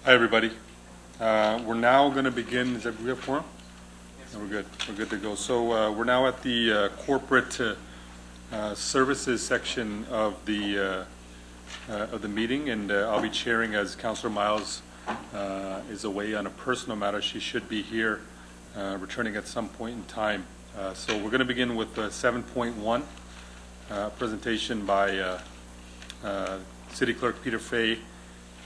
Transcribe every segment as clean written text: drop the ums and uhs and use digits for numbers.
Hi, everybody. We're now going to begin. Do we have quorum? Yes. We're good. We're good to go. So we're now at the corporate services section of the meeting, and I'll be chairing as Councillor Miles is away on a personal matter. She should be here, returning at some point in time. So we're going to begin with 7.1, presentation by City Clerk Peter Fay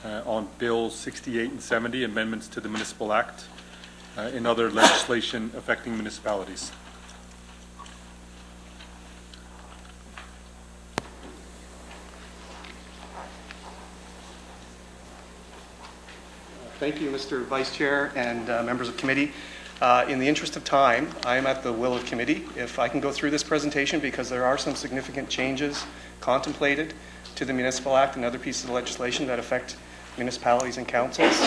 on Bill 68 and 70, amendments to the Municipal Act and other legislation affecting municipalities. Thank you, Mr. Vice Chair and members of committee. In the interest of time, I am at the will of committee. If I can go through this presentation, because there are some significant changes contemplated to the Municipal Act and other pieces of legislation that affect municipalities and councils.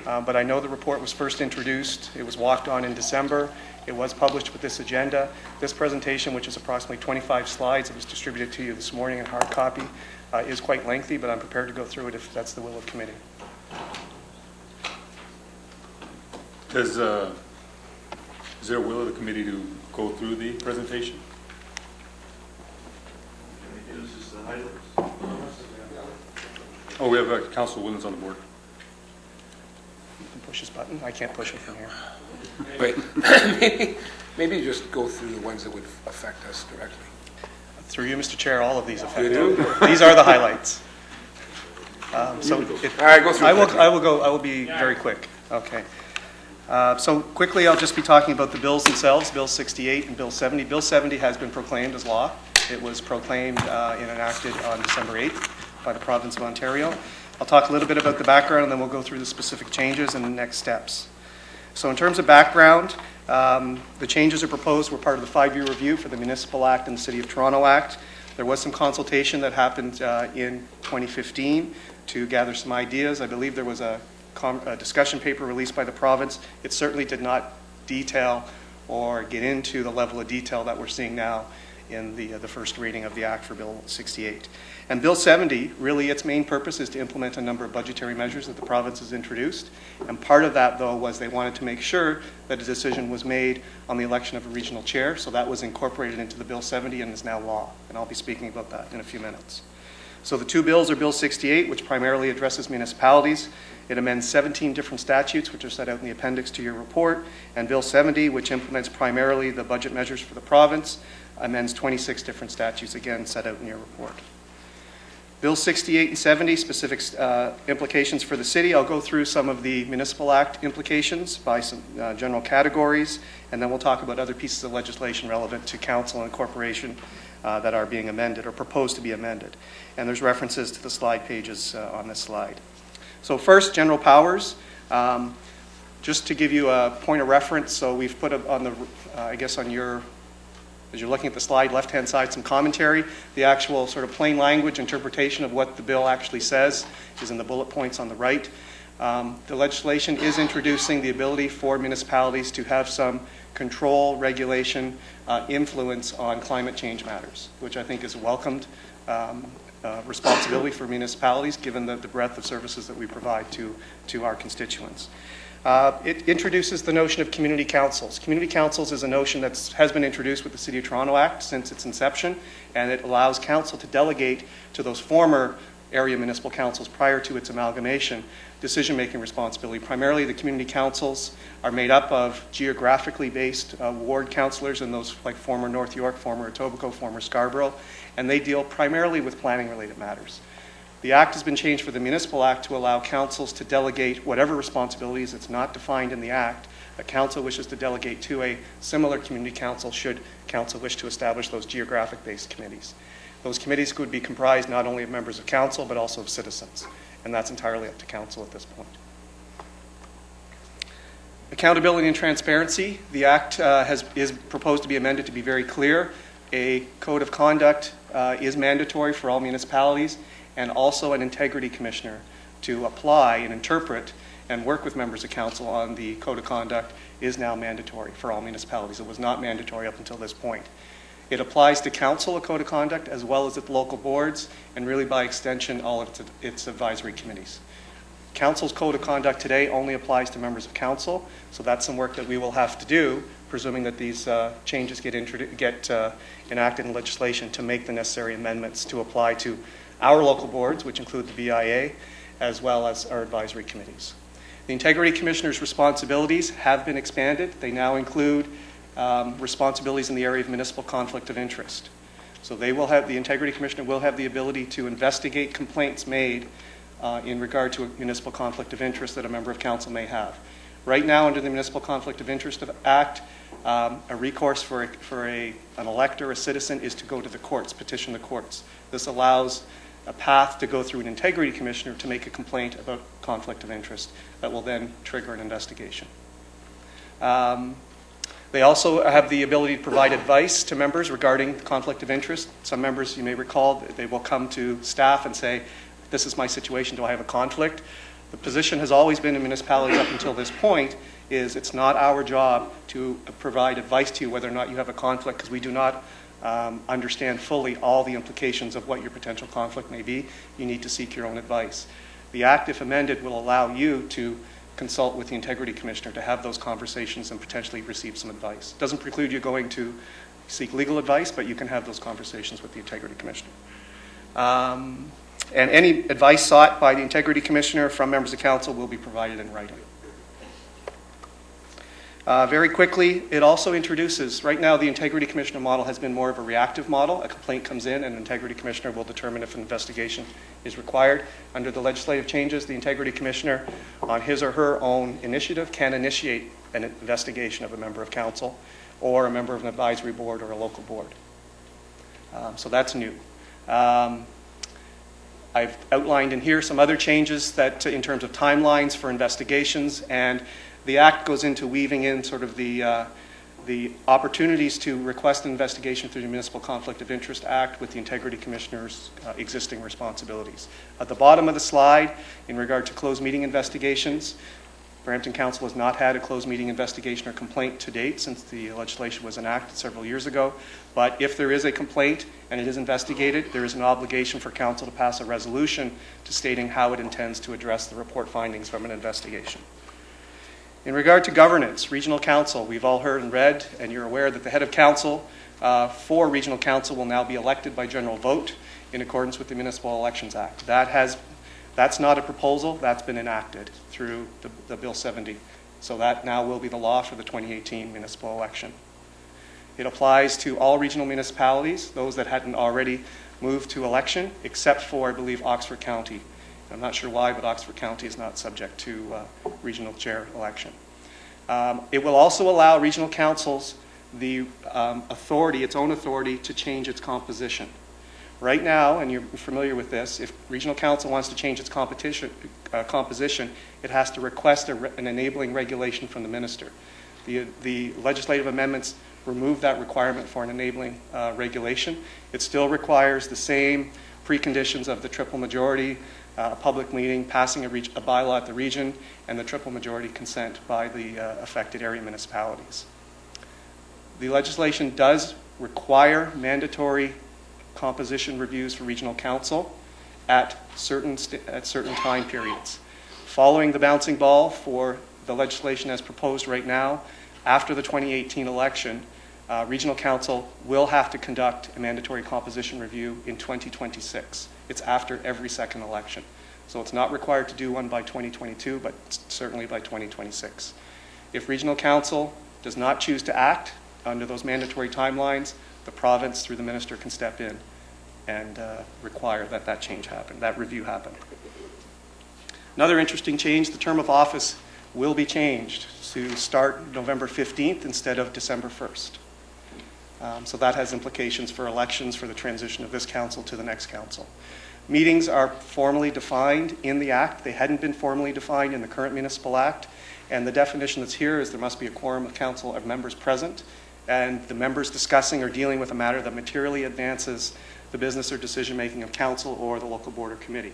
But I know the report was first introduced. It was walked on in December. It was published with this agenda. This presentation, which is approximately 25 slides, it was distributed to you this morning in hard copy, is quite lengthy, but I'm prepared to go through it if that's the will of committee. Is there a will of the committee to go through the presentation? Oh, we have Councilor Williams on the board. You can push this button. I can't push it from here. Wait, maybe just go through the ones that would affect us directly. Through you, Mr. Chair, all of these affect you. These are the highlights. All right, go through. I will be very quick. Okay. So quickly, I'll just be talking about the bills themselves, Bill 68 and Bill 70. Bill 70 has been proclaimed as law. It was proclaimed and enacted on December 8th by the province of Ontario. I'll talk a little bit about the background, and then we'll go through the specific changes and the next steps. So in terms of background, the changes are proposed were part of the 5-year review for the Municipal Act and the City of Toronto Act. There was some consultation that happened in 2015 to gather some ideas. I believe there was a discussion paper released by the province. It certainly did not detail or get into the level of detail that we're seeing now in the first reading of the Act for Bill 68. And Bill 70, really its main purpose is to implement a number of budgetary measures that the province has introduced. And part of that, though, was they wanted to make sure that a decision was made on the election of a regional chair. So that was incorporated into the Bill 70 and is now law. And I'll be speaking about that in a few minutes. So the two bills are Bill 68, which primarily addresses municipalities. It amends 17 different statutes, which are set out in the appendix to your report. And Bill 70, which implements primarily the budget measures for the province, amends 26 different statutes, again, set out in your report. Bill 68 and 70, specific implications for the city. I'll go through some of the Municipal Act implications by some general categories, and then we'll talk about other pieces of legislation relevant to council and corporation that are being amended or proposed to be amended. And there's references to the slide pages on this slide. So first, general powers. Just to give you a point of reference, so we've put on the, I guess on your, as you're looking at the slide, left-hand side, some commentary. The actual sort of plain language interpretation of what the bill actually says is in the bullet points on the right. The legislation is introducing the ability for municipalities to have some control, regulation, influence on climate change matters, which I think is a welcomed responsibility for municipalities, given the breadth of services that we provide to our constituents. It introduces the notion of community councils. Community councils is a notion that has been introduced with the City of Toronto Act since its inception, and it allows council to delegate to those former area municipal councils prior to its amalgamation decision-making responsibility. Primarily, the community councils are made up of geographically based ward councillors, and those like former North York, former Etobicoke, former Scarborough, and they deal primarily with planning-related matters. The Act has been changed for the Municipal Act to allow councils to delegate whatever responsibilities it's not defined in the Act a council wishes to delegate to a similar community council should council wish to establish those geographic-based committees. Those committees could be comprised not only of members of council but also of citizens, and that's entirely up to council at this point. Accountability and transparency. The Act is proposed to be amended to be very clear. A code of conduct is mandatory for all municipalities, and also an integrity commissioner to apply and interpret and work with members of council on the code of conduct is now mandatory for all municipalities. It was not mandatory up until this point. It applies to council, a code of conduct, as well as its local boards, and really by extension all of its advisory committees. Council's code of conduct today only applies to members of council, so that's some work that we will have to do, presuming that these changes get enacted in legislation, to make the necessary amendments to apply to our local boards, which include the BIA, as well as our advisory committees. The Integrity Commissioner's responsibilities have been expanded. They now include responsibilities in the area of municipal conflict of interest. So the Integrity Commissioner will have the ability to investigate complaints made in regard to a municipal conflict of interest that a member of council may have. Right now, under the Municipal Conflict of Interest Act, a recourse for an elector, a citizen, is to go to the courts, petition the courts. This allows a path to go through an Integrity Commissioner to make a complaint about conflict of interest that will then trigger an investigation. They also have the ability to provide advice to members regarding conflict of interest. Some members, you may recall, they will come to staff and say, this is my situation, do I have a conflict? The position has always been in municipalities up until this point is it's not our job to provide advice to you whether or not you have a conflict, because we do not understand fully all the implications of what your potential conflict may be. You need to seek your own advice. The Act, if amended, will allow you to consult with the Integrity Commissioner to have those conversations and potentially receive some advice. It doesn't preclude you going to seek legal advice, but you can have those conversations with the Integrity Commissioner. And any advice sought by the Integrity Commissioner from members of council will be provided in writing. Very quickly, it also introduces, right now the Integrity Commissioner model has been more of a reactive model. A complaint comes in and an Integrity Commissioner will determine if an investigation is required. Under the legislative changes, the Integrity Commissioner, on his or her own initiative, can initiate an investigation of a member of council or a member of an advisory board or a local board. So that's new. I've outlined in here some other changes that in terms of timelines for investigations, and the Act goes into weaving in sort of the opportunities to request an investigation through the Municipal Conflict of Interest Act with the Integrity Commissioner's existing responsibilities. At the bottom of the slide, in regard to closed meeting investigations, Brampton Council has not had a closed meeting investigation or complaint to date since the legislation was enacted several years ago. But if there is a complaint and it is investigated, there is an obligation for Council to pass a resolution to stating how it intends to address the report findings from an investigation. In regard to governance, Regional Council, we've all heard and read, and you're aware that the head of council for Regional Council will now be elected by general vote in accordance with the Municipal Elections Act. That's not a proposal, that's been enacted through the Bill 70. So that now will be the law for the 2018 municipal election. It applies to all regional municipalities, those that hadn't already moved to election, except for, I believe, Oxford County. I'm not sure why, but Oxford County is not subject to regional chair election. It will also allow regional councils the authority, its own authority, to change its composition. Right now, and you're familiar with this, if regional council wants to change its composition, it has to request an enabling regulation from the minister. The legislative amendments remove that requirement for an enabling regulation. It still requires the same preconditions of the triple majority, a public meeting, passing a bylaw at the region, and the triple majority consent by the affected area municipalities. The legislation does require mandatory composition reviews for regional council at certain time periods. Following the bouncing ball for the legislation as proposed right now, after the 2018 election, regional council will have to conduct a mandatory composition review in 2026. It's after every second election. So it's not required to do one by 2022, but certainly by 2026. If regional council does not choose to act under those mandatory timelines, the province, through the minister, can step in and require that change happen, that review happen. Another interesting change, the term of office will be changed to start November 15th instead of December 1st. So that has implications for elections, for the transition of this council to the next council. Meetings are formally defined in the Act. They hadn't been formally defined in the current Municipal Act, and the definition that's here is there must be a quorum of council of members present, and the members discussing or dealing with a matter that materially advances the business or decision-making of council or the local board or committee.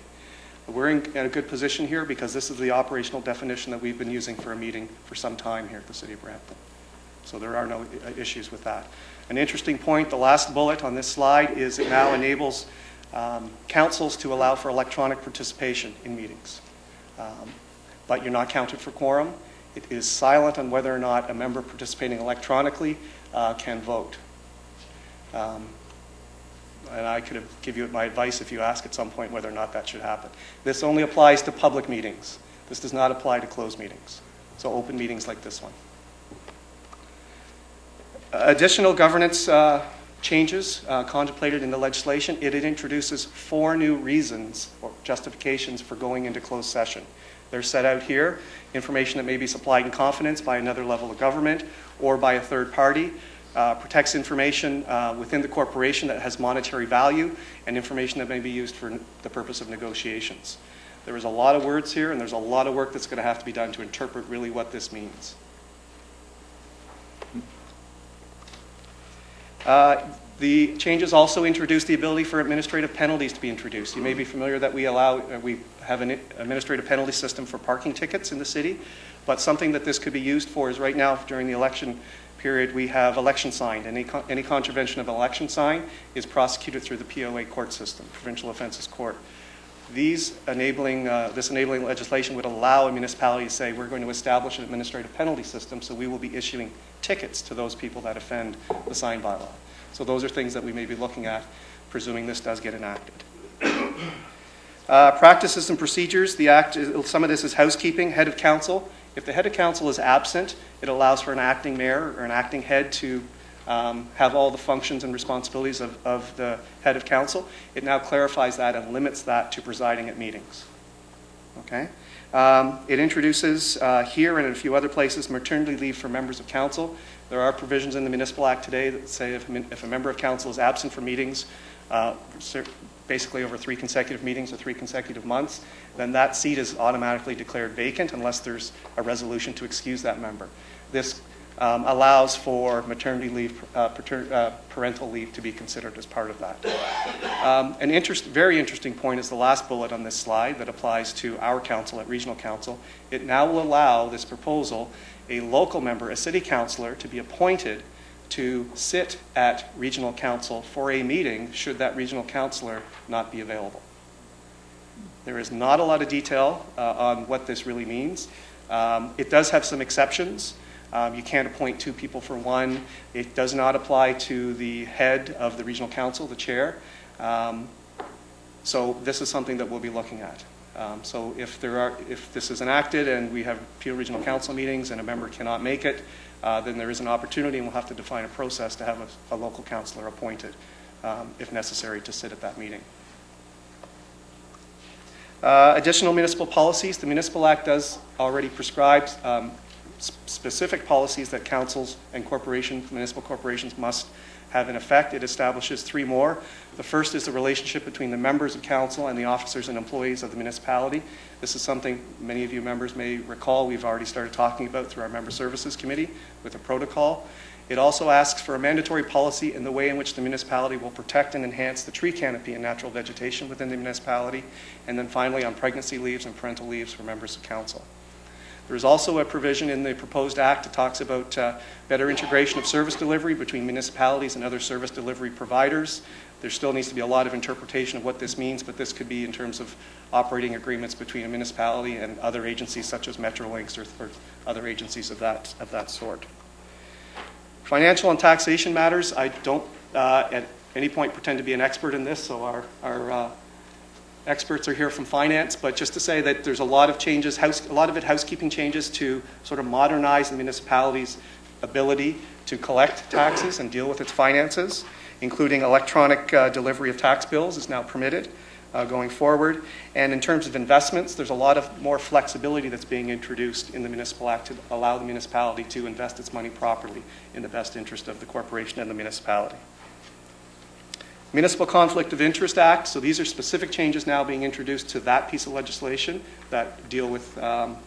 We're in a good position here because this is the operational definition that we've been using for a meeting for some time here at the City of Brampton. So there are no issues with that. An interesting point, the last bullet on this slide, is it now enables councils to allow for electronic participation in meetings. But you're not counted for quorum. It is silent on whether or not a member participating electronically can vote. And I could give you my advice if you ask at some point whether or not that should happen. This only applies to public meetings. This does not apply to closed meetings. So open meetings like this one. Additional governance changes contemplated in the legislation. It introduces 4 new reasons or justifications for going into closed session. They're set out here. Information that may be supplied in confidence by another level of government or by a third party. Protects information within the corporation that has monetary value and information that may be used for the purpose of negotiations. There is a lot of words here, and there's a lot of work that's going to have to be done to interpret really what this means. The changes also introduce the ability for administrative penalties to be introduced. You may be familiar that we have an administrative penalty system for parking tickets in the city, but something that this could be used for is right now during the election period we have election sign. Any contravention of election sign is prosecuted through the POA court system, Provincial Offences Court. This enabling legislation would allow a municipality to say, we're going to establish an administrative penalty system, so we will be issuing tickets to those people that offend the sign bylaw. So those are things that we may be looking at, presuming this does get enacted. Practices and procedures. The Act, some of this is housekeeping, head of council. If the head of council is absent, it allows for an acting mayor or an acting head to have all the functions and responsibilities of the head of council. It now clarifies that and limits that to presiding at meetings. Okay? It introduces here and in a few other places maternity leave for members of council. There are provisions in the Municipal Act today that say if a member of council is absent for meetings, basically over 3 consecutive meetings or 3 consecutive months, then that seat is automatically declared vacant unless there's a resolution to excuse that member. This allows for maternity leave, parental leave to be considered as part of that. Very interesting point is the last bullet on this slide that applies to our council at Regional Council. It now will allow this proposal a local member, a city councillor, to be appointed to sit at Regional Council for a meeting should that Regional Councillor not be available. There is not a lot of detail on what this really means. It does have some exceptions. You can't appoint 2 people for one. It does not apply to the head of the Regional Council, the chair. So this is something that we'll be looking at. So if this is enacted and we have Peel Regional Council meetings and a member cannot make it, then there is an opportunity and we'll have to define a process to have a local councillor appointed, if necessary, to sit at that meeting. Additional municipal policies. The Municipal Act does already prescribe specific policies that councils and municipal corporations must have in effect. It establishes 3 more. The first is the relationship between the members of council and the officers and employees of the municipality. This is something many of you members may recall we've already started talking about through our Member Services Committee with a protocol. It also asks for a mandatory policy in the way in which the municipality will protect and enhance the tree canopy and natural vegetation within the municipality. And then finally on pregnancy leaves and parental leaves for members of council. There is also a provision in the proposed act that talks about better integration of service delivery between municipalities and other service delivery providers. There still needs to be a lot of interpretation of what this means, but this could be in terms of operating agreements between a municipality and other agencies such as Metrolinx or other agencies of that sort. Financial and taxation matters. I don't at any point pretend to be an expert in this, so our experts are here from finance, but just to say that there's a lot of changes, a lot of it housekeeping changes to sort of modernize the municipality's ability to collect taxes and deal with its finances, including electronic delivery of tax bills is now permitted going forward. And in terms of investments, there's a lot of more flexibility that's being introduced in the Municipal Act to allow the municipality to invest its money properly in the best interest of the corporation and the municipality. Municipal Conflict of Interest Act. So these are specific changes now being introduced to that piece of legislation that deal with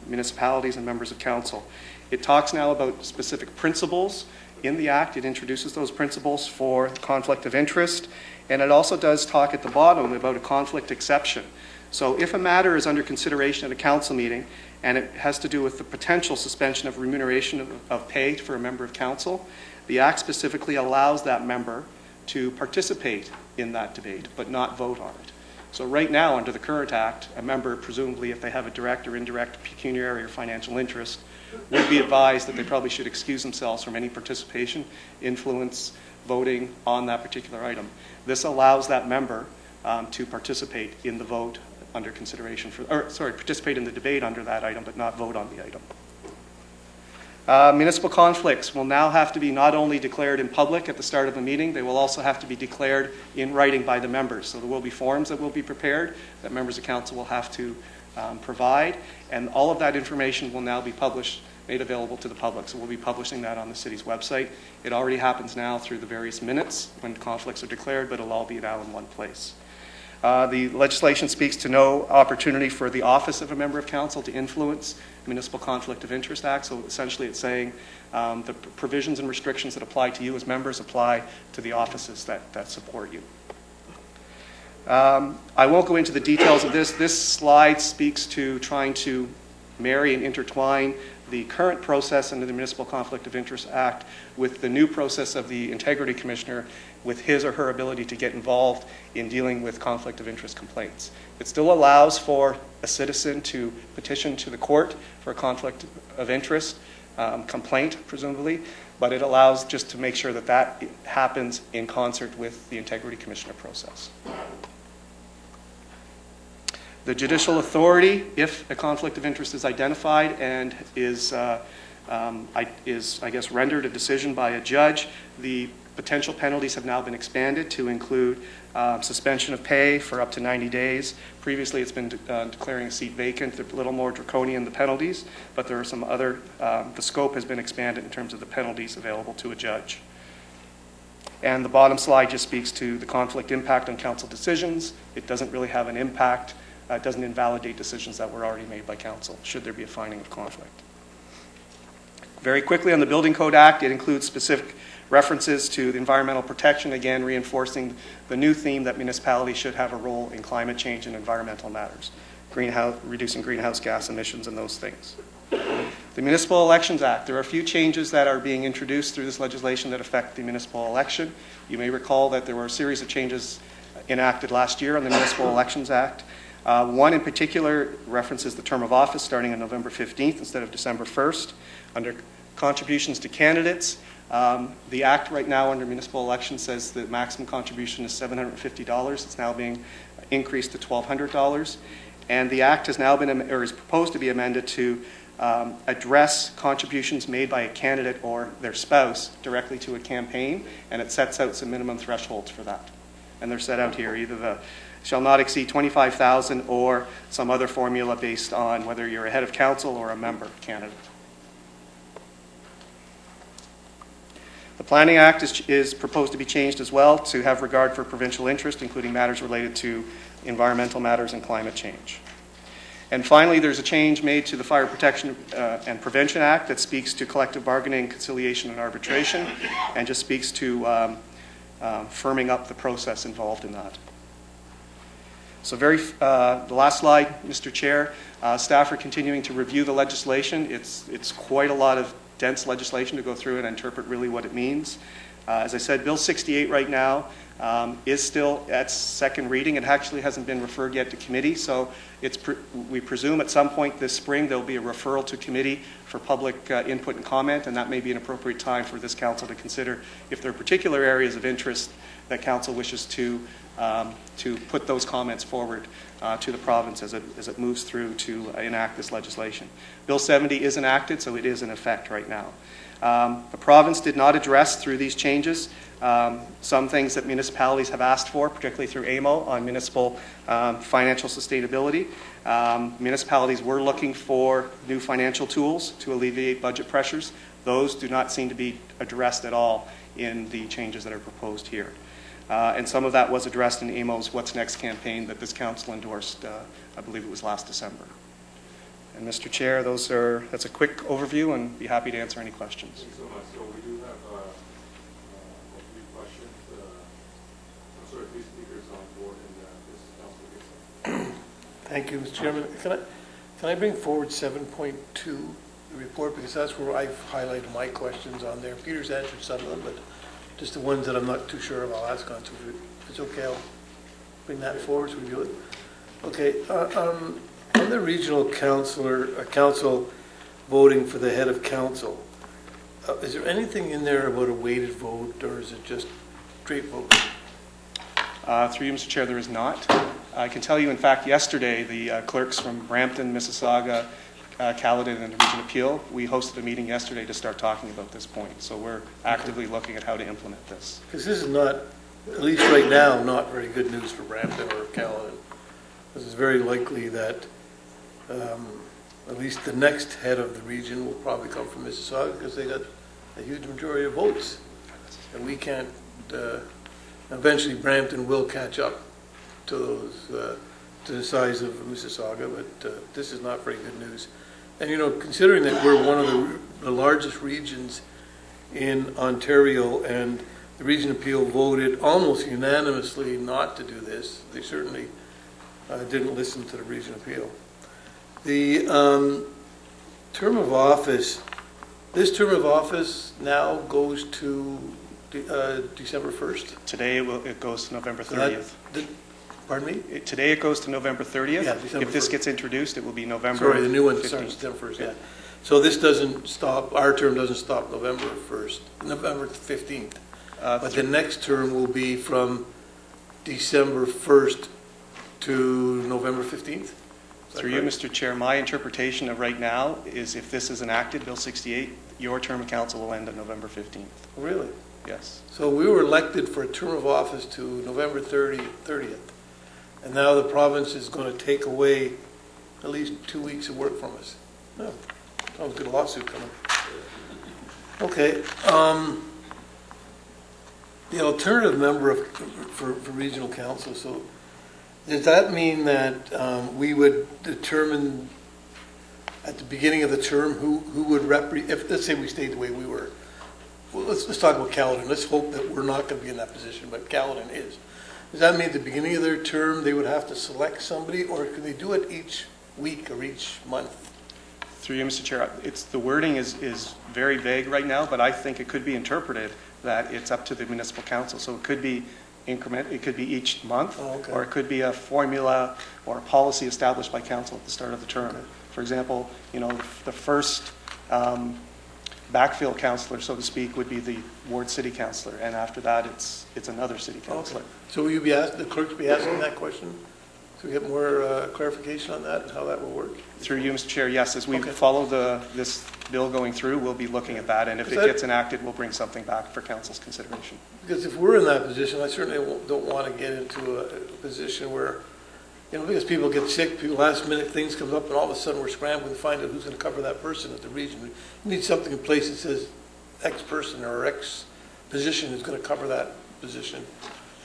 municipalities and members of council. It talks now about specific principles in the Act. It introduces those principles for conflict of interest. And it also does talk at the bottom about a conflict exception. So if a matter is under consideration at a council meeting and it has to do with the potential suspension of remuneration of pay for a member of council, the Act specifically allows that member to participate in that debate, but not vote on it. So right now, under the current act, a member, presumably if they have a direct or indirect pecuniary or financial interest, would be advised that they probably should excuse themselves from any participation, influence, voting on that particular item. This allows that member to participate in the vote under consideration for, participate in the debate under that item, but not vote on the item. Municipal conflicts will now have to be not only declared in public at the start of the meeting, they will also have to be declared in writing by the members. So there will be forms that will be prepared that members of council will have to provide, and all of that information will now be published, made available to the public. So we'll be publishing that on the city's website. It already happens now through the various minutes when conflicts are declared, but it'll all be now in one place. The legislation speaks to no opportunity for the office of a member of council to influence Municipal Conflict of Interest Act. So essentially it's saying the provisions and restrictions that apply to you as members apply to the offices that support you. I won't go into the details of this. This slide speaks to trying to marry and intertwine the current process under the Municipal Conflict of Interest Act with the new process of the Integrity Commissioner with his or her ability to get involved in dealing with conflict of interest complaints. It still allows for a citizen to petition to the court for a conflict of interest complaint, presumably, but it allows just to make sure that that happens in concert with the Integrity Commissioner process. The judicial authority, if a conflict of interest is identified and is I guess, rendered a decision by a judge, the potential penalties have now been expanded to include suspension of pay for up to 90 days. Previously, it's been declaring a seat vacant. They're a little more draconian, the penalties, but there are some other, the scope has been expanded in terms of the penalties available to a judge. And the bottom slide just speaks to the conflict impact on council decisions. It doesn't really have an impact. It doesn't invalidate decisions that were already made by council, should there be a finding of conflict. Very quickly on the Building Code Act, it includes specific references to the environmental protection, again reinforcing the new theme that municipalities should have a role in climate change and environmental matters, reducing greenhouse gas emissions and those things. The Municipal Elections Act, there are a few changes that are being introduced through this legislation that affect the municipal election. You may recall that there were a series of changes enacted last year on the Municipal Elections Act. One in particular references the term of office starting on November 15th instead of December 1st. Under contributions to candidates, the act right now under municipal elections says the maximum contribution is $750. It's now being increased to $1,200. And the act has now been, or is proposed to be amended to address contributions made by a candidate or their spouse directly to a campaign, and it sets out some minimum thresholds for that. And they're set out here, either the shall not exceed $25,000 or some other formula based on whether you're a head of council or a member candidate. The Planning Act is proposed to be changed as well to have regard for provincial interest, including matters related to environmental matters and climate change. And finally, there's a change made to the Fire Protection and Prevention Act that speaks to collective bargaining, conciliation, and arbitration, and just speaks to firming up the process involved in that. So the last slide, Mr. Chair, staff are continuing to review the legislation. It's quite a lot of dense legislation to go through and interpret really what it means. As I said, Bill 68 right now is still at second reading. It actually hasn't been referred yet to committee, so we presume at some point this spring there'll be a referral to committee for public input and comment, and that may be an appropriate time for this council to consider if there are particular areas of interest that council wishes to put those comments forward to the province as it moves through to enact this legislation. Bill 70 is enacted, so it is in effect right now. The province did not address through these changes some things that municipalities have asked for, particularly through AMO on municipal financial sustainability. Municipalities were looking for new financial tools to alleviate budget pressures. Those do not seem to be addressed at all in the changes that are proposed here. And some of that was addressed in AMO's What's Next campaign that this council endorsed, I believe it was last December. And Mr. Chair, that's a quick overview, and be happy to answer any questions. Thank you so much. So we do have a few questions. I'm sorry, 3 speakers on board in this council. Thank you, Mr. Chairman. Can I bring forward 7.2, the report, because that's where I've highlighted my questions on there. Peter's answered some of them, but just the ones that I'm not too sure of, I'll ask on. So if it's okay, I'll bring that forward so we do it. Okay, on the regional council voting for the head of council, is there anything in there about a weighted vote, or is it just straight vote? Through you, Mr. Chair, there is not. I can tell you, in fact, yesterday, the clerks from Brampton, Mississauga, Caledon, and the Region Appeal, we hosted a meeting yesterday to start talking about this point. So we're actively looking at how to implement this. Because this is not, at least right now, not very good news for Brampton or Caledon. This is very likely that at least the next head of the region will probably come from Mississauga because they got a huge majority of votes. And we can't, eventually Brampton will catch up to those, to the size of Mississauga, but this is not very good news. And you know, considering that we're one of the largest regions in Ontario, and the Region Appeal voted almost unanimously not to do this, they certainly didn't listen to the Region Appeal. The term of office, this term of office now goes to December 1st? Today it goes to November 30th. Pardon me? Today it goes to November 30th. Yeah, December if this 1st. gets introduced, it will be November Sorry, the new one 15th. starts December 1st, yeah. So this doesn't stop, our term doesn't stop November 1st, November 15th. But the next term will be from December 1st to November 15th? Through you, Mr. Chair, my interpretation of right now is if this is enacted, Bill 68, your term of council will end on November 15th. Really? Yes. So we were elected for a term of office to November 30th. And now the province is going to take away at least 2 weeks of work from us. No, sounds good, lawsuit coming. Okay. The alternative member for regional council, so does that mean that we would determine at the beginning of the term who would if let's say we stayed the way we were? Well, let's talk about Caledon. Let's hope that we're not going to be in that position, but Caledon is. Does that mean at the beginning of their term they would have to select somebody, or can they do it each week or each month? Through you, Mr. Chair, the wording is very vague right now, but I think it could be interpreted that it's up to the municipal council. So it could be it could be each month, or it could be a formula or a policy established by council at the start of the term. Okay. For example, you know, the first backfill councillor, so to speak, would be the ward city councillor, and after that, it's another city councillor. Okay. So will you be the clerks be asking that question? So we get more clarification on that and how that will work? Through you, Mr. Chair, yes. As we follow this bill going through, we'll be looking at that, and if it gets enacted, we'll bring something back for council's consideration. Because if we're in that position, I certainly don't want to get into a position where, you know, because people get sick, last minute things come up, and all of a sudden we're scrambling to find out who's going to cover that person at the region. We need something in place that says X person or X position is going to cover that position,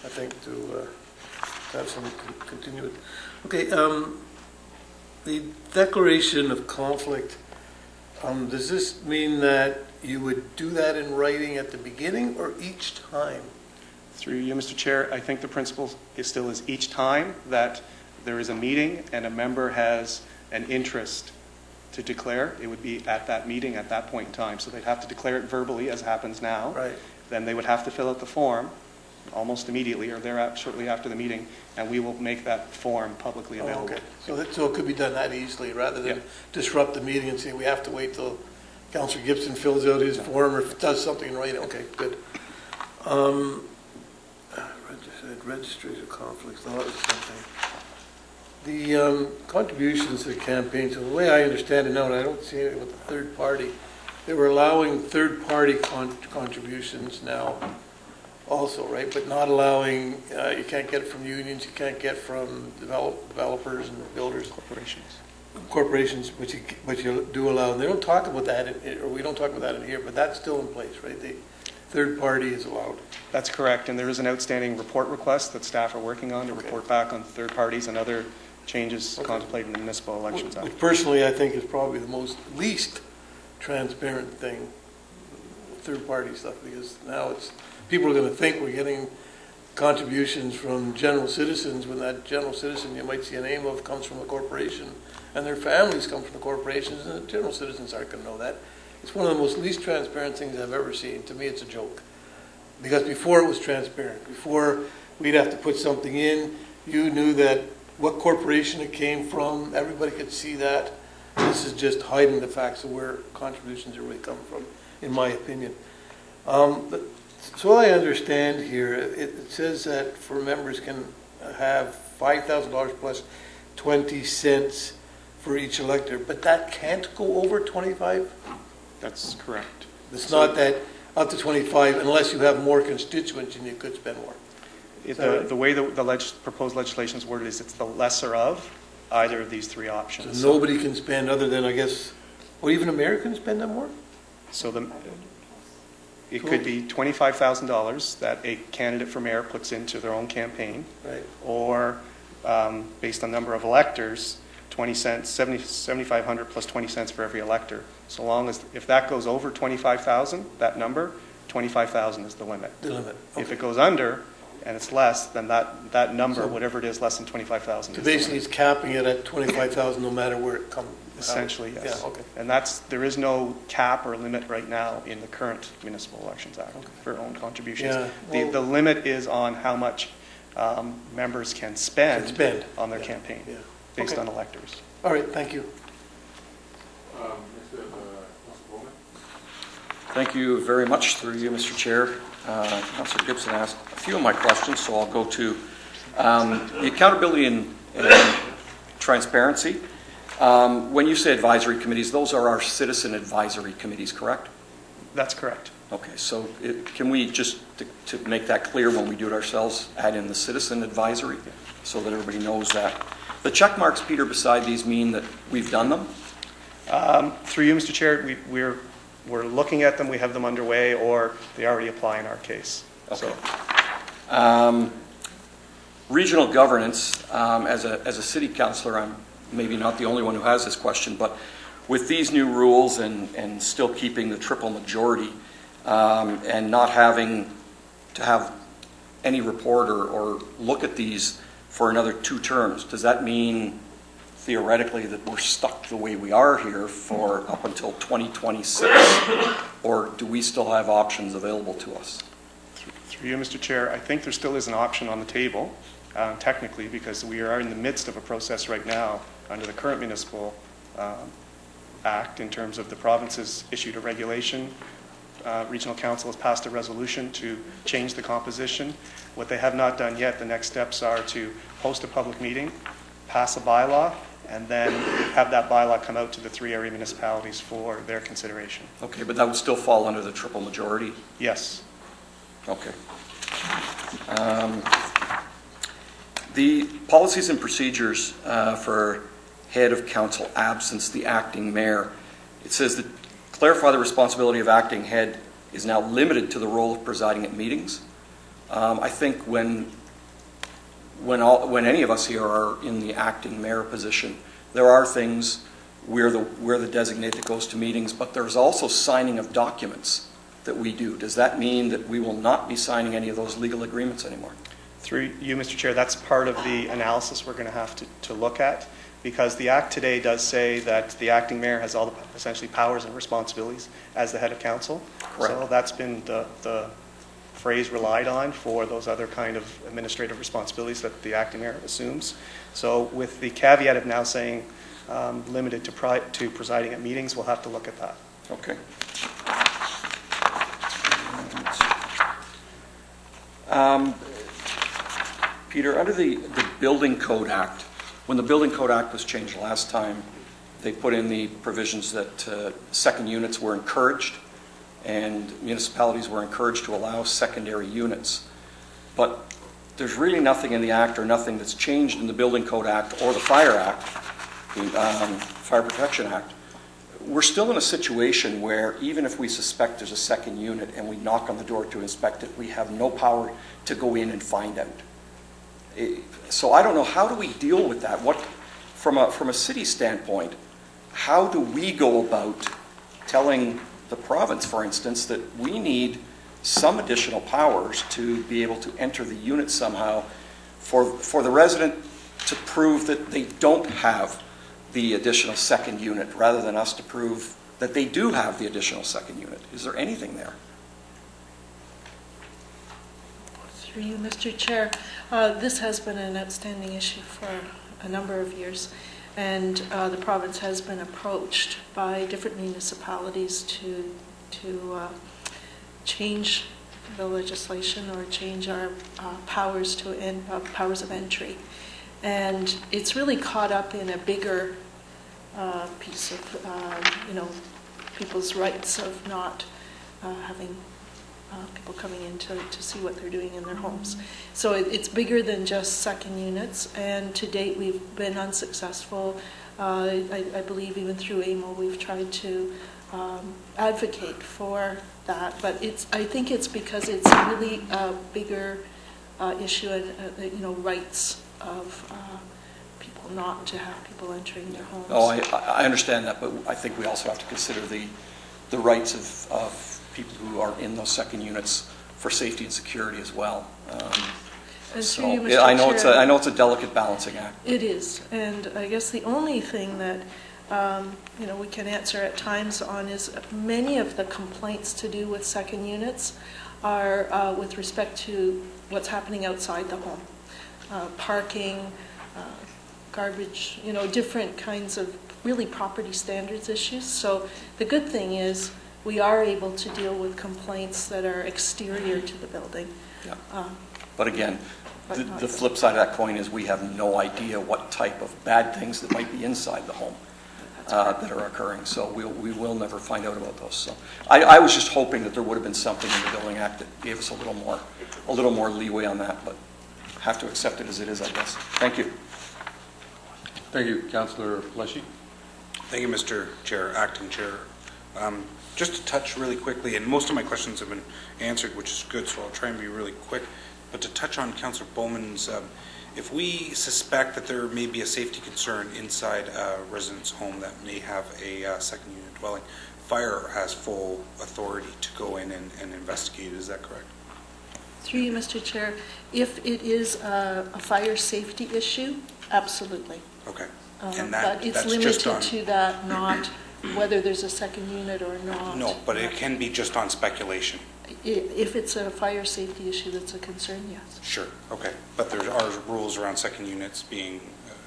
I think, to have something continue it. Okay, the declaration of conflict, does this mean that you would do that in writing at the beginning or each time? Through you, Mr. Chair, I think the principle still is each time that there is a meeting and a member has an interest to declare, it would be at that meeting at that point in time. So they'd have to declare it verbally, as happens now. Right. Then they would have to fill out the form almost immediately or shortly after the meeting, and we will make that form publicly available. Okay. So it could be done that easily rather than disrupt the meeting and say we have to wait till Councillor Gibson fills out his form or does something in writing. Okay, good. Registration conflicts, that was something. The contributions to the campaign, so the way I understand it now, and I don't see it with the third party, they were allowing third party contributions now also, right? But not allowing, you can't get it from unions, you can't get from developers and builders. Corporations, which you do allow. And they don't talk about that, or we don't talk about that in here, but that's still in place, right? The third party is allowed. That's correct, and there is an outstanding report request that staff are working on to report back on third parties and other changes contemplated in the Municipal Elections Act. Which personally I think is probably the least transparent thing, third party stuff, because now people are going to think we're getting contributions from general citizens when that general citizen you might see a name of comes from a corporation and their families come from the corporations, and the general citizens aren't going to know that. It's one of the most least transparent things I've ever seen. To me, it's a joke. Because before it was transparent. Before we'd have to put something in, you knew that what corporation it came from, everybody could see that. This is just hiding the facts of where contributions are really coming from, in my opinion. So I understand here, it says that for members can have $5,000 plus 20 cents for each elector, but that can't go over 25? That's correct. It's not that up to 25 unless you have more constituents and you could spend more. The way the proposed legislation is worded is it's the lesser of either of these three options. So nobody can spend other than, I guess, or even a mayor can spend that more? So it could be $25,000 that a candidate for mayor puts into their own campaign, Right. or based on number of electors, 20 cents, 7,500 plus 20 cents for every elector. So long as, if that goes over 25,000, that number, 25,000 is the limit. The limit. If Okay. it goes under and it's less, then that number, So- whatever it is, less than 25,000 So is the limit. basically it's capping it at 25,000 no matter where it comes. Essentially, yes. Yeah, okay. And there is no cap or limit right now in the current Municipal Elections Act for own contributions. Yeah, well- The limit is on how much members can spend on their Yeah, campaign, yeah. based Okay. on electors. All right, thank you. Mr. Bowman? Thank you very much, through you, Mr. Chair. Councillor Gibson asked a few of my questions, so I'll go to the accountability and transparency. When you say advisory committees, those are our citizen advisory committees, correct? That's correct. Okay, so can we just, to make that clear when we do it ourselves, add in the citizen advisory so that everybody knows that? The check marks, Peter, beside these mean that we've done them? Through you, Mr. Chair, we're looking at them, we have them underway, or they already apply in our case. Okay. So, Regional governance, as a city councillor, I'm maybe not the only one who has this question, but with these new rules and still keeping the triple majority and not having to have any report or look at these for another 2 terms, does that mean theoretically that we're stuck the way we are here for up until 2026? Or do we still have options available to us? through you, Mr. Chair, I think there still is an option on the table, technically, because we are in the midst of a process right now under the current Municipal Act in terms of the provinces issued a regulation. Regional Council has passed a resolution to change the composition. What they have not done yet, the next steps are to host a public meeting, pass a bylaw, and then have that bylaw come out to the 3 area municipalities for their consideration. Okay, but that would still fall under the triple majority? Yes. Okay. The policies and procedures for head of council absence, the acting mayor, it says that clarify the responsibility of acting head is now limited to the role of presiding at meetings. I think when any of us here are in the acting mayor position, there are things we're the designate that goes to meetings, but there's also signing of documents that we do. Does that mean that we will not be signing any of those legal agreements anymore? Through you, Mr. Chair, that's part of the analysis we're going to have to look at, because the Act today does say that the acting mayor has all the essentially powers and responsibilities as the head of council. Correct. So that's been the phrase relied on for those other kind of administrative responsibilities that the acting mayor assumes. So with the caveat of now saying limited to presiding at meetings, we'll have to look at that. Okay. Peter, under the Building Code Act, when the Building Code Act was changed last time, they put in the provisions that second units were encouraged and municipalities were encouraged to allow secondary units. But there's really nothing in the Act or nothing that's changed in the Building Code Act or the Fire Act, the Fire Protection Act. We're still in a situation where even if we suspect there's a second unit and we knock on the door to inspect it, we have no power to go in and find out. So I don't know, how do we deal with that? What, from a city standpoint, how do we go about telling the province, for instance, that we need some additional powers to be able to enter the unit somehow for the resident to prove that they don't have the additional second unit, rather than us to prove that they do have the additional second unit? Is there anything there? Through you, Mr. Chair, this has been an outstanding issue for a number of years, and the province has been approached by different municipalities to change the legislation or change our powers of entry. And it's really caught up in a bigger piece of, people's rights of not having people coming in to see what they're doing in their homes. So it's bigger than just second units, and to date we've been unsuccessful. I believe even through AMO we've tried to advocate for that, but I think it's because it's really a bigger issue and rights of people not to have people entering their homes. Oh, I understand that, but I think we also have to consider the rights of people who are in those second units for safety and security as well. And So through you, Mr. I know Chair, it's a delicate balancing act. it is, and I guess the only thing that we can answer at times on is many of the complaints to do with second units are with respect to what's happening outside the home. Parking, garbage, different kinds of really property standards issues. So the good thing is we are able to deal with complaints that are exterior to the building. Yeah. But again, But not- the flip side of that coin is we have no idea what type of bad things that might be inside the home that are occurring. So we will never find out about those. So I was just hoping that there would have been something in the Building Act that gave us a little more leeway on that, but have to accept it as it is, I guess. Thank you. Thank you, Councillor Leshy. Thank you, Mr. Chair, Acting Chair. Just to touch really quickly, and most of my questions have been answered, which is good, so I'll try and be really quick. But to touch on Councillor Bowman's, if we suspect that there may be a safety concern inside a resident's home that may have a second unit dwelling, fire has full authority to go in and investigate. Is that correct? Through you, Mr. Chair, if it is a fire safety issue, absolutely. Okay. But it's that's just limited on, to that, not whether there's a second unit or not. No, but it can be just on speculation. If it's a fire safety issue that's a concern, yes. Sure, okay. But there are rules around second units being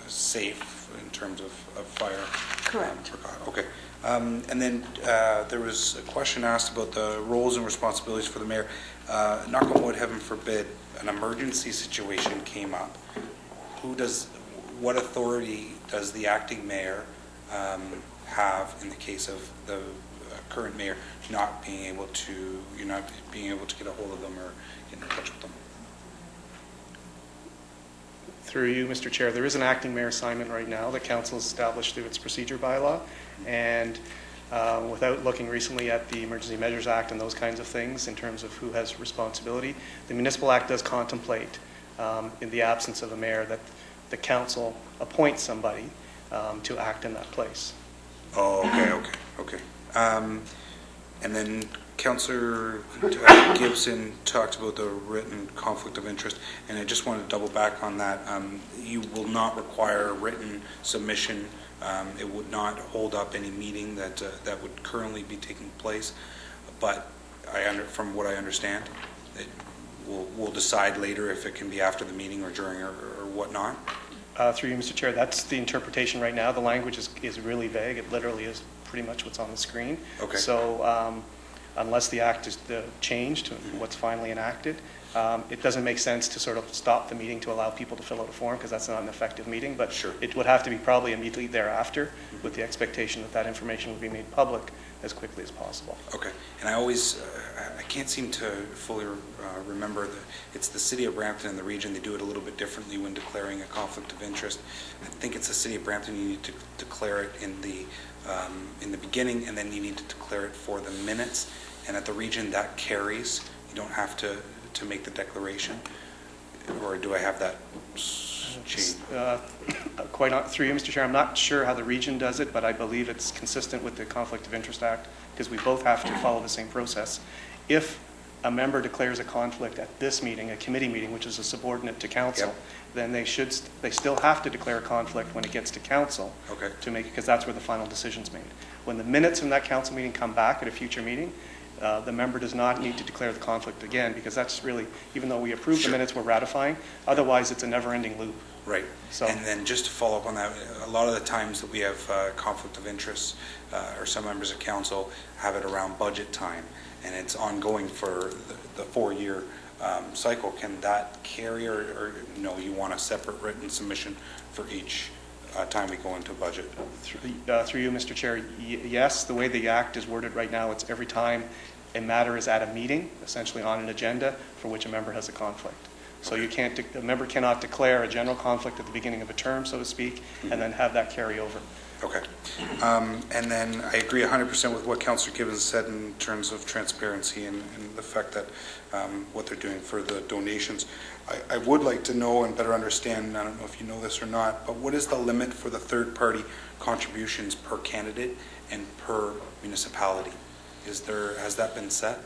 safe in terms of fire. Correct. Okay. And then there was a question asked about the roles and responsibilities for the mayor. Knock on wood, heaven forbid, an emergency situation came up. What authority does the acting mayor have in the case of the current mayor not being able to get a hold of them or get in touch with them? Through you, Mr. Chair, there is an acting mayor assignment right now that council has established through its procedure bylaw, and without looking recently at the Emergency Measures Act and those kinds of things in terms of who has responsibility, the Municipal Act does contemplate, in the absence of a mayor, that the council appoints somebody to act in that place. Oh, okay. And then Councillor Gibson talked about the written conflict of interest, and I just want to double back on that. You will not require a written submission. It would not hold up any meeting that would currently be taking place. But from what I understand, we'll decide later if it can be after the meeting or during or whatnot. Through you, Mr. Chair, that's the interpretation right now. The language is really vague. It literally is pretty much what's on the screen. Okay. So unless the act is changed to what's finally enacted, it doesn't make sense to sort of stop the meeting to allow people to fill out a form, because that's not an effective meeting. But Sure. It would have to be probably immediately thereafter, with the expectation that information would be made public as quickly as possible. Okay, and I can't seem to fully remember it's the City of Brampton and the region. They do it a little bit differently when declaring a conflict of interest. I think it's the City of Brampton. You need to declare it in the beginning, and then you need to declare it for the minutes. And at the region, that carries. You don't have to make the declaration. Or do I have that changed? Through you, Mr. Chair, I'm not sure how the region does it, but I believe it's consistent with the Conflict of Interest Act, because we both have to follow the same process. If a member declares a conflict at this meeting, a committee meeting, which is a subordinate to council, Yep. then they still have to declare a conflict when it gets to council. Okay. Because that's where the final decision's made. When the minutes from that council meeting come back at a future meeting, The member does not need to declare the conflict again, because that's really, even though we approve the minutes, we're ratifying. Otherwise, it's a never-ending loop. Right. So- And then just to follow up on that, a lot of the times that we have conflict of interest, or some members of council have it around budget time, and it's ongoing for the 4-year cycle. Can that carry, or no, you want a separate written submission for each time we go into budget? Through you, Mr. Chair, yes, the way the Act is worded right now, it's every time a matter is at a meeting, essentially on an agenda, for which a member has a conflict. So you can't, a member cannot declare a general conflict at the beginning of a term, so to speak, and then have that carry over. Okay. And then I agree 100% with what Councillor Gibbons said in terms of transparency and the fact that what they're doing for the donations. I would like to know and better understand, I don't know if you know this or not, but what is the limit for the third-party contributions per candidate and per municipality? Has that been set?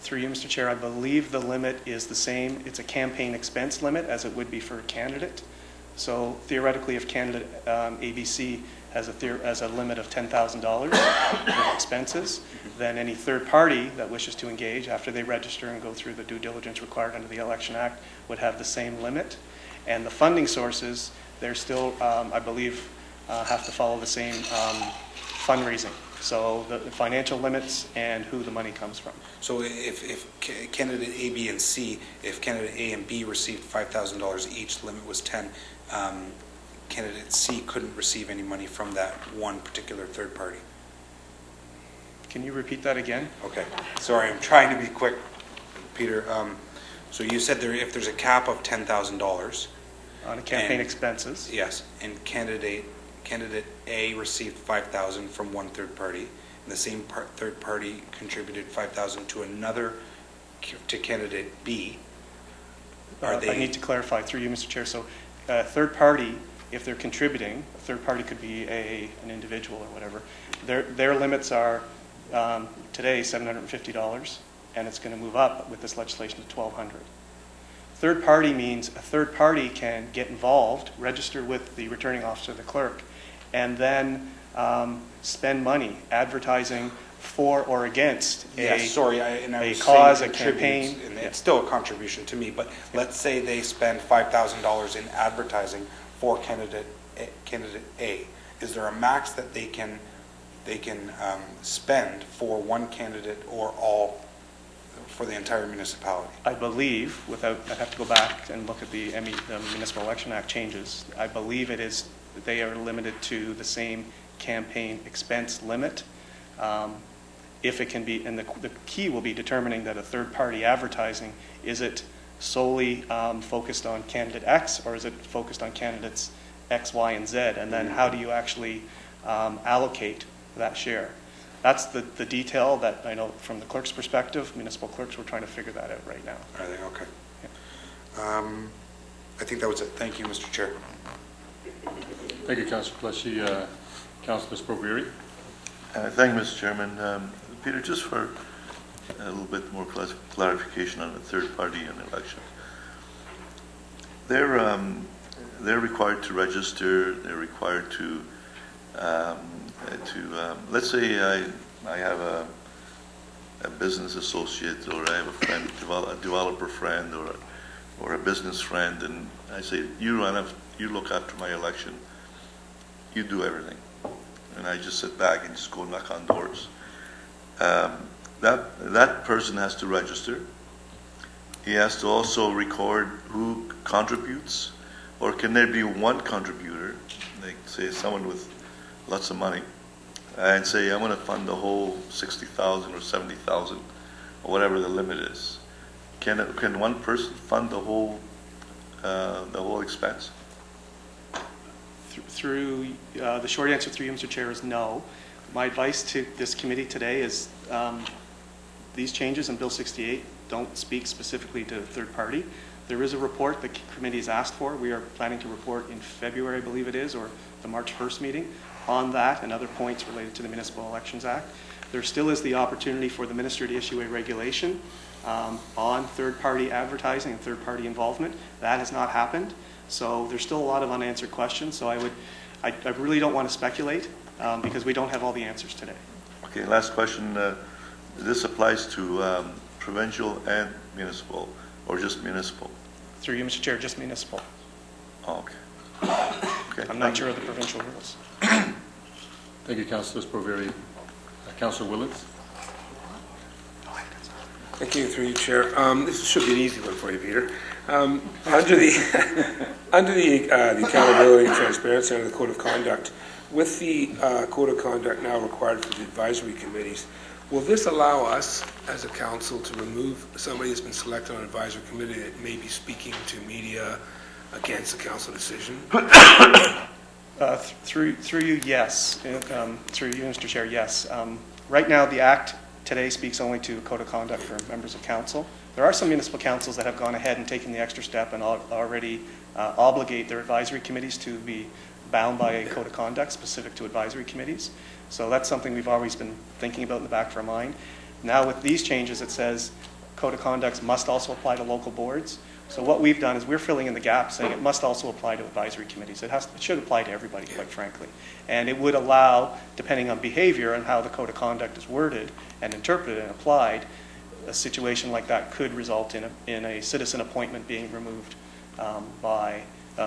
Through you, Mr. Chair, I believe the limit is the same. It's a campaign expense limit as it would be for a candidate. So theoretically, if candidate ABC has a limit of $10,000 for expenses, then any third party that wishes to engage after they register and go through the due diligence required under the Election Act would have the same limit. And the funding sources, they're still, I believe, have to follow the same fundraising. So the financial limits and who the money comes from. So if candidate A, B, and C, if candidate A and B received $5,000 each, the limit was 10, candidate C couldn't receive any money from that one particular third party. Can you repeat that again? Okay, sorry, I'm trying to be quick, Peter. So you said if there's a cap of $10,000. On campaign expenses. Yes, and candidate A received $5,000 from one third party, and the same third party contributed $5,000 to another, to candidate B. I need to clarify through you, Mr. Chair. So third party, if they're contributing, a third party could be an individual or whatever, their limits are today $750, and it's going to move up with this legislation to $1,200. Third party means a third party can get involved, register with the returning officer, the clerk, and then spend money advertising for or against a cause, a campaign. And it's still a contribution to me, but let's say they spend $5,000 in advertising for candidate A. Is there a max that they can spend for one candidate or all for the entire municipality? I believe, I'd have to go back and look at the Municipal Election Act changes. I believe they are limited to the same campaign expense limit. If it can be, and the key will be determining that a third-party advertising, is it solely focused on candidate X, or is it focused on candidates X, Y, and Z? And then how do you actually allocate that share? That's the detail that I know from the clerk's perspective. Municipal clerks, we're trying to figure that out right now. Are they? Okay. Yeah. I think that was it. Thank you, Mr. Chair. Thank you, Councillor Pleshy. Councillor Sprovieri. Thank you, Mr. Chairman. Peter, just for a little bit more clarification on the third party in elections. They're required to register. They're required to let's say I have a business associate, or I have a friend, a developer friend, or a business friend, and I say, you look after my election, you do everything, and I just sit back and just go knock on doors. That person has to register. He has to also record who contributes, or can there be one contributor, like say someone with lots of money, and say, I'm going to fund the whole 60,000 or 70,000 or whatever the limit is. Can one person fund the whole expense? Through the short answer through you, Mr. Chair, is no. My advice to this committee today is these changes in Bill 68 don't speak specifically to the third party. There is a report the committee has asked for. We are planning to report in February, I believe it is, or the March 1st meeting on that and other points related to the Municipal Elections Act. There still is the opportunity for the minister to issue a regulation on third-party advertising and third-party involvement. That has not happened, so there's still a lot of unanswered questions. So I really don't want to speculate because we don't have all the answers today. Okay, last question. this applies to provincial and municipal, or just municipal? Through you, Mr. Chair, just municipal. Oh, okay. Okay. I'm not sure of the provincial rules. Thank you, Councilor Sprovieri. Councilor Willetts? Thank you, through you, Chair. This should be an easy one for you, Peter. Under the under the accountability, transparency under the code of conduct, with the code of conduct now required for the advisory committees, will this allow us as a council to remove somebody that's been selected on an advisory committee that may be speaking to media against a council decision? Through you, yes. Through you, Mr. Chair, yes. Right now, the Act today speaks only to code of conduct for members of council. There are some municipal councils that have gone ahead and taken the extra step and already obligate their advisory committees to be bound by a code of conduct specific to advisory committees. So that's something we've always been thinking about in the back of our mind. Now with these changes, it says code of conducts must also apply to local boards. So what we've done is we're filling in the gap, saying it must also apply to advisory committees. It should apply to everybody, quite frankly. And it would allow, depending on behavior and how the code of conduct is worded and interpreted and applied, a situation like that could result in a citizen appointment being removed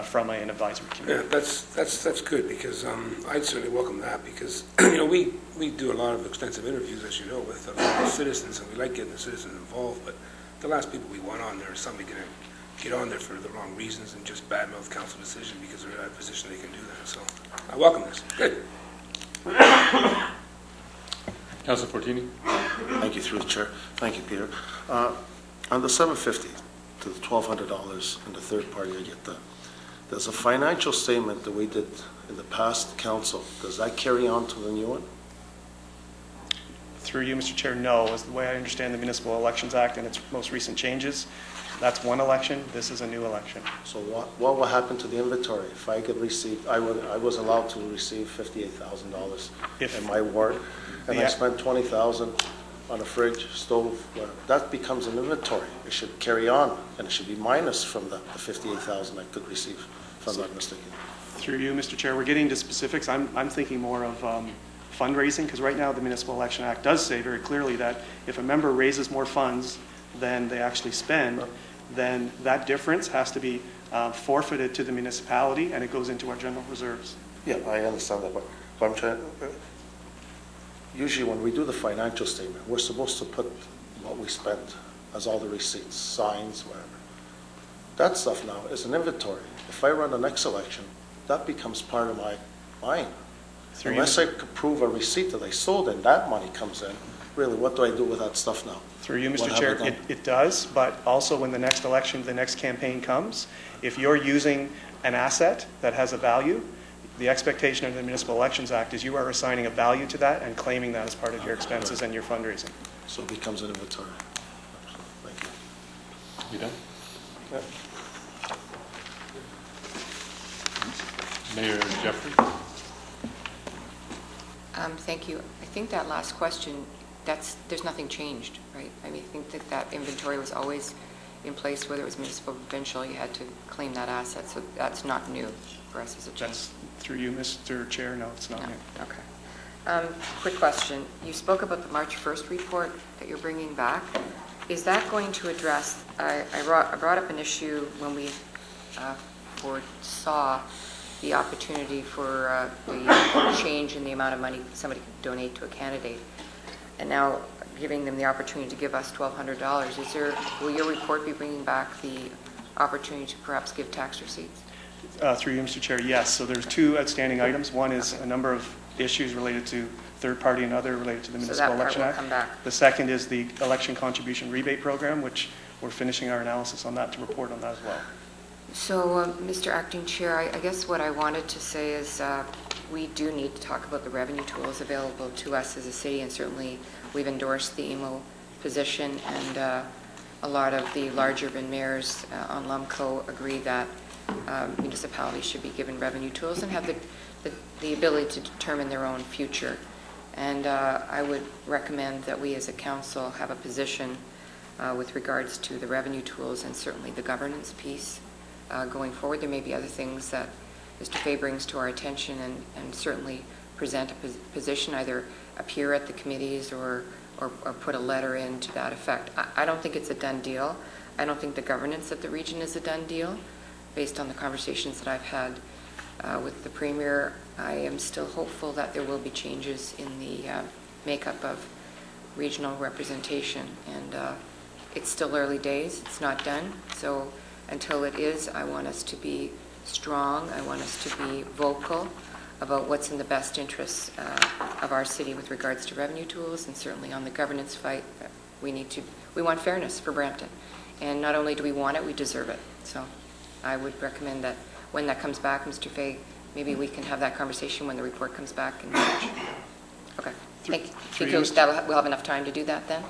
from an advisory committee. Yeah, that's good, because I'd certainly welcome that, because we do a lot of extensive interviews, as you know, with a lot of citizens, and we like getting the citizens involved, but the last people we want on there is somebody going to get on there for the wrong reasons and just badmouth council decision because they're in a position they can do that. So I welcome this. Good. Councilor Fortini? Thank you, through the chair. Thank you, Peter. On the $750 to the $1,200 and the third party, I get that. There's a financial statement that we did in the past council. Does that carry on to the new one? Through you, Mr. Chair, no. As the way I understand the Municipal Elections Act and its most recent changes, that's one election. This is a new election. So what will happen to the inventory? If I could receive, I was allowed to receive $58,000 in my ward, and I spent $20,000 on a fridge, stove, whatever. That becomes an inventory. It should carry on, and it should be minus from the $58,000 I could receive, if I'm not mistaken. Through you, Mr. Chair, we're getting into specifics. I'm thinking more of fundraising, because right now the Municipal Election Act does say very clearly that if a member raises more funds than they actually spend, then that difference has to be forfeited to the municipality, and it goes into our general reserves. Yeah, I understand that, but I'm trying. Usually when we do the financial statement, we're supposed to put what we spent as all the receipts, signs, whatever. That stuff now is an inventory. If I run the next election, that becomes part of my mine. Unless I could prove a receipt that I sold and that money comes in, really, what do I do with that stuff now? Through you, Mr. Chair, it does, but also when the next election, the next campaign comes, if you're using an asset that has a value, the expectation under the Municipal Elections Act is you are assigning a value to that and claiming that as part of your expenses and your fundraising. So it becomes an inventory. Thank you. You done? Yep. Mayor Jeffrey? Thank you. I think that last question, there's nothing changed, right? I mean, I think that inventory was always in place, whether it was municipal or provincial, you had to claim that asset, so that's not new for us as a change. That's through you, Mr. Chair. No, it's not new. Okay. Quick question. You spoke about the March 1st report that you're bringing back. Is that going to address, I brought up an issue when we foresaw the opportunity for the change in the amount of money somebody could donate to a candidate, and now giving them the opportunity to give us $1,200. Will your report be bringing back the opportunity to perhaps give tax receipts? Through you, Mr. Chair, yes. So there's two outstanding items. One is a number of issues related to third party and other related to the Municipal Election Act. Come back. The second is the election contribution rebate program, which we're finishing our analysis on that to report on that as well. So, Mr. Acting Chair, I guess what I wanted to say is we do need to talk about the revenue tools available to us as a city, and certainly we've endorsed the EMO position, and a lot of the large urban mayors on LUMCO agree that municipalities should be given revenue tools and have the ability to determine their own future. And I would recommend that we as a council have a position with regards to the revenue tools and certainly the governance piece. Going forward, there may be other things that Mr. Fay brings to our attention, and certainly present a position, either appear at the committees or or put a letter in to that effect. I don't think it's a done deal. I don't think the governance of the region is a done deal. Based on the conversations that I've had with the Premier, I am still hopeful that there will be changes in the makeup of regional representation. And it's still early days. It's not done. So until it is, I want us to be strong. I want us to be vocal about what's in the best interests of our city with regards to revenue tools, and certainly on the governance fight. We want fairness for Brampton. And not only do we want it, we deserve it. So I would recommend that when that comes back, Mr. Fay, maybe we can have that conversation when the report comes back in March. Okay. Think we'll have enough time to do that then?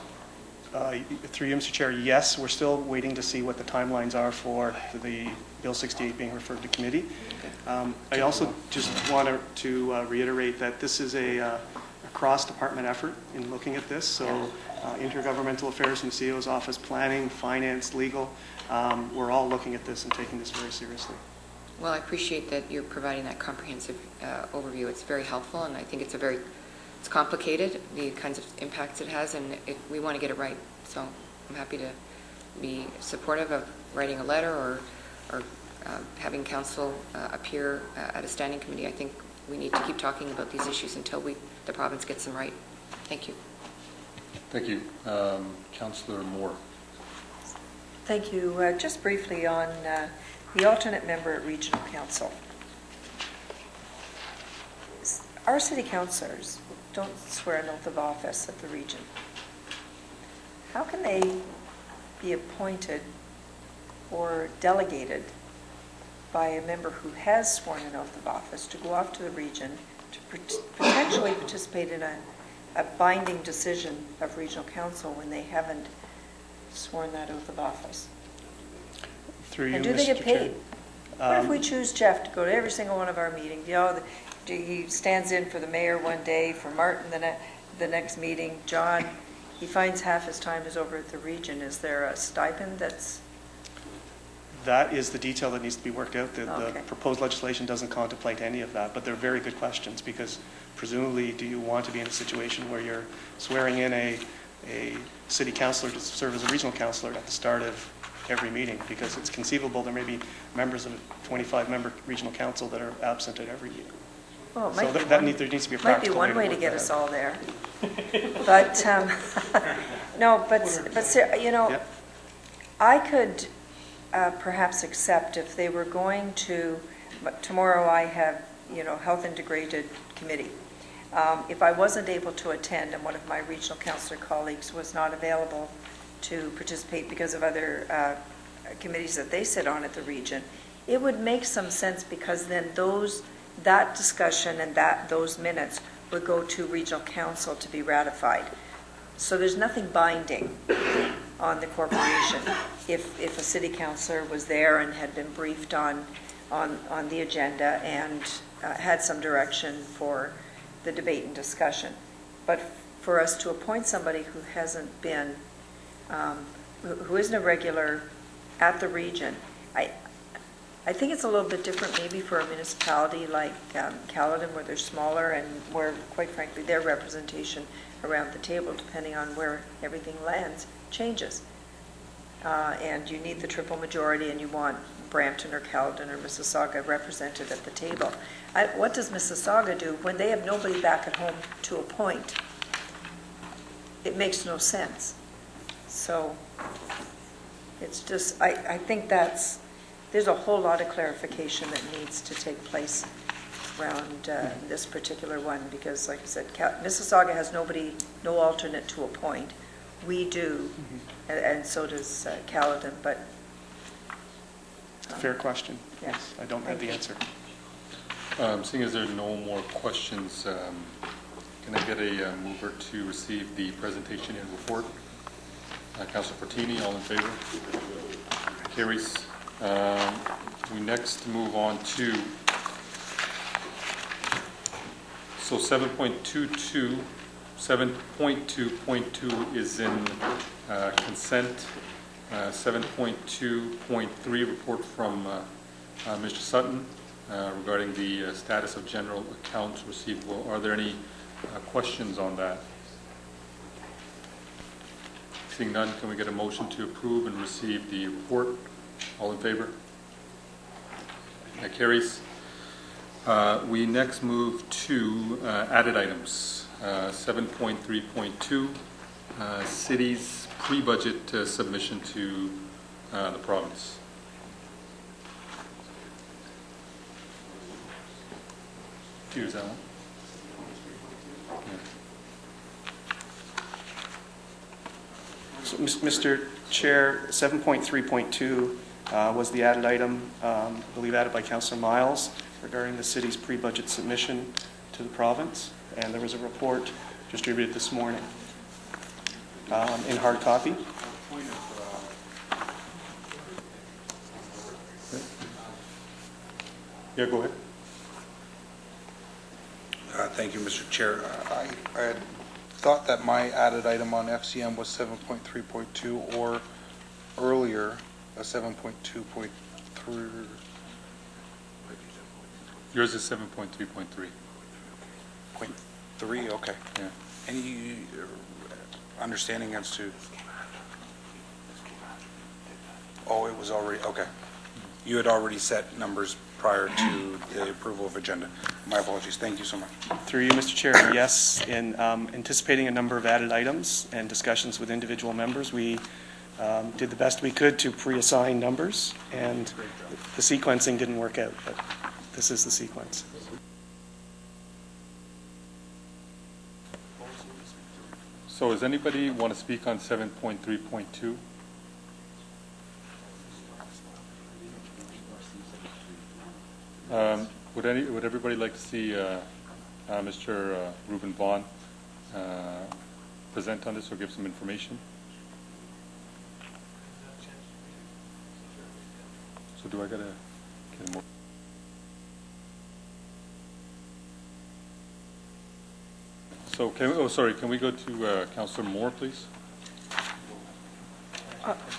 Through you, Mr. Chair, yes, we're still waiting to see what the timelines are for the Bill 68 being referred to committee. I also just wanted to reiterate that this is a cross-department effort in looking at this. So intergovernmental affairs in the CEO's office, planning, finance, legal, we're all looking at this and taking this very seriously. Well, I appreciate that you're providing that comprehensive overview. It's very helpful, and I think it's it's complicated, the kinds of impacts it has, and we want to get it right. So I'm happy to be supportive of writing a letter or having council appear at a standing committee. I think we need to keep talking about these issues until the province gets them right. Thank you. Thank you. Councillor Moore. Thank you. Just briefly on the alternate member at Regional Council. Our city councillors don't swear an oath of office at the region. How can they be appointed or delegated by a member who has sworn an oath of office to go off to the region to potentially participate in a binding decision of Regional Council when they haven't sworn that oath of office? Through you, And do they Mr. get paid? Chair. What if we choose Jeff to go to every single one of our meetings? He stands in for the mayor one day, for Martin the next meeting. John, he finds half his time is over at the region. Is there a stipend that's... That is the detail that needs to be worked out. The Okay. proposed legislation doesn't contemplate any of that, but they're very good questions, because presumably, do you want to be in a situation where you're swearing in a city councillor to serve as a regional councillor at the start of every meeting? Because it's conceivable there may be members of a 25-member regional council that are absent at every meeting. Well, it So might be there one- needs to be a might be practical one way to work get that us out. all there. But, no, you know, Yep. I could perhaps accept if they were going to, but tomorrow I have, Health Integrated Committee. If I wasn't able to attend and one of my regional councillor colleagues was not available to participate because of other committees that they sit on at the region, it would make some sense, because then that discussion and those minutes would go to Regional Council to be ratified. So there's nothing binding on the corporation. If a city councillor was there and had been briefed on the agenda and had some direction for the debate and discussion. But for us to appoint somebody who hasn't been, who isn't a regular at the region, I think it's a little bit different maybe for a municipality like Caledon, where they're smaller and where, quite frankly, their representation around the table, depending on where everything lands, changes. And you need the triple majority, and you want Brampton or Caledon or Mississauga represented at the table. What does Mississauga do when they have nobody back at home to appoint? It makes no sense. So it's just, I think there's a whole lot of clarification that needs to take place around this particular one, because, like I said, Mississauga has no alternate to appoint. We do, and so does Caledon, but... Fair question. Yeah. Yes, I don't have the answer. Seeing as there are no more questions, can I get a mover to receive the presentation and report? Councilor Fortini, all in favor? Carries. We next move on to 7.2.2 is in consent. 7.2.3 report from Mr. Sutton regarding the status of general accounts receivable. Are there any questions on that? Seeing none, can we get a motion to approve and receive the report? All in favor? That carries. We next move to added items. 7.3.2, city's pre-budget submission to the province. Here's that one. So, Mr. Chair, 7.3.2 was the added item, I believe added by Councillor Miles, regarding the city's pre-budget submission to the province, and there was a report distributed this morning in hard copy. Yeah, go ahead. Thank you, Mr. Chair. I had thought that my added item on FCM was 7.3.2 or earlier, 7.2.3. Yours is 7.3.3. 0.3, okay. Yeah. Any understanding as to? Oh, it was already, okay. You had already set numbers prior to the approval of agenda. My apologies. Thank you so much. Through you, Mr. Chair, yes, in anticipating a number of added items and discussions with individual members, we did the best we could to pre-assign numbers, and the sequencing didn't work out, but this is the sequence. So does anybody want to speak on 7.3.2? Would everybody like to see Mr. Reuben Vaughn present on this or give some information? So do I gotta get more? So can we go to Councillor Moore, please?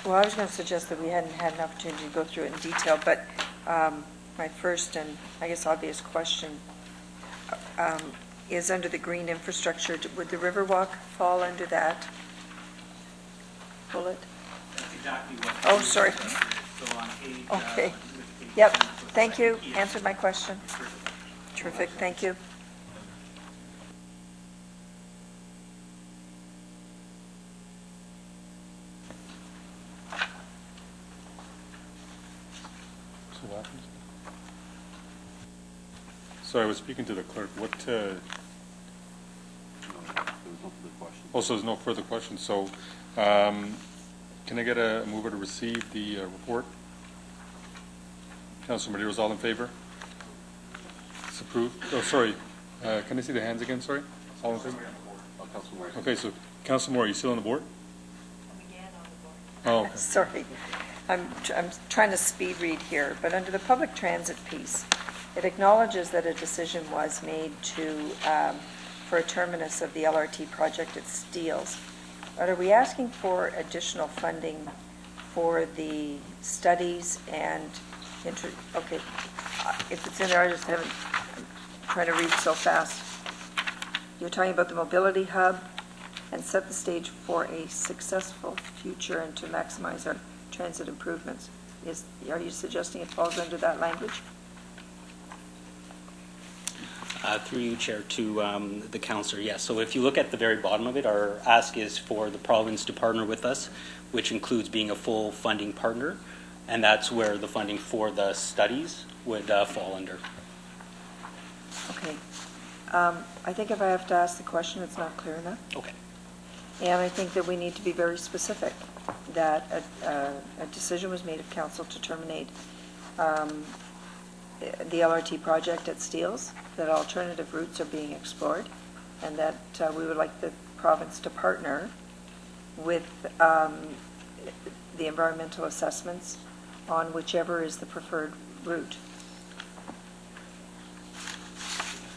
Well, I was going to suggest that we hadn't had an opportunity to go through it in detail, but my first and I guess obvious question is under the green infrastructure. Would the Riverwalk fall under that bullet? That's exactly what. Oh, sorry. So on page. Okay. Yep. Thank you. Answered my question. Terrific. Thank you. So what happens? Sorry, I was speaking to the clerk. What? Oh, so there's no further questions. So, can I get a mover to receive the report? Councilor Medeiros, all in favor? It's approved. Oh, sorry. Can I see the hands again? Sorry. All in favor? Okay, so Councilor Moore, are you still on the board? Oh, okay. Sorry. I'm trying to speed read here, but under the public transit piece, it acknowledges that a decision was made for a terminus of the LRT project at Steeles. But are we asking for additional funding for the studies and, okay, if it's in there, I just haven't, I'm trying to read so fast. You're talking about the mobility hub and set the stage for a successful future and to maximize our transit improvements. Are you suggesting it falls under that language? Through you, Chair, to the councillor, yes. So if you look at the very bottom of it, our ask is for the province to partner with us, which includes being a full funding partner, and that's where the funding for the studies would fall under. Okay. I think if I have to ask the question, it's not clear enough. Okay. And I think that we need to be very specific, that a decision was made of council to terminate the LRT project at Steeles, that alternative routes are being explored, and that we would like the province to partner with the environmental assessments on whichever is the preferred route.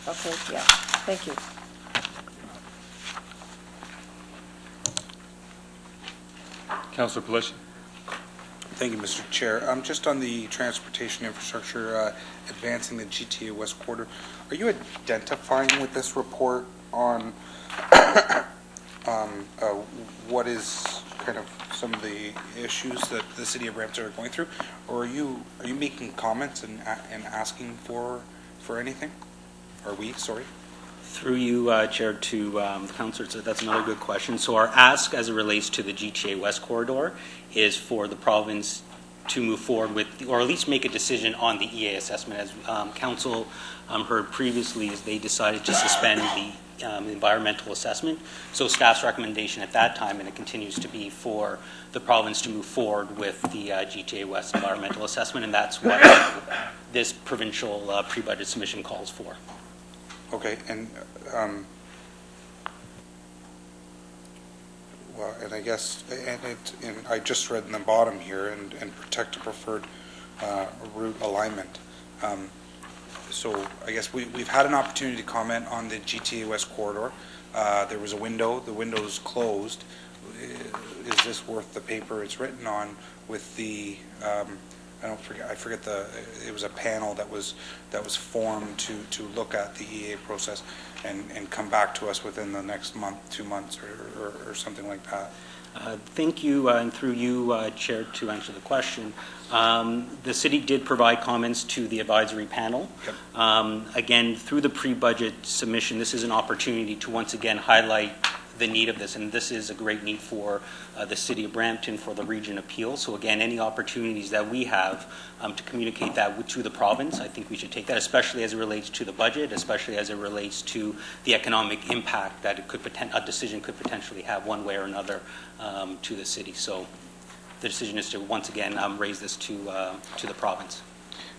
Okay, yeah, thank you. Councillor Paletti. Thank you, Mr. Chair. Just on the transportation infrastructure, advancing the GTA West Quarter, are you identifying with this report on what is kind of some of the issues that the city of Brampton are going through, or are you making comments and asking for anything? Are we, sorry? Through you, Chair, to the councillor, so that's another good question. So our ask as it relates to the GTA West corridor is for the province to move forward with, or at least make a decision on the EA assessment. As council heard previously, is they decided to suspend the environmental assessment. So staff's recommendation at that time, and it continues to be, for the province to move forward with the GTA West environmental assessment, and that's what this provincial pre-budget submission calls for. Okay, and well, and I guess, and I just read in the bottom here, and protect a preferred route alignment. So I guess we've had an opportunity to comment on the GTA West corridor. There was a window. The window's closed. Is this worth the paper it's written on? With the I forget it was a panel that was formed to look at the EA process and come back to us within the next month, 2 months, or something like that. Thank you, and through you, Chair, to answer the question. The city did provide comments to the advisory panel. Yep. Again, through the pre-budget submission, this is an opportunity to once again highlight the need of this, and this is a great need for the city of Brampton, for the region appeal. So again, any opportunities that we have to communicate that to the province, I think we should take that, especially as it relates to the budget, especially as it relates to the economic impact that a decision could potentially have one way or another to the city. So the decision is to once again raise this to the province.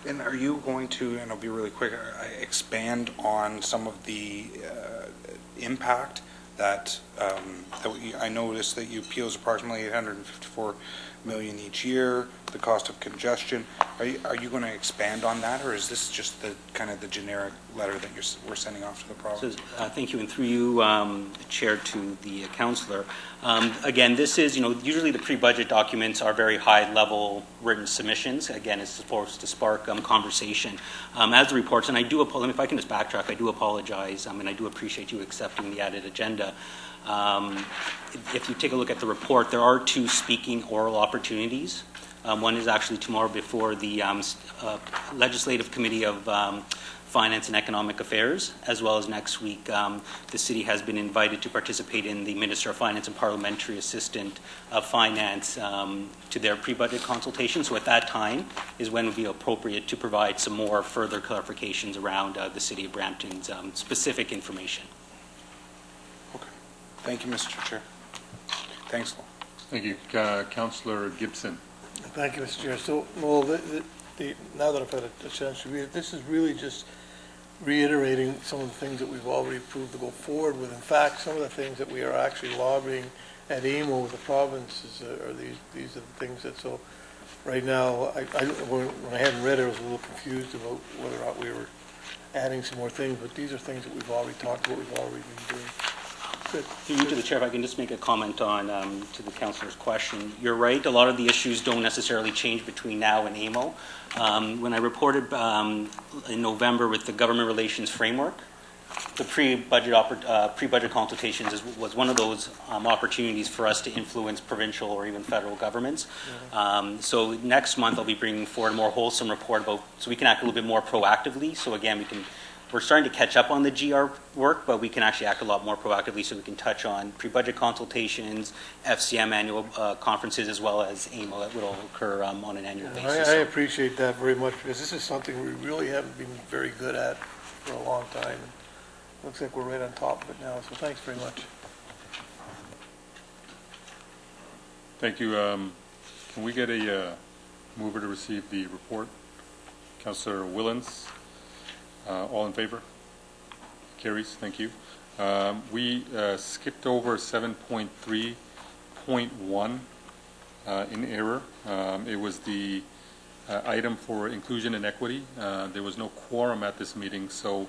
And are you going to, and I'll be really quick, expand on some of the impact that I noticed that you appeals approximately $854 million each year, the cost of congestion. Are you going to expand on that, or is this just the kind of the generic letter that we're sending off to the province? So, thank you, and through you, Chair, to the councillor. Again, this is, usually the pre-budget documents are very high-level written submissions. Again, it's supposed to spark conversation. As the reports, and I do apologize, if I can just backtrack, I do apologize, and I do appreciate you accepting the added agenda. If you take a look at the report, there are 2 speaking oral opportunities. One is actually tomorrow before the Legislative Committee of Finance and Economic Affairs, as well as next week. The city has been invited to participate in the Minister of Finance and Parliamentary Assistant of Finance to their pre-budget consultation. So at that time is when it would be appropriate to provide some more further clarifications around the city of Brampton's specific information. Okay. Thank you, Mr. Chair. Thanks, Lowell. Thank you. Councillor Gibson. Thank you, Mr. Chair. So, well, now that I've had a chance to read it, this is really just reiterating some of the things that we've already approved to go forward with. In fact, some of the things that we are actually lobbying at EMO with the provinces are these are the things that, so right now, when I hadn't read it, I was a little confused about whether or not we were adding some more things, but these are things that we've already talked about, we've already been doing. Through you to the Chair, if I can just make a comment on to the councillor's question. You're right, a lot of the issues don't necessarily change between now and AMO. When I reported in November with the government relations framework, the pre-budget consultations was one of those opportunities for us to influence provincial or even federal governments. So next month I'll be bringing forward a more wholesome report so we can act a little bit more proactively. So again, we're starting to catch up on the GR work, but we can actually act a lot more proactively, so we can touch on pre-budget consultations, FCM annual conferences, as well as AMO that will occur on an annual basis. I appreciate that very much, because this is something we really haven't been very good at for a long time. Looks like we're right on top of it now, so thanks very much. Thank you. Can we get a mover to receive the report? Councillor Willens. All in favor? Carries. Thank you. We skipped over 7.3.1 in error. It was the item for inclusion and equity. There was no quorum at this meeting, so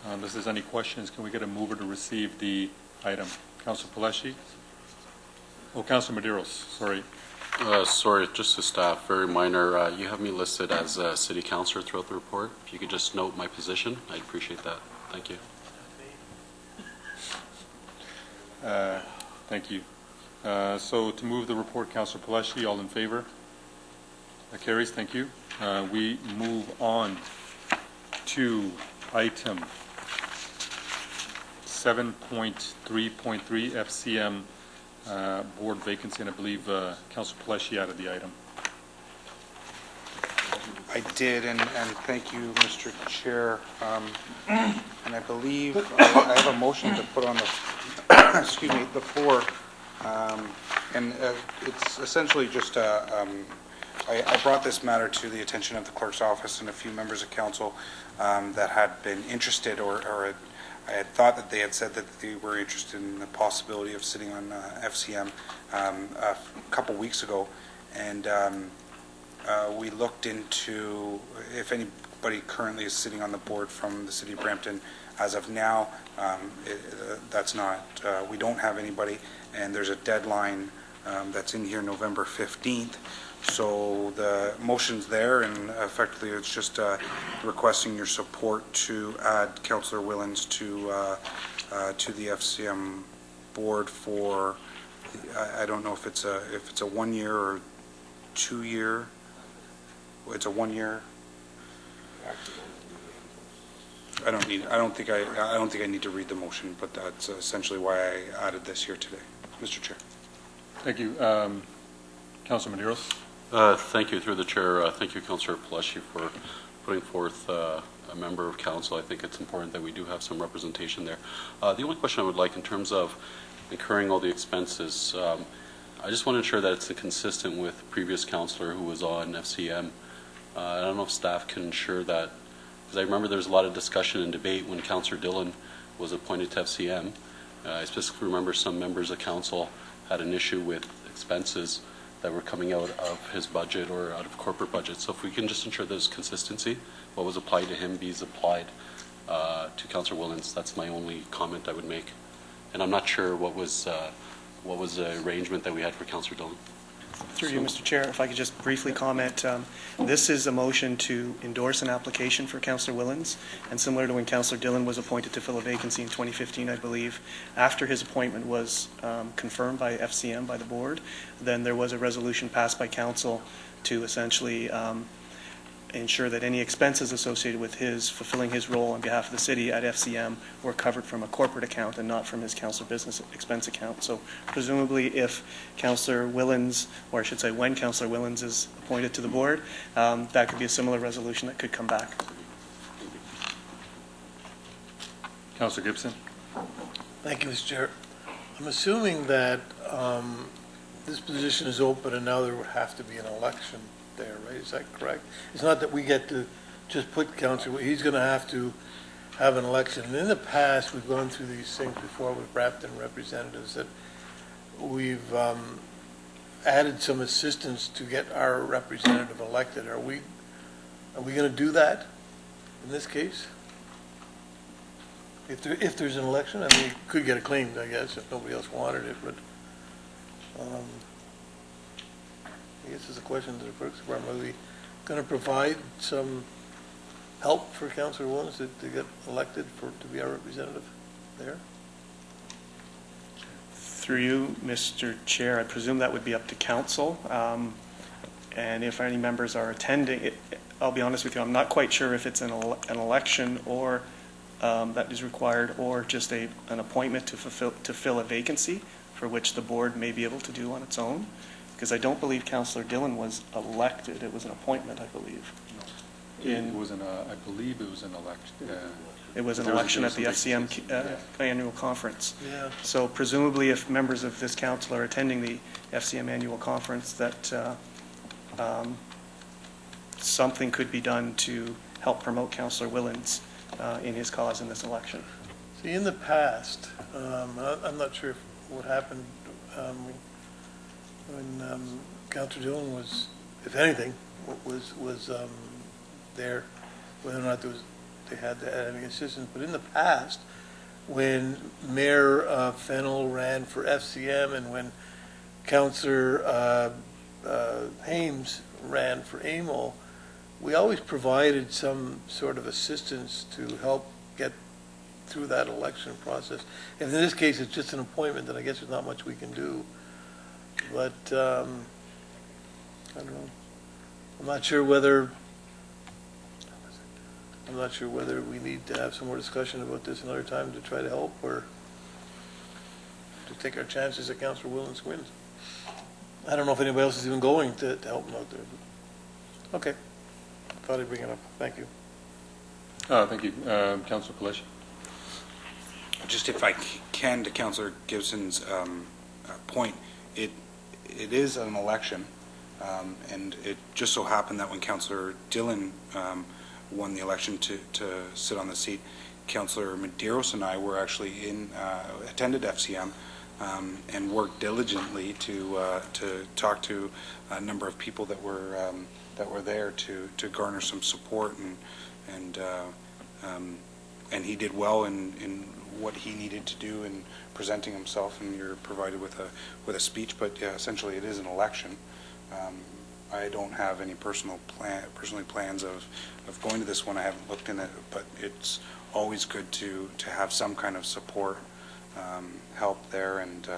unless there's any questions, can we get a mover to receive the item? Councillor Palashi? Oh, Councillor Medeiros, sorry. Sorry, just to staff, very minor. You have me listed as a city councillor throughout the report. If you could just note my position, I'd appreciate that. Thank you. Thank you. So to move the report, Councillor Palashi, all in favor? That carries, thank you. We move on to item 7.3.3 FCM board vacancy, and I believe Councillor Palashi added the item. I did, and thank you, Mr. Chair. And I believe I have a motion to put on the, excuse me, the floor. And it's essentially just, I brought this matter to the attention of the clerk's office and a few members of council that had been interested, or I had thought that they had said that they were interested in the possibility of sitting on FCM a couple weeks ago. And we looked into if anybody currently is sitting on the board from the city of Brampton. As of now, that's not, we don't have anybody, and there's a deadline that's in here, November 15th. So the motion's there, and effectively it's just requesting your support to add Councillor Willens to the FCM board for, I don't know if it's a 1 year or 2 year. It's a 1 year. I don't think I need to read the motion, but that's essentially why I added this here today, Mr. Chair. Thank you. Councillor Medeiros. Thank you, through the chair. Thank you, Councillor Palashi, for putting forth a member of council. I think it's important that we do have some representation there. The only question I would like in terms of incurring all the expenses, I just want to ensure that it's consistent with previous councillor who was on FCM. I don't know if staff can ensure that, because I remember there was a lot of discussion and debate when Councillor Dillon was appointed to FCM. I specifically remember some members of council had an issue with expenses that were coming out of his budget or out of corporate budget. So if we can just ensure there's consistency, what was applied to him be applied to Councillor Willens, that's my only comment I would make. And I'm not sure what was the arrangement that we had for Councillor Dillon. Through you, Mr. Chair, if I could just briefly comment. This is a motion to endorse an application for Councillor Willens, and similar to when Councillor Dillon was appointed to fill a vacancy in 2015, I believe, after his appointment was confirmed by FCM, by the board, then there was a resolution passed by council to essentially ensure that any expenses associated with his fulfilling his role on behalf of the city at FCM were covered from a corporate account and not from his council business expense account. So presumably if Councillor Willens, or I should say when Councillor Willens is appointed to the board, that could be a similar resolution that could come back. Councillor Gibson. Thank you, Mr. Chair. I'm assuming that this position is open and now there would have to be an election there, right? Is that correct? It's not that we get to just put Councillor, he's going to have an election. And in the past, we've gone through these things before with Brampton representatives that we've added some assistance to get our representative elected. Are we going to do that in this case? If there's an election, I mean, we could get it claimed, I guess, if nobody else wanted it, but I guess it's a question to the clerk's department. Are we going to provide some help for Councillor Willens to get elected to be our representative there? Through you, Mr. Chair, I presume that would be up to council. And if any members are attending, I'll be honest with you, I'm not quite sure if it's an election or that is required, or just an appointment to fill a vacancy for which the board may be able to do on its own. Because I don't believe Councillor Dillon was elected. It was an appointment, I believe. It was I believe it was an election. It was an election at the FCM annual conference. Yeah. So presumably if members of this council are attending the FCM annual conference, that something could be done to help promote Councillor Willens in his cause in this election. See, in the past, I'm not sure what happened when Councillor Dillon was, if anything, was there, whether or not they had to add any assistance. But in the past, when Mayor Fennell ran for FCM and when Councillor Hames ran for AMO, we always provided some sort of assistance to help get through that election process. And in this case, it's just an appointment, and I guess there's not much we can do. but I don't know. I'm not sure whether we need to have some more discussion about this another time to try to help, or to take our chances that Councillor Willens wins. I don't know if anybody else is even going to help him out there. Okay. Thought I'd bring it up. Thank you. Thank you. Councillor Paletti. Just if I can, to Councillor Gibson's point, it is an election, and it just so happened that when Councillor Dillon won the election to sit on the seat, Councillor Medeiros and I were actually attended FCM and worked diligently to talk to a number of people that were there to garner some support, and he did well in what he needed to do in presenting himself, and you're provided with a speech. But yeah, essentially it is an election. I don't have any personally plans of going to this one. I haven't looked in it, but it's always good to have some kind of support, help there. And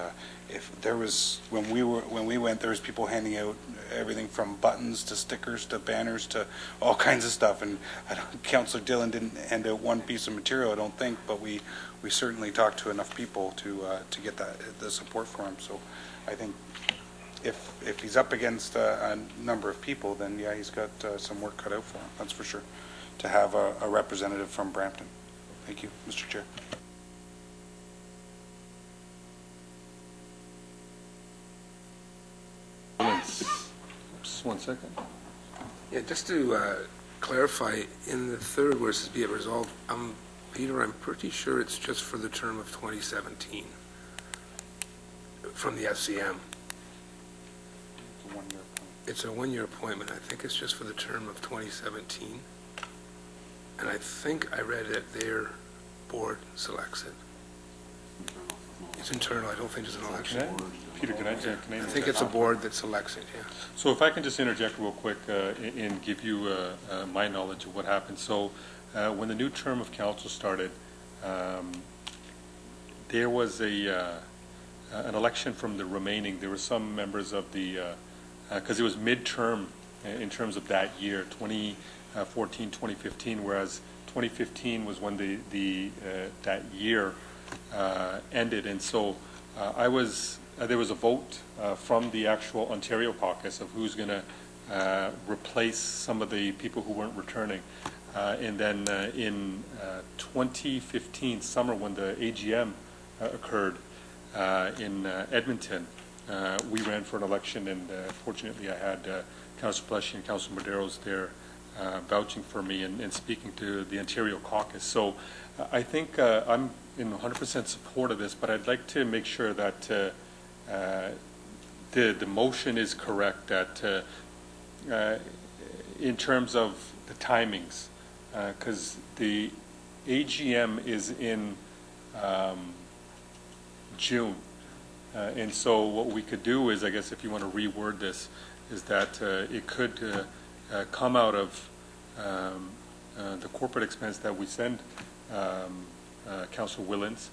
if there was, when we went, there was people handing out everything from buttons to stickers to banners to all kinds of stuff. And Councillor Dillon didn't hand out one piece of material, I don't think, but we certainly talked to enough people to get the support for him. So I think if he's up against a number of people, then yeah, he's got some work cut out for him, that's for sure, to have a representative from Brampton. Thank you, Mr. Chair. Just 1 second. Yeah, just to clarify, in the third where it says be it resolved, Peter, I'm pretty sure it's just for the term of 2017 from the FCM. It's a one-year appointment. I think it's just for the term of 2017. And I think I read that their board selects it. It's internal. I don't think it's an election. Peter, can I I think it's a board that selects it, yeah. So if I can just interject real quick and give you my knowledge of what happened. So when the new term of council started, there was an election from the remaining. There were some members of the, because it was midterm in terms of that year, 2014, 2015, whereas 2015 was when that year ended. And so there was a vote from the actual Ontario caucus of who's going to replace some of the people who weren't returning. And then in 2015 summer, when the AGM occurred in Edmonton, we ran for an election, and fortunately I had Councillor Paletti and Councillor Medeiros there vouching for me and speaking to the Ontario caucus. So I think I'm in 100% support of this, but I'd like to make sure that the motion is correct, that in terms of the timings, because the AGM is in June. And so what we could do is, I guess if you want to reword this, is that it could come out of the corporate expense that we send Councillor Willens,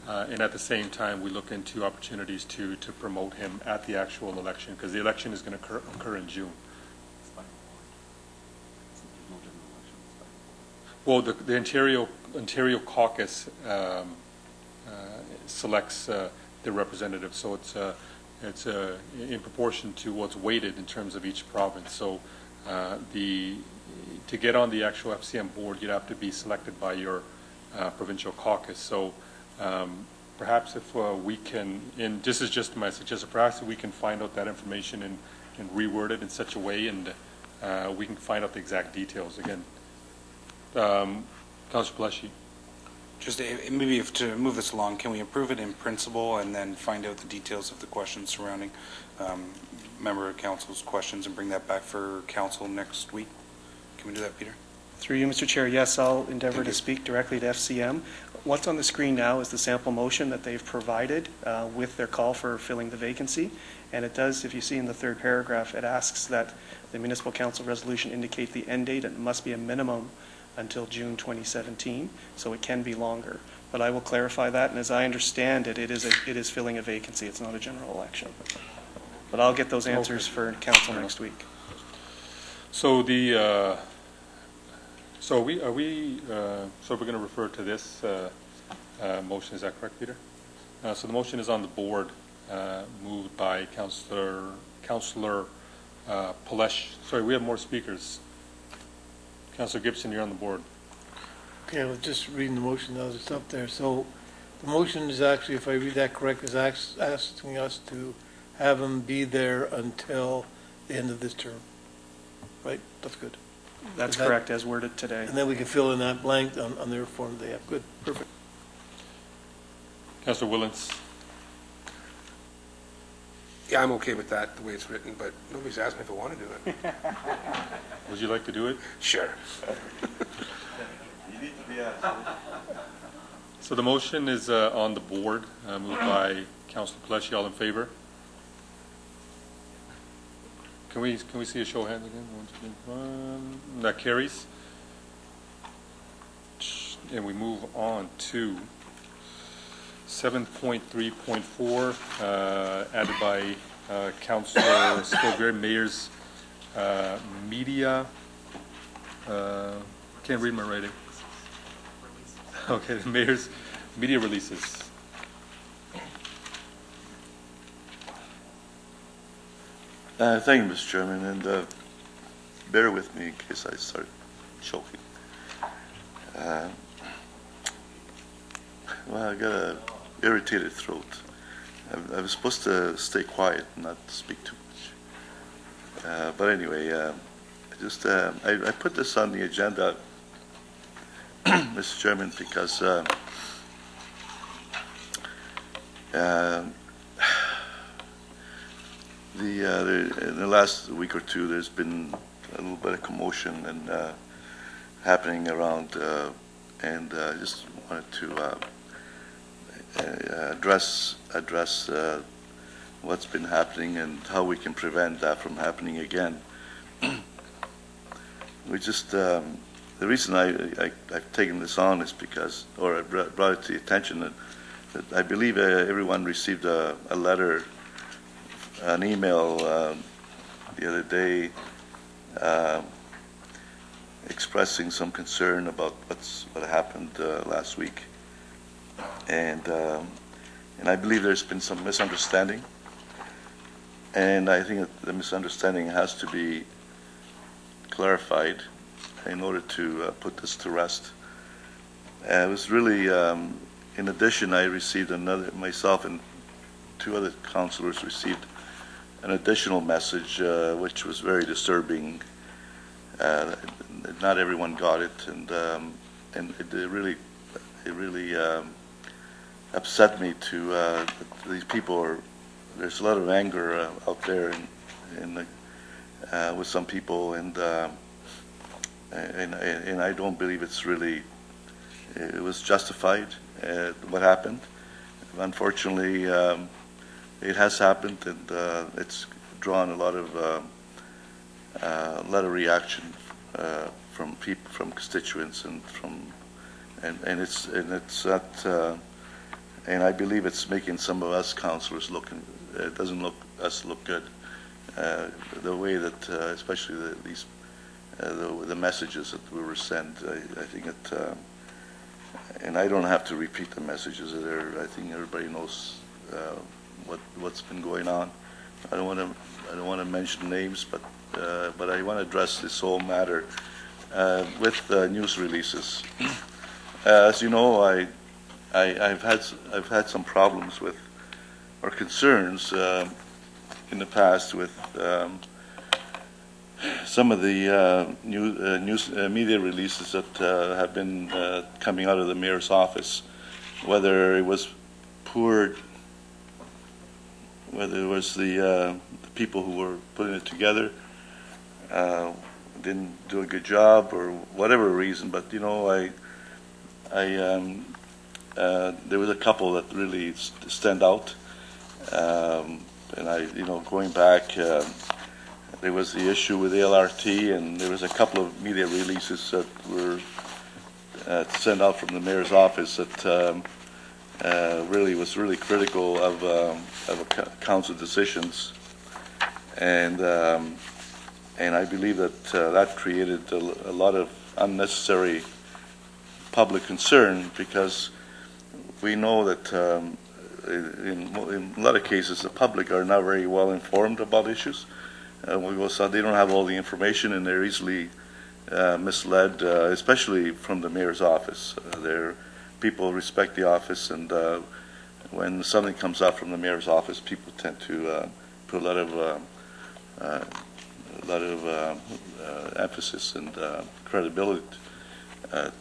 and at the same time we look into opportunities to promote him at the actual election, because the election is going to occur in June. Well, the Ontario caucus selects the representative, so it's in proportion to what's weighted in terms of each province. So to get on the actual FCM board, you'd have to be selected by your provincial caucus. So perhaps if we can, and this is just my suggestion, perhaps if we can find out that information and reword it in such a way, and we can find out the exact details. Again, Councillor Paletti. Just maybe to move this along, can we approve it in principle and then find out the details of the questions surrounding member of council's questions and bring that back for council next week? Can we do that, Peter? Through you, Mr. Chair, yes, I'll endeavor to speak directly to FCM. What's on the screen now is the sample motion that they've provided with their call for filling the vacancy. And it does, if you see in the third paragraph, it asks that the municipal council resolution indicate the end date, and it must be a minimum until June 2017, so it can be longer. But I will clarify that, and as I understand it, it is filling a vacancy. It's not a general election. But I'll get those answers for council next week. So the, so so we're going to refer to this motion, is that correct, Peter? So the motion is on the board, moved by Councillor Palesh. Sorry, we have more speakers. Councillor Gibson, you're on the board. Okay, I was just reading the motion now, it's up there. So the motion is actually, if I read that correct, is asking us to have him be there until the end of this term. Right? That's good. That's Is that- correct, as worded today. And then we can fill in that blank on their form they have. Good, perfect. Councillor Willens. Yeah, I'm okay with that, the way it's written, but nobody's asked me if I want to do it. Would you like to do it? Sure. You need to be asked. So the motion is on the board, moved by Councillor Palesh. All in favor? Can we see a show of hands again? 1, 2, 3, 1. That carries. And we move on to 7.3.4, added by Councillor Scoville, Mayor's media. Can't read my writing. Okay, the Mayor's media releases. Thank you, Mr. Chairman, and bear with me in case I start choking. Well, I got a irritated throat. I was supposed to stay quiet and not speak too much. But anyway, I put this on the agenda, Mr. Chairman, because in the last week or two, there's been a little bit of commotion and happening around, and I just wanted to address what's been happening and how we can prevent that from happening again. The reason I've taken this on is because, or I brought it to the attention that I believe everyone received a letter, an email the other day expressing some concern about what happened last week, and I believe there's been some misunderstanding, and I think that the misunderstanding has to be clarified in order to put this to rest. It was really, in addition, I received myself and 2 other councillors received an additional message, which was very disturbing. Not everyone got it, and it really upset me to these people there's a lot of anger out there with some people, and I don't believe it was justified what happened. Unfortunately, it has happened, and it's drawn a lot of reaction from people, from constituents, and it's not. And I believe it's making some of us councillors it doesn't look good. The way that, especially the messages that we were sent, I think it, and I don't have to repeat the messages there. I think everybody knows what's been going on. I don't want to mention names, but I want to address this whole matter with news releases. As you know, I've had some problems with, or concerns in the past with some of the news media releases that have been coming out of the mayor's office, whether it was the people who were putting it together didn't do a good job, or whatever reason. But there was a couple that really stand out, and going back, there was the issue with the LRT, and there was a couple of media releases that were sent out from the mayor's office that was really critical of council decisions, And I believe that that created a lot of unnecessary public concern, because we know that in a lot of cases the public are not very well informed about issues. So they don't have all the information, and they're easily misled, especially from the mayor's office. People respect the office, and when something comes out from the mayor's office, people tend to put a lot of emphasis and credibility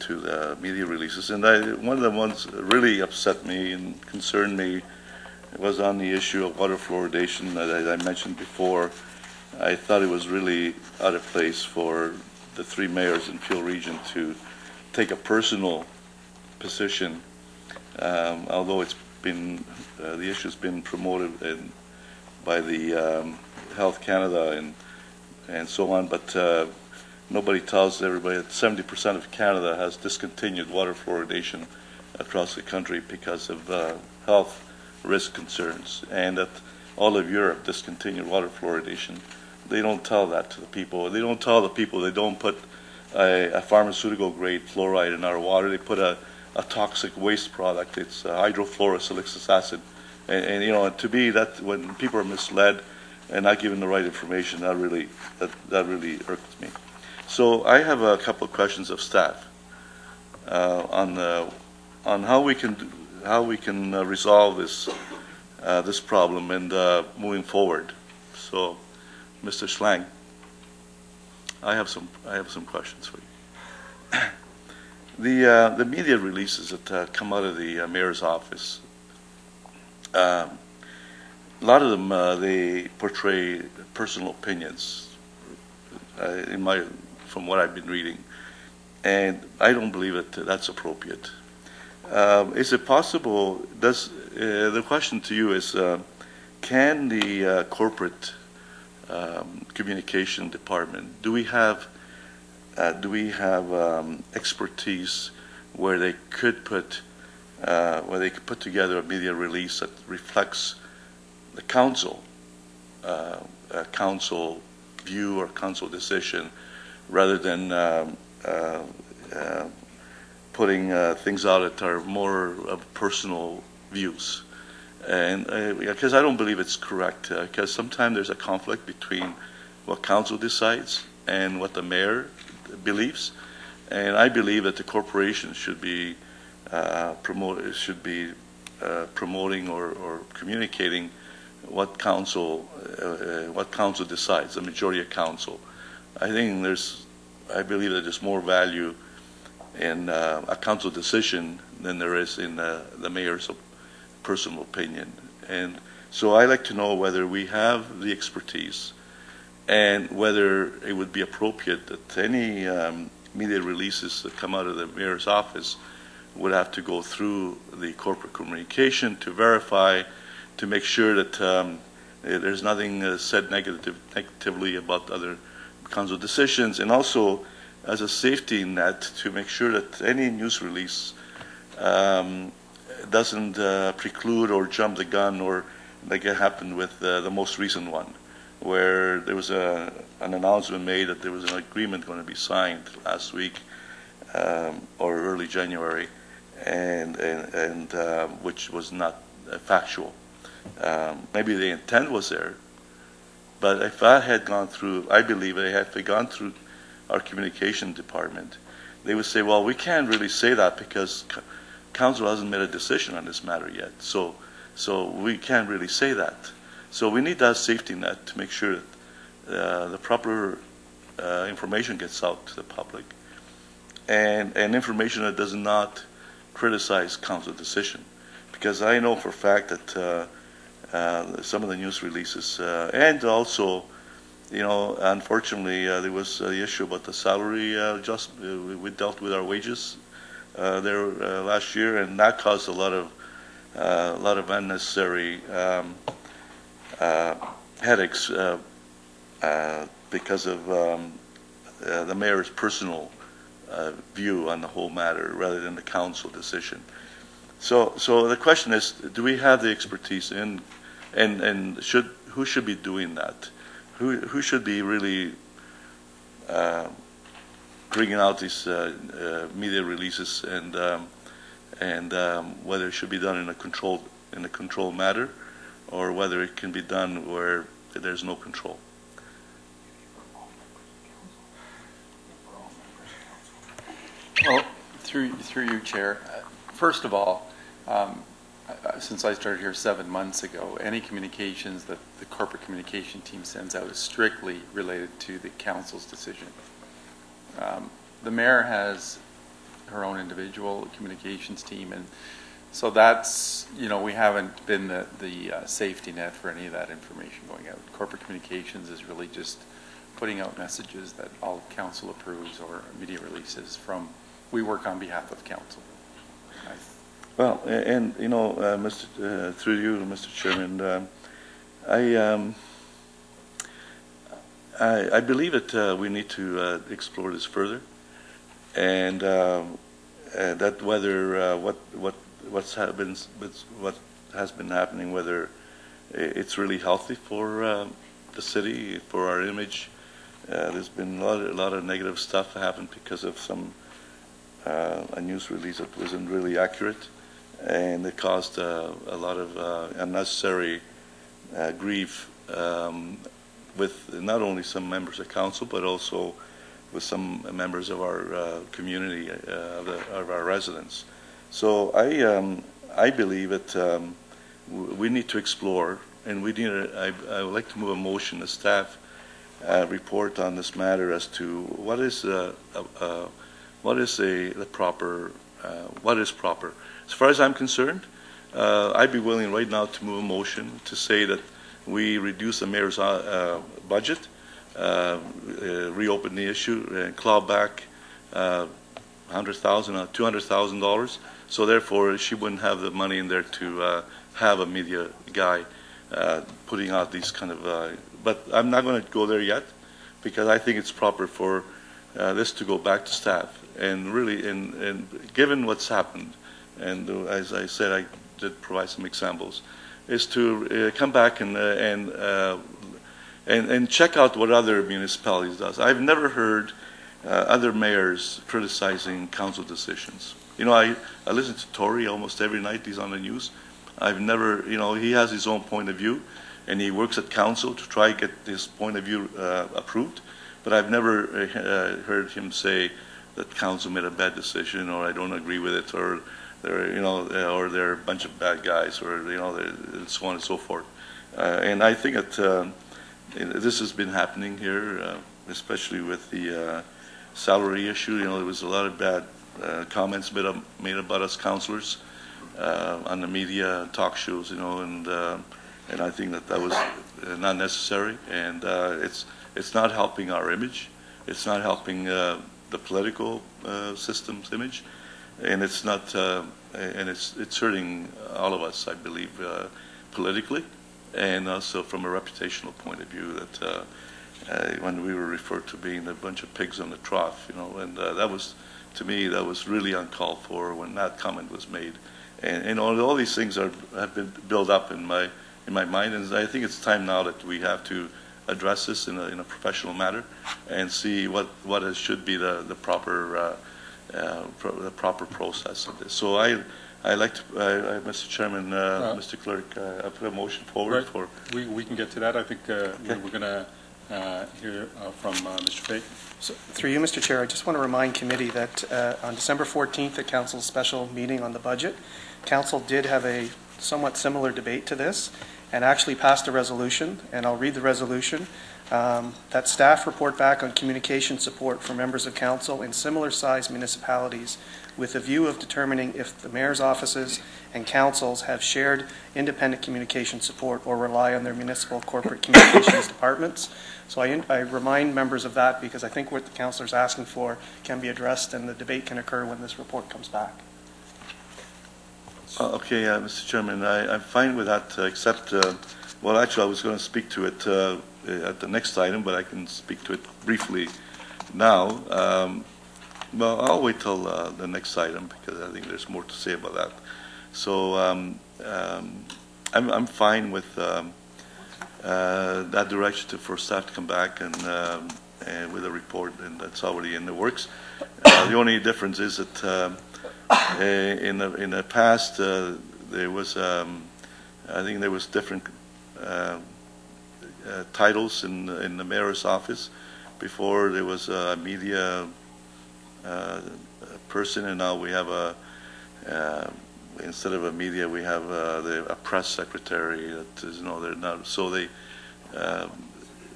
to the media releases. And one of the ones that really upset me and concerned me was on the issue of water fluoridation. As I mentioned before, I thought it was really out of place for the three mayors in Peel Region to take a personal position, although it's been the issue's been promoted by the Health Canada and so on, but nobody tells everybody that 70% of Canada has discontinued water fluoridation across the country because of health risk concerns, and that all of Europe discontinued water fluoridation. They don't tell that to the people. They don't tell the people they don't put a pharmaceutical grade fluoride in our water. They put a toxic waste product. It's hydrofluorosilicic acid. And to me, that when people are misled and not given the right information, that really irks me. So I have a couple of questions of staff on how we can resolve this problem and moving forward. So, Mr. Schlang, I have some questions for you. The media releases that come out of the mayor's office, a lot of them they portray personal opinions. From what I've been reading, and I don't believe that's appropriate. Is it possible? The question to you is, can the corporate communication department, do we have expertise where they could put together a media release that reflects the council view or council decision, rather than putting things out that are more of personal views? And because I don't believe it's correct, because sometimes there's a conflict between what council decides and what the mayor believes, and I believe that the corporation should be promoting or communicating what council decides, the majority of council. I believe that there's more value in a council decision than there is in the mayor's personal opinion. And so I'd like to know whether we have the expertise and whether it would be appropriate that any media releases that come out of the mayor's office would have to go through the corporate communication to verify, to make sure that there's nothing said negatively about other council decisions, and also as a safety net to make sure that any news release doesn't preclude or jump the gun, or like it happened with the most recent one, where there was an announcement made that there was an agreement going to be signed last week or early January, and which was not factual. Maybe the intent was there, but if that had gone through, I believe if it gone through our communication department, they would say, well, we can't really say that because council hasn't made a decision on this matter yet, so we can't really say that. So we need that safety net to make sure that the proper information gets out to the public, and information that does not criticize council decision. Because I know for a fact that some of the news releases, and also, unfortunately, there was the issue about the salary adjustment. We dealt with our wages there last year, and that caused a lot of unnecessary headaches because of the mayor's personal view on the whole matter rather than the council decision. So the question is, do we have the expertise in, and who should be doing that? who should be really bringing out these media releases, and whether it should be done in a controlled manner, or whether it can be done where there's no control. Well, through you, Chair. First of all, since I started here 7 months ago, any communications that the corporate communication team sends out is strictly related to the council's decision. The mayor has her own individual communications team, and so that's, we haven't been the safety net for any of that information going out. Corporate communications is really just putting out messages that all council approves, or media releases from, we work on behalf of council. Well, and through you, Mr. Chairman, I believe that we need to explore this further, and that whether what has been happening, whether it's really healthy for the city, for our image. There's been a lot of negative stuff happened because of a news release that wasn't really accurate, and it caused a lot of unnecessary grief with not only some members of council, but also with some members of our community, of our residents. So I believe that we need to explore, and I would like to move a motion, a staff report on this matter as to what is proper. As far as I'm concerned, I'd be willing right now to move a motion to say that we reduce the mayor's budget, reopen the issue, and claw back $100,000, $200,000. So therefore, she wouldn't have the money in there to have a media guy putting out these kind of. But I'm not going to go there yet, because I think it's proper for this to go back to staff, and really, and given what's happened, and as I said, I did provide some examples, is to come back and check out what other municipalities does. I've never heard other mayors criticizing council decisions. I listen to Tory almost every night. He's on the news. I've never, he has his own point of view, and he works at council to try to get his point of view approved. But I've never heard him say that council made a bad decision, or I don't agree with it, or or they're a bunch of bad guys, or and so on and so forth. And I think that this has been happening here, especially with the salary issue. There was a lot of bad comments made about us councillors on the media talk shows, and I think that was not necessary, and it's not helping our image. It's not helping the political system's image, and it's not, and it's hurting all of us, I believe, politically, and also from a reputational point of view. That when we were referred to being a bunch of pigs on the trough, and that was, to me, that was really uncalled for when that comment was made, and all these things have been built up in my mind, and I think it's time now that we have to address this in a professional manner and see what should be the proper process of this. So I like to, Mr. Chairman, Mr. Clerk, I put a motion forward for. We can get to that. I think we're going to hear from Mr. Fay. So, through you, Mr. Chair, I just want to remind committee that on December 14th at Council's special meeting on the budget, Council did have a somewhat similar debate to this, and actually passed a resolution, and I'll read the resolution, that staff report back on communication support for members of council in similar sized municipalities with a view of determining if the mayor's offices and councils have shared independent communication support or rely on their municipal corporate communications departments. So I remind members of that, because I think what the councillor's asking for can be addressed, and the debate can occur when this report comes back. Okay, Mr. Chairman, I'm fine with that, except, well, actually, I was going to speak to it at the next item, but I can speak to it briefly now. Well, I'll wait till the next item, because I think there's more to say about that. So I'm fine with that direction for staff to come back and with a report, and that's already in the works. The only difference is that in the past, there was, I think there was different titles in the mayor's office. Before there was a media person, and now we have instead of a media, we have a press secretary. That is, they're not, so they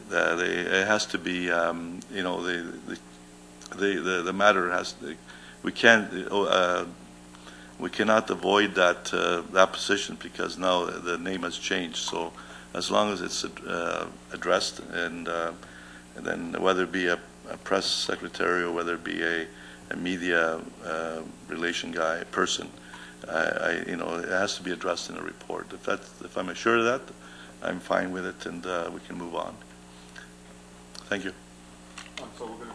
it has to be, the matter has to, we cannot avoid that position because now the name has changed. So as long as it's addressed, and then whether it be a press secretary or whether it be a media relation person, it has to be addressed in a report. If I'm assured of that, I'm fine with it, and we can move on. Thank you. So we're going to move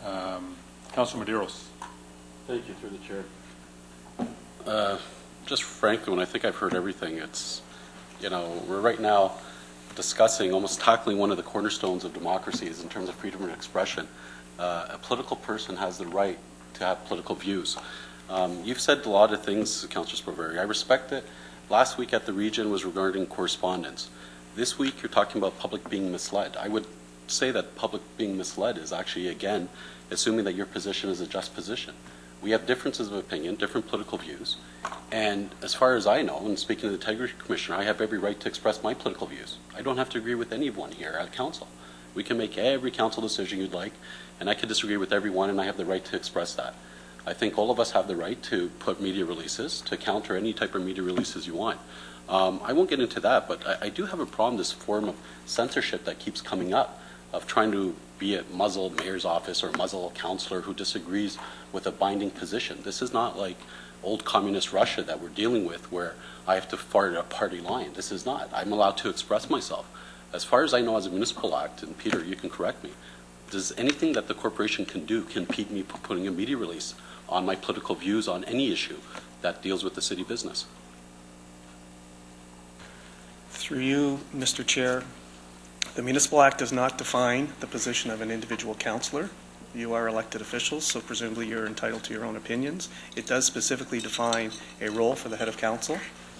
to, Councilor Medeiros. Thank you, through the chair. Just frankly, when I think I've heard everything, it's, we're right now discussing, almost tackling one of the cornerstones of democracies in terms of freedom of expression. A political person has the right to have political views. You've said a lot of things, Councillor Sparveri. I respect it. Last week at the region was regarding correspondence. This week you're talking about public being misled. I would say that public being misled is actually, again, assuming that your position is a just position. We have differences of opinion, different political views, and as far as I know, and speaking to the Integrity Commissioner, I have every right to express my political views. I don't have to agree with anyone here at Council. We can make every Council decision you'd like, and I could disagree with everyone, and I have the right to express that. I think all of us have the right to put media releases, to counter any type of media releases you want. I won't get into that, but I do have a problem, this form of censorship that keeps coming up, of trying to be it muzzle mayor's office or muzzle a councillor who disagrees with a binding position. This is not like old communist Russia that we're dealing with where I have to fart a party line. This is not. I'm allowed to express myself. As far as I know, as a municipal act, and Peter, you can correct me, does anything that the corporation can do impede me putting a media release on my political views on any issue that deals with the city business? Through you, Mr. Chair, the Municipal Act does not define the position of an individual councillor. You are elected officials, so presumably you're entitled to your own opinions. It does specifically define a role for the head of council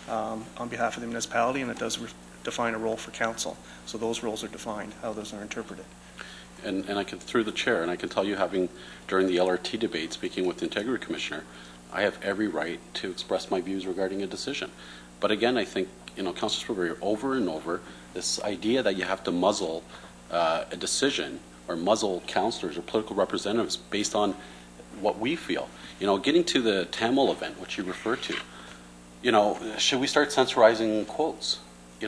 on behalf of the municipality, and it does define a role for council. So those roles are defined, how those are interpreted. And I can, through the chair, and I can tell you, having during the LRT debate, speaking with the Integrity Commissioner, I have every right to express my views regarding a decision. But again, I think, Councillor Sparveri, over and over, this idea that you have to muzzle a decision or muzzle councillors or political representatives based on what we feel. Getting to the Tamil event, which you refer to, should we start censorizing quotes?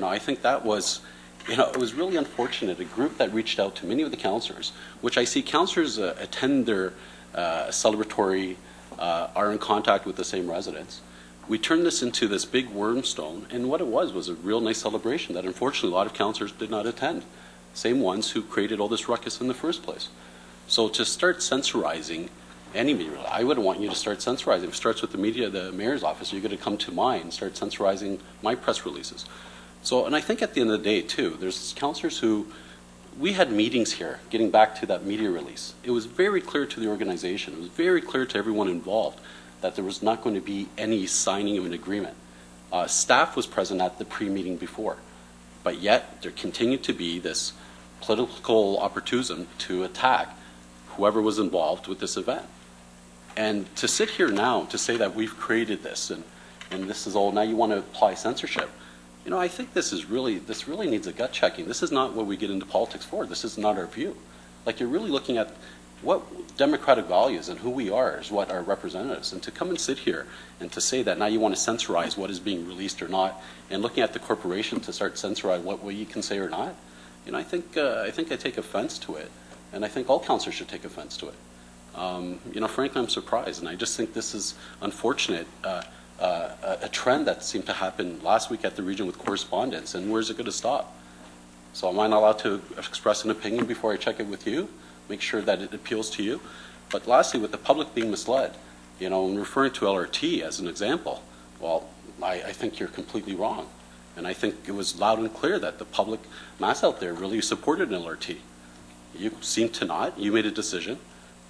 I think that was, it was really unfortunate. A group that reached out to many of the councillors, which I see councillors attend their celebratory, are in contact with the same residents. We turned this into this big wormstone, and what it was a real nice celebration that unfortunately a lot of councillors did not attend. Same ones who created all this ruckus in the first place. So to start censorizing any media, I wouldn't want you to start censorizing. If it starts with the media, the mayor's office, you're going to come to mine and start censorizing my press releases. So, and I think at the end of the day too, there's councillors who, we had meetings here, getting back to that media release. It was very clear to the organization, it was very clear to everyone involved that there was not going to be any signing of an agreement. Staff was present at the pre-meeting before, but yet there continued to be this political opportunism to attack whoever was involved with this event. And to sit here now to say that we've created this and this is all, now you want to apply censorship, I think this really needs a gut checking. This is not what we get into politics for. This is not our view. Like, you're really looking at what democratic values and who we are is what our representatives. And to come and sit here and to say that now you want to censorize what is being released or not, and looking at the corporation to start censoring what we can say or not, I think I take offense to it, and I think all councillors should take offense to it. Frankly, I'm surprised, and I just think this is unfortunate. A trend that seemed to happen last week at the region with correspondence, and where's it going to stop? So am I not allowed to express an opinion before I check it with you? Make sure that it appeals to you? But lastly, with the public being misled, when referring to LRT as an example, well, I think you're completely wrong. And I think it was loud and clear that the public mass out there really supported an LRT. You seem to not. You made a decision,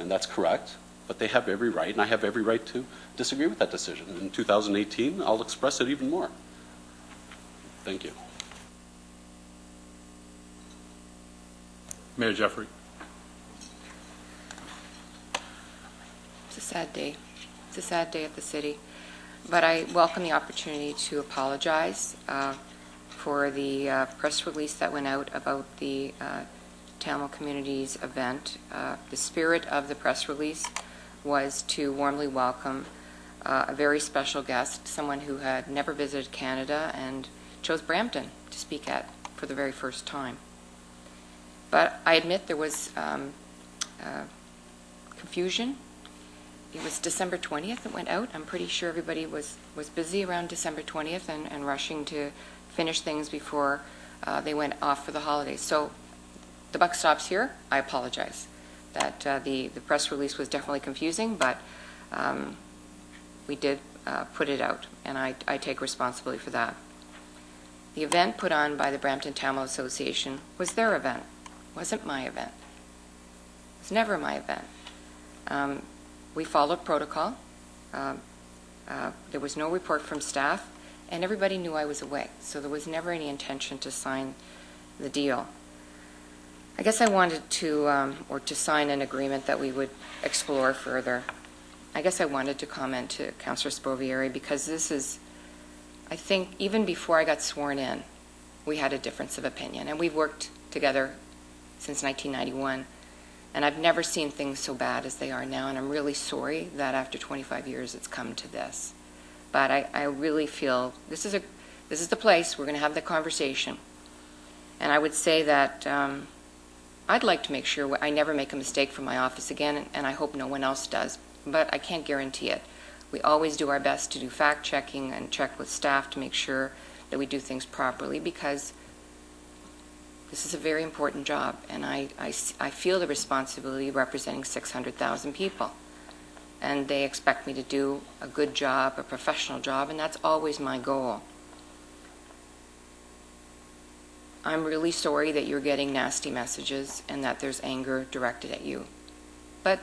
and that's correct. But they have every right, and I have every right to disagree with that decision. In 2018, I'll express it even more. Thank you. Mayor Jeffrey. It's a sad day. It's a sad day at the city. But I welcome the opportunity to apologize for the press release that went out about the Tamil Community's event. The spirit of the press release was to warmly welcome a very special guest, someone who had never visited Canada and chose Brampton to speak at for the very first time. But I admit there was confusion. It was December 20th it went out. I'm pretty sure everybody was busy around December 20th and rushing to finish things before they went off for the holidays. So the buck stops here. I apologize that the press release was definitely confusing, but we did put it out, and I take responsibility for that. The event put on by the Brampton Tamil Association was their event. It wasn't my event. It was never my event. We followed protocol. There was no report from staff, and everybody knew I was away, so there was never any intention to sign the deal. I guess I wanted to, or to sign an agreement that we would explore further. I guess I wanted to comment to Councillor Spovieri, because this is, I think, even before I got sworn in, we had a difference of opinion, and we've worked together since 1991. And I've never seen things so bad as they are now, and I'm really sorry that after 25 years it's come to this. But I really feel this is the place we're going to have the conversation. And I would say that I'd like to make sure I never make a mistake from my office again, and I hope no one else does, but I can't guarantee it. We always do our best to do fact-checking and check with staff to make sure that we do things properly, because this is a very important job, and I feel the responsibility representing 600,000 people. And they expect me to do a good job, a professional job, and that's always my goal. I'm really sorry that you're getting nasty messages and that there's anger directed at you. But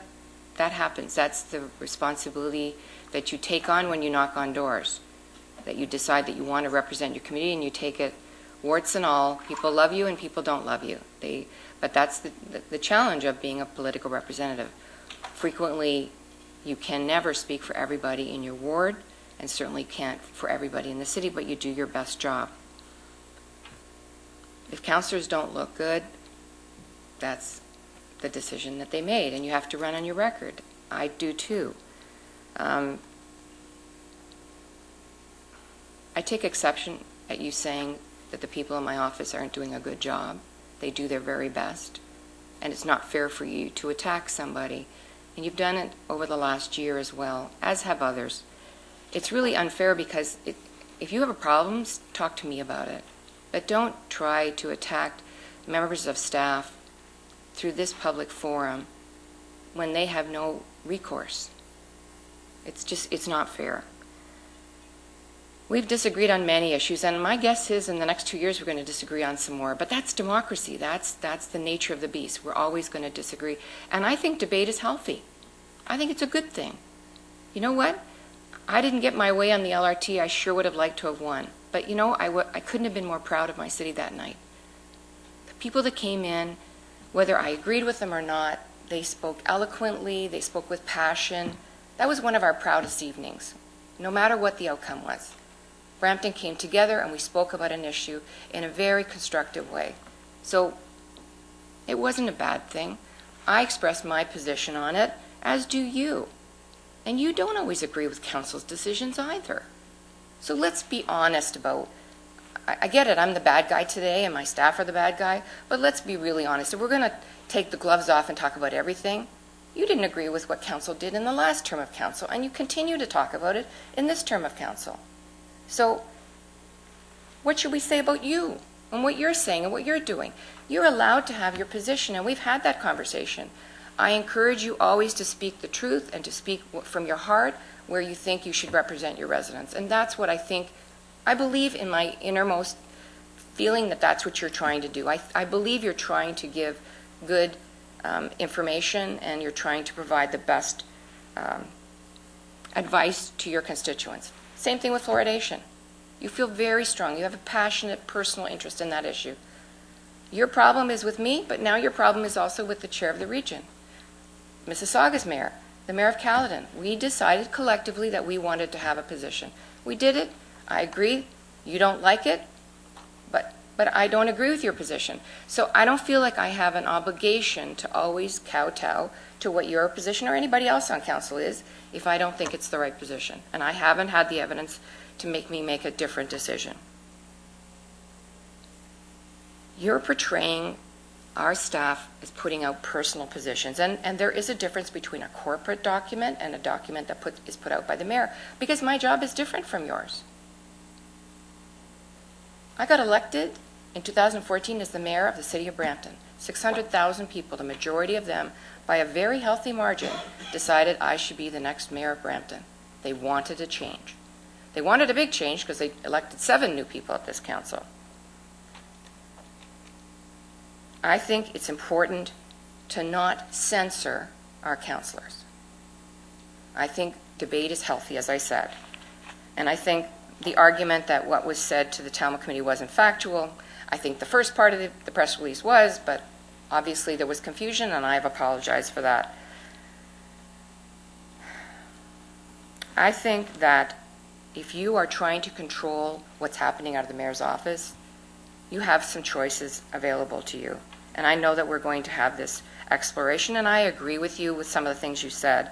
that happens. That's the responsibility that you take on when you knock on doors, that you decide that you want to represent your community and you take it warts and all. People love you and people don't love you. But that's the challenge of being a political representative. Frequently, you can never speak for everybody in your ward, and certainly can't for everybody in the city, but you do your best job. If councillors don't look good, that's the decision that they made, and you have to run on your record. I do too. I take exception at you saying that the people in my office aren't doing a good job. They do their very best, and it's not fair for you to attack somebody, and you've done it over the last year as well, as have others. It's really unfair, because if you have a problem, talk to me about it, but don't try to attack members of staff through this public forum when they have no recourse. It's not fair. We've disagreed on many issues, and my guess is in the next 2 years we're going to disagree on some more. But that's democracy. That's the nature of the beast. We're always going to disagree. And I think debate is healthy. I think it's a good thing. You know what? I didn't get my way on the LRT. I sure would have liked to have won. But you know, I couldn't have been more proud of my city that night. The people that came in, whether I agreed with them or not, they spoke eloquently, they spoke with passion. That was one of our proudest evenings, no matter what the outcome was. Brampton came together and we spoke about an issue in a very constructive way. So it wasn't a bad thing. I expressed my position on it, as do you. And you don't always agree with council's decisions either. So let's be honest about, I get it, I'm the bad guy today and my staff are the bad guy, but let's be really honest. If we're going to take the gloves off and talk about everything, you didn't agree with what council did in the last term of council, and you continue to talk about it in this term of council. So what should we say about you and what you're saying and what you're doing? You're allowed to have your position, and we've had that conversation. I encourage you always to speak the truth and to speak from your heart where you think you should represent your residents. And that's what I think I believe in my innermost feeling that that's what you're trying to do. I believe you're trying to give good information, and you're trying to provide the best advice to your constituents. Same thing with fluoridation. You feel very strong. You have a passionate personal interest in that issue. Your problem is with me, but now your problem is also with the chair of the region. Mississauga's mayor, the mayor of Caledon, we decided collectively that we wanted to have a position. We did it. I agree. You don't like it, but I don't agree with your position. So I don't feel like I have an obligation to always kowtow to what your position or anybody else on council is if I don't think it's the right position. And I haven't had the evidence to make me make a different decision. You're portraying our staff as putting out personal positions, and there is a difference between a corporate document and a document that is put out by the mayor, because my job is different from yours. I got elected in 2014 as the mayor of the city of Brampton. 600,000 people, the majority of them, by a very healthy margin, decided I should be the next mayor of Brampton. They wanted a change. They wanted a big change because they elected 7 new people at this council. I think it's important to not censor our councillors. I think debate is healthy, as I said. And I think the argument that what was said to the Talma Committee wasn't factual, I think the first part of the press release was, but obviously there was confusion, and I've apologized for that. I think that if you are trying to control what's happening out of the mayor's office, you have some choices available to you. And I know that we're going to have this exploration, and I agree with you with some of the things you said.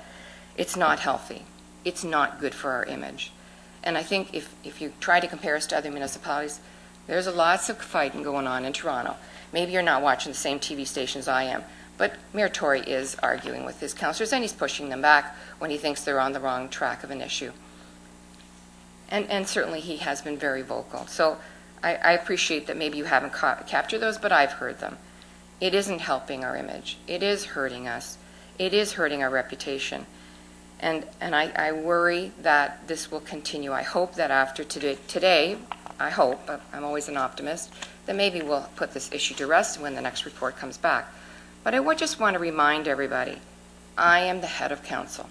It's not healthy. It's not good for our image. And I think if you try to compare us to other municipalities, there's lots of fighting going on in Toronto. Maybe you're not watching the same TV stations I am, but Mayor Tory is arguing with his councillors, and he's pushing them back when he thinks they're on the wrong track of an issue. And certainly he has been very vocal. So I appreciate that maybe you haven't captured those, but I've heard them. It isn't helping our image. It is hurting us. It is hurting our reputation. And I worry that this will continue. I hope that after today, I hope, but I'm always an optimist, that maybe we'll put this issue to rest when the next report comes back. But I would just want to remind everybody, I am the head of council.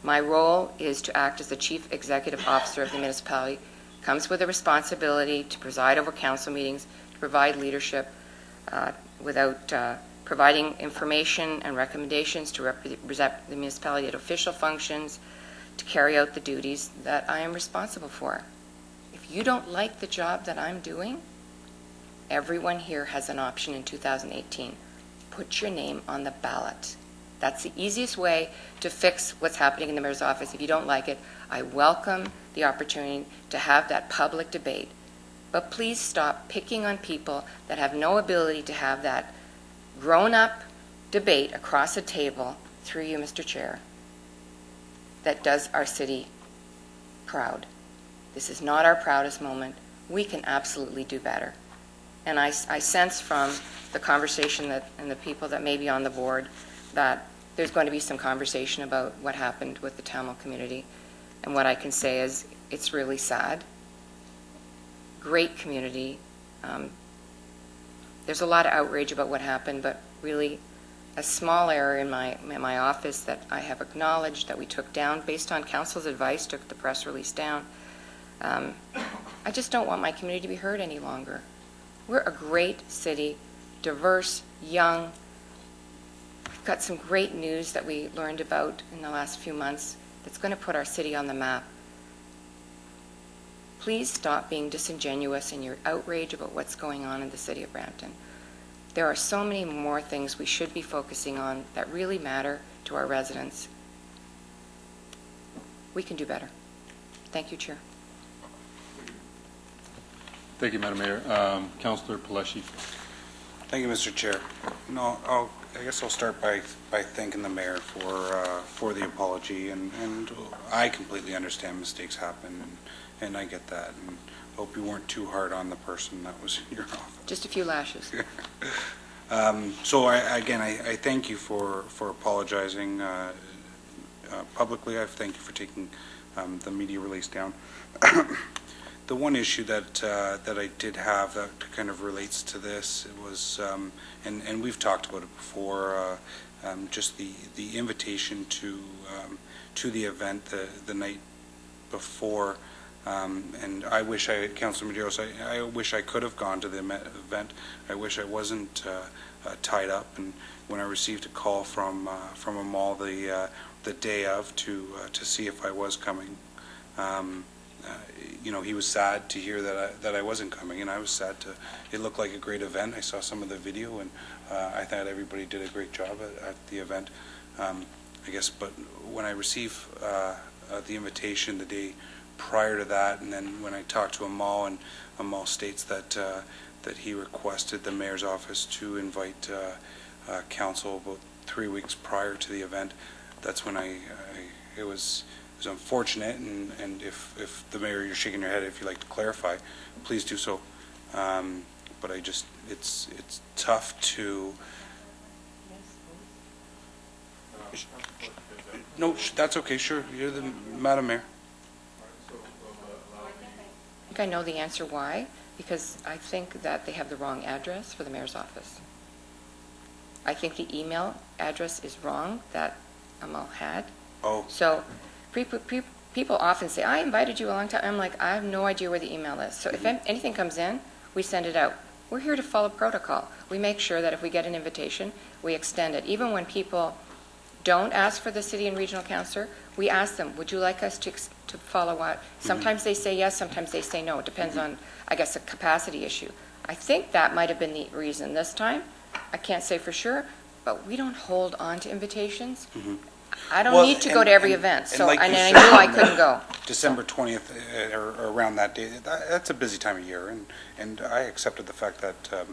My role is to act as the chief executive officer of the municipality. Comes with a responsibility to preside over council meetings, to provide leadership, without providing information and recommendations to represent the municipality at official functions, to carry out the duties that I am responsible for. If you don't like the job that I'm doing, everyone here has an option in 2018. Put your name on the ballot. That's the easiest way to fix what's happening in the mayor's office. If you don't like it, I welcome the opportunity to have that public debate. But please stop picking on people that have no ability to have that grown-up debate across a table, through you, Mr. Chair, that does our city proud. This is not our proudest moment. We can absolutely do better. And I sense from the conversation and the people that may be on the board that there's going to be some conversation about what happened with the Tamil community. And what I can say is it's really sad. Great community. There's a lot of outrage about what happened, but really a small error in my office that I have acknowledged, that we took down based on council's advice, took the press release down. I just don't want my community to be heard any longer. We're a great city, diverse, young. We've got some great news that we learned about in the last few months that's going to put our city on the map. Please stop being disingenuous in your outrage about what's going on in the city of Brampton. There are so many more things we should be focusing on that really matter to our residents. We can do better. Thank you, Chair. Thank you, Madam Mayor. Councillor Paleshi. Thank you, Mr. Chair. No, I guess I'll start by thanking the mayor for the apology, and I completely understand mistakes happen, and I get that, and hope you weren't too hard on the person that was in your office. Just a few lashes. So I thank you for apologizing publicly. I thank you for taking the media release down. The one issue that I did have that kind of relates to this, it was, and we've talked about it before, just the invitation to the event the night before. And I wish Councilor Medeiros, I wish I could have gone to the event. I wish I wasn't tied up. And when I received a call from a mall the day of to see if I was coming, he was sad to hear that I wasn't coming, and I was sad to. It looked like a great event. I saw some of the video, and I thought everybody did a great job at the event. I guess, but when I received the invitation the day prior to that, and then when I talked to Amal, and Amal states that he requested the mayor's office to invite council about 3 weeks prior to the event, that's when it was unfortunate, and if the mayor, you're shaking your head, if you'd like to clarify, please do so. But it's tough to. No, that's okay, sure, you're the Madam Mayor. I think I know the answer why, because I think that they have the wrong address for the mayor's office. I think the email address is wrong that Amal had. Oh. So people often say, I invited you a long time. I'm like, I have no idea where the email is. So if anything comes in, we send it out. We're here to follow protocol. We make sure that if we get an invitation, we extend it. Even when people don't ask for the city and regional councillor, we ask them, would you like us to follow what? Sometimes they say yes, sometimes they say no. It depends on, I guess, a capacity issue. I think that might have been the reason this time. I can't say for sure, but we don't hold on to invitations. I don't need to go to every event, so like I you knew said, I couldn't go. December 20th, or around that day, that's a busy time of year, and I accepted the fact that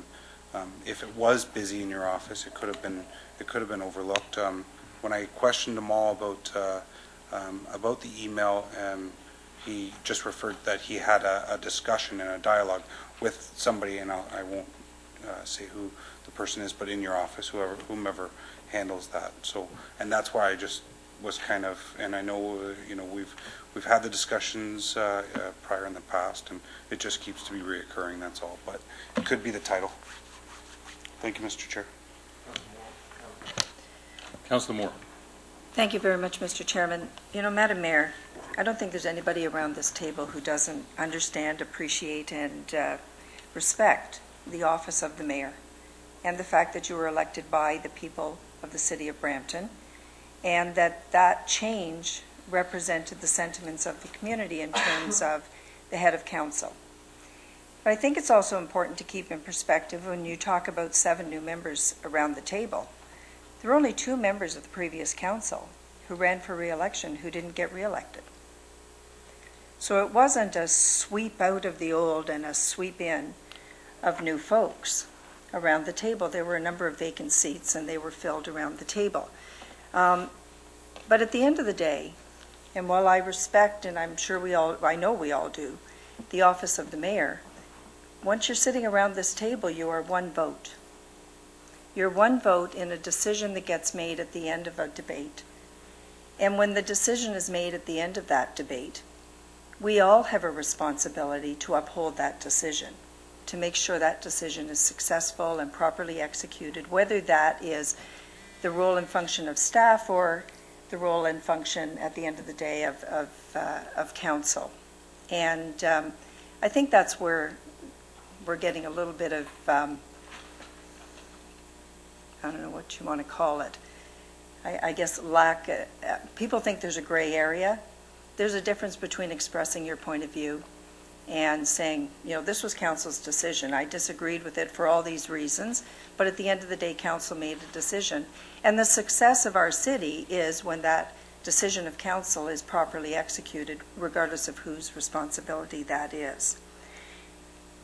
if it was busy in your office, it could have been overlooked. When I questioned them all about the email, he just referred that he had a discussion and a dialogue with somebody, and I won't say who the person is, but in your office, whomever handles that. So, and that's why I just was kind of, and I know we've had the discussions prior in the past, and it just keeps to be reoccurring. That's all, but it could be the title. Thank you, Mr. Chair. Councilor Moore. Thank you very much, Mr. Chairman. Madam Mayor, I don't think there's anybody around this table who doesn't understand, appreciate, and respect the office of the mayor and the fact that you were elected by the people of the city of Brampton, and that change represented the sentiments of the community in terms of the head of council. But I think it's also important to keep in perspective when you talk about 7 new members around the table. There were only 2 members of the previous council who ran for re-election who didn't get re-elected. So it wasn't a sweep out of the old and a sweep in of new folks around the table. There were a number of vacant seats, and they were filled around the table. But at the end of the day, and while I respect, and I'm sure I know we all do, the office of the mayor, once you're sitting around this table, you are one vote. You're one vote in a decision that gets made at the end of a debate. And when the decision is made at the end of that debate, we all have a responsibility to uphold that decision, to make sure that decision is successful and properly executed, whether that is the role and function of staff or the role and function at the end of the day of council. And I think that's where we're getting a little bit of, I don't know what you want to call it, I guess people think there's a gray area. There's a difference between expressing your point of view and saying, this was council's decision. I disagreed with it for all these reasons, but at the end of the day, council made a decision. And the success of our city is when that decision of council is properly executed, regardless of whose responsibility that is.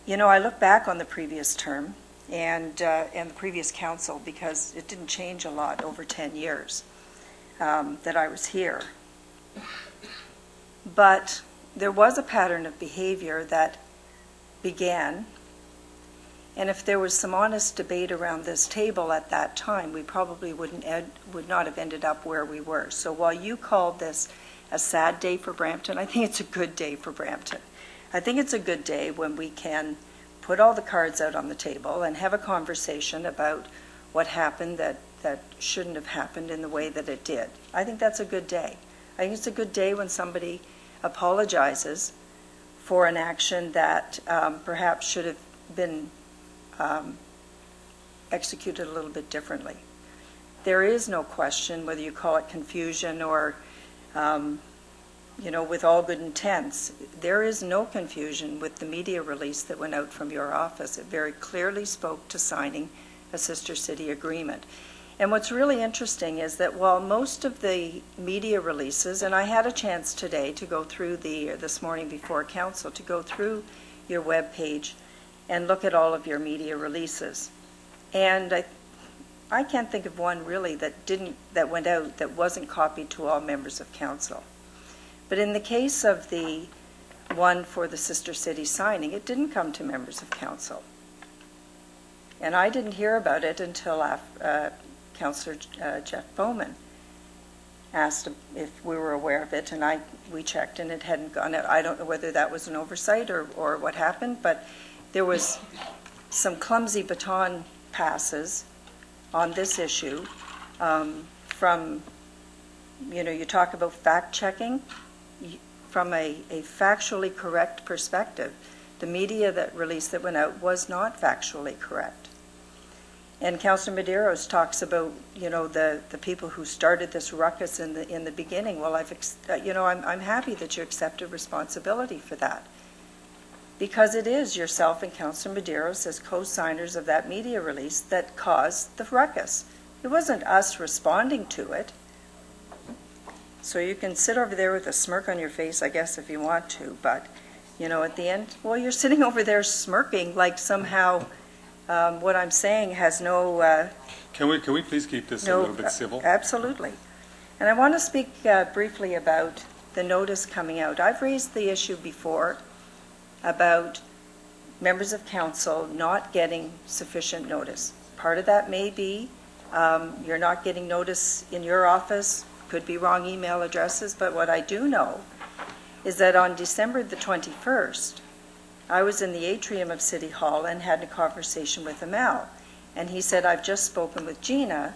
I look back on the previous term and the previous council, because it didn't change a lot over 10 years that I was here. But there was a pattern of behavior that began, and if there was some honest debate around this table at that time, we probably would not have ended up where we were. So while you called this a sad day for Brampton, I think it's a good day for Brampton. I think it's a good day when we can put all the cards out on the table and have a conversation about what happened that shouldn't have happened in the way that it did. I think that's a good day. I think it's a good day when somebody apologizes for an action that perhaps should have been executed a little bit differently. There is no question whether you call it confusion or, with all good intents. There is no confusion with the media release that went out from your office. It very clearly spoke to signing a sister city agreement. And what's really interesting is that while most of the media releases, and I had a chance today to go through this morning before council, to go through your web page and look at all of your media releases. And I can't think of one really that went out that wasn't copied to all members of council. But in the case of the one for the sister city signing, it didn't come to members of council. And I didn't hear about it until Councillor Jeff Bowman asked if we were aware of it, and we checked and it hadn't gone out. I don't know whether that was an oversight or what happened, but there was some clumsy baton passes on this issue from, you talk about fact-checking. From a factually correct perspective, the media release that went out was not factually correct. And Councillor Medeiros talks about, the people who started this ruckus in the beginning. Well, I'm happy that you accepted responsibility for that, because it is yourself and Councillor Medeiros as co-signers of that media release that caused the ruckus. It wasn't us responding to it. So you can sit over there with a smirk on your face, I guess, if you want to, but, at the end, well, you're sitting over there smirking like somehow what I'm saying has no... Can we please keep this a little bit civil? Absolutely. And I want to speak briefly about the notice coming out. I've raised the issue before about members of council not getting sufficient notice. Part of that may be you're not getting notice in your office, could be wrong email addresses, but what I do know is that on December the 21st, I was in the atrium of City Hall and had a conversation with Amal. And he said, I've just spoken with Gina,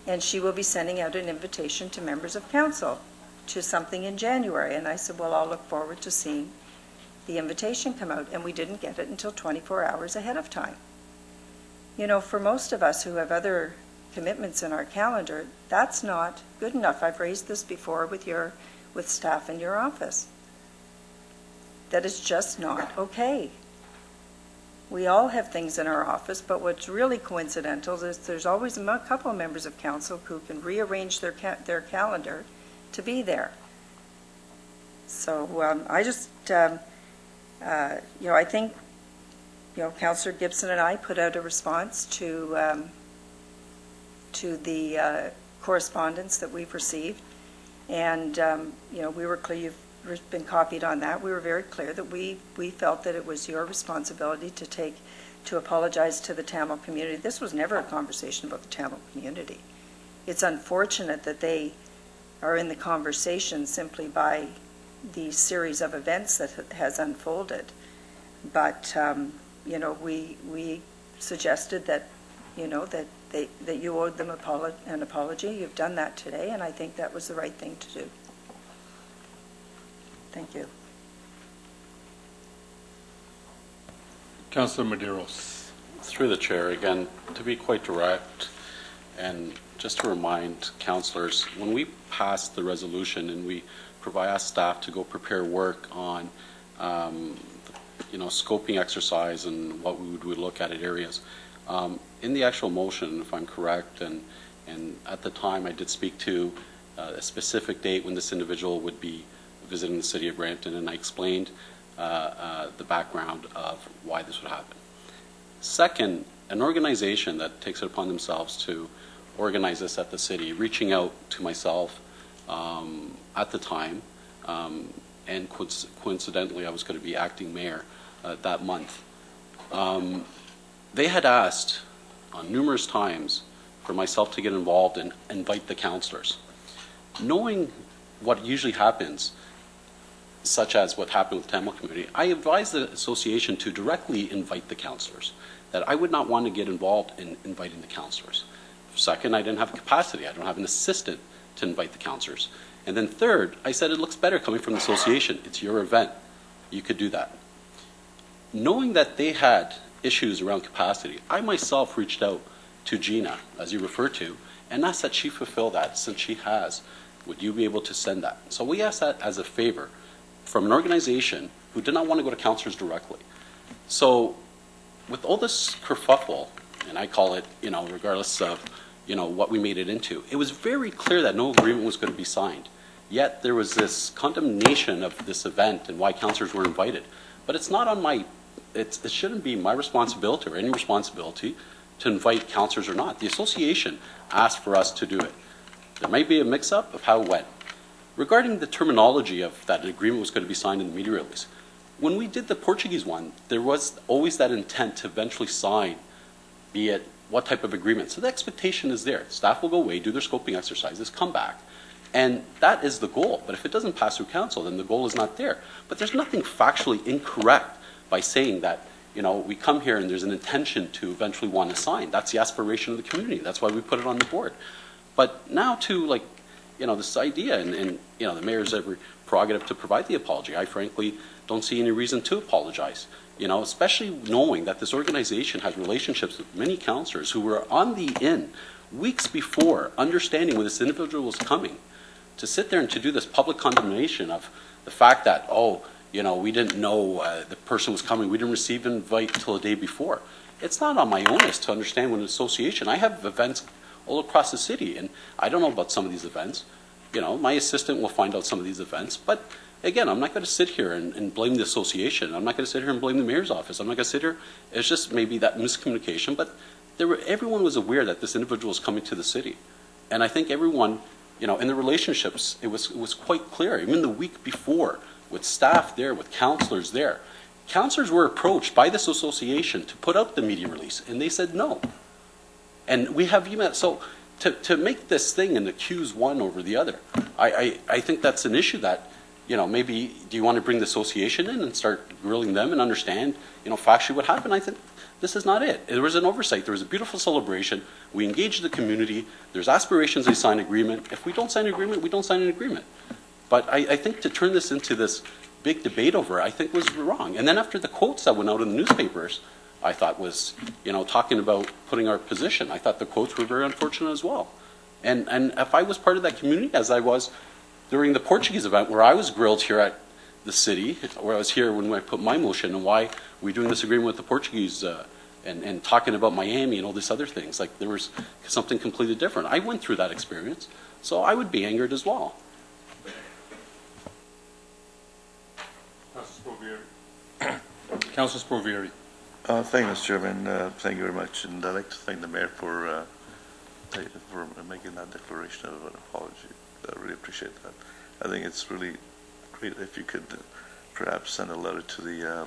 and she will be sending out an invitation to members of council to something in January. And I said, well, I'll look forward to seeing the invitation come out. And we didn't get it until 24 hours ahead of time. For most of us who have other commitments in our calendar, that's not good enough. I've raised this before with staff in your office. That is just not okay. We all have things in our office, but what's really coincidental is there's always a couple of members of council who can rearrange their calendar to be there. So I just, I think, Councillor Gibson and I put out a response to the correspondence that we've received, and we were clear. You've been copied on that. We were very clear that we felt that it was your responsibility to apologize to the Tamil community. This was never a conversation about the Tamil community. It's unfortunate that they are in the conversation simply by the series of events that has unfolded. But we suggested that that you owed them an apology. You've done that today, and I think that was the right thing to do. Thank you. Councillor Medeiros. Through the chair, again, to be quite direct, and just to remind councillors, when we pass the resolution and we provide staff to go prepare work on, scoping exercise and what we would look at areas, in the actual motion, if I'm correct, and at the time I did speak to a specific date when this individual would be visiting the city of Brampton, and I explained the background of why this would happen. Second, an organization that takes it upon themselves to organize this at the city, reaching out to myself at the time, and coincidentally I was going to be acting mayor that month. They had asked on numerous times for myself to get involved and invite the councillors. Knowing what usually happens, such as what happened with Tamil community, I advised the association to directly invite the councillors, that I would not want to get involved in inviting the councillors. Second, I didn't have capacity. I don't have an assistant to invite the councillors. And then third, I said it looks better coming from the association. It's your event. You could do that. Knowing that they had issues around capacity, I myself reached out to Gina, as you referred to, and asked that she fulfill that since she has. Would you be able to send that? So we asked that as a favor from an organization who did not want to go to councillors directly. So with all this kerfuffle, and I call it, regardless of, what we made it into, it was very clear that no agreement was going to be signed. Yet there was this condemnation of this event and why councillors were invited. But it's not on it shouldn't be my responsibility or any responsibility to invite councillors or not. The association asked for us to do it. There might be a mix-up of how it went. Regarding the terminology of that agreement was going to be signed in the media release, when we did the Portuguese one, there was always that intent to eventually sign, be it what type of agreement. So the expectation is there. Staff will go away, do their scoping exercises, come back, and that is the goal. But if it doesn't pass through council, then the goal is not there. But there's nothing factually incorrect by saying that, we come here and there's an intention to eventually want to sign. That's the aspiration of the community. That's why we put it on the board. But now to this idea, and the mayor's every prerogative to provide the apology. I frankly don't see any reason to apologize. Especially knowing that this organization has relationships with many councillors who were on the in weeks before, understanding when this individual was coming, to sit there and to do this public condemnation of the fact that, we didn't know the person was coming, we didn't receive an invite until the day before. It's not on my onus to understand when an association, I have events all across the city, and I don't know about some of these events. My assistant will find out some of these events, but again, I'm not going to sit here and blame the association. I'm not going to sit here and blame the mayor's office. I'm not going to sit here. It's just maybe that miscommunication, but everyone was aware that this individual was coming to the city. And I think everyone, in the relationships, it was quite clear, even the week before, with staff there, with councillors there. Councillors were approached by this association to put out the media release, and they said no. And we have email. So to make this thing and accuse one over the other, I think that's an issue that, maybe do you want to bring the association in and start grilling them and understand, factually what happened? I think this is not it. There was an oversight. There was a beautiful celebration. We engaged the community. There's aspirations. They sign agreement. If we don't sign an agreement, we don't sign an agreement. But I think to turn this into this big debate over, I think was wrong. And then after the quotes that went out in the newspapers, I thought was, talking about putting our position, I thought the quotes were very unfortunate as well. And if I was part of that community, as I was during the Portuguese event, where I was grilled here at the city, where I was here when I put my motion, and why we're doing this agreement with the Portuguese, and talking about Miami and all these other things, like there was something completely different. I went through that experience, so I would be angered as well. Councilor Sprovieri. Thank you, Mr. Chairman. Thank you very much. And I'd like to thank the mayor for making that declaration of an apology. I really appreciate that. I think it's really great if you could perhaps send a letter to the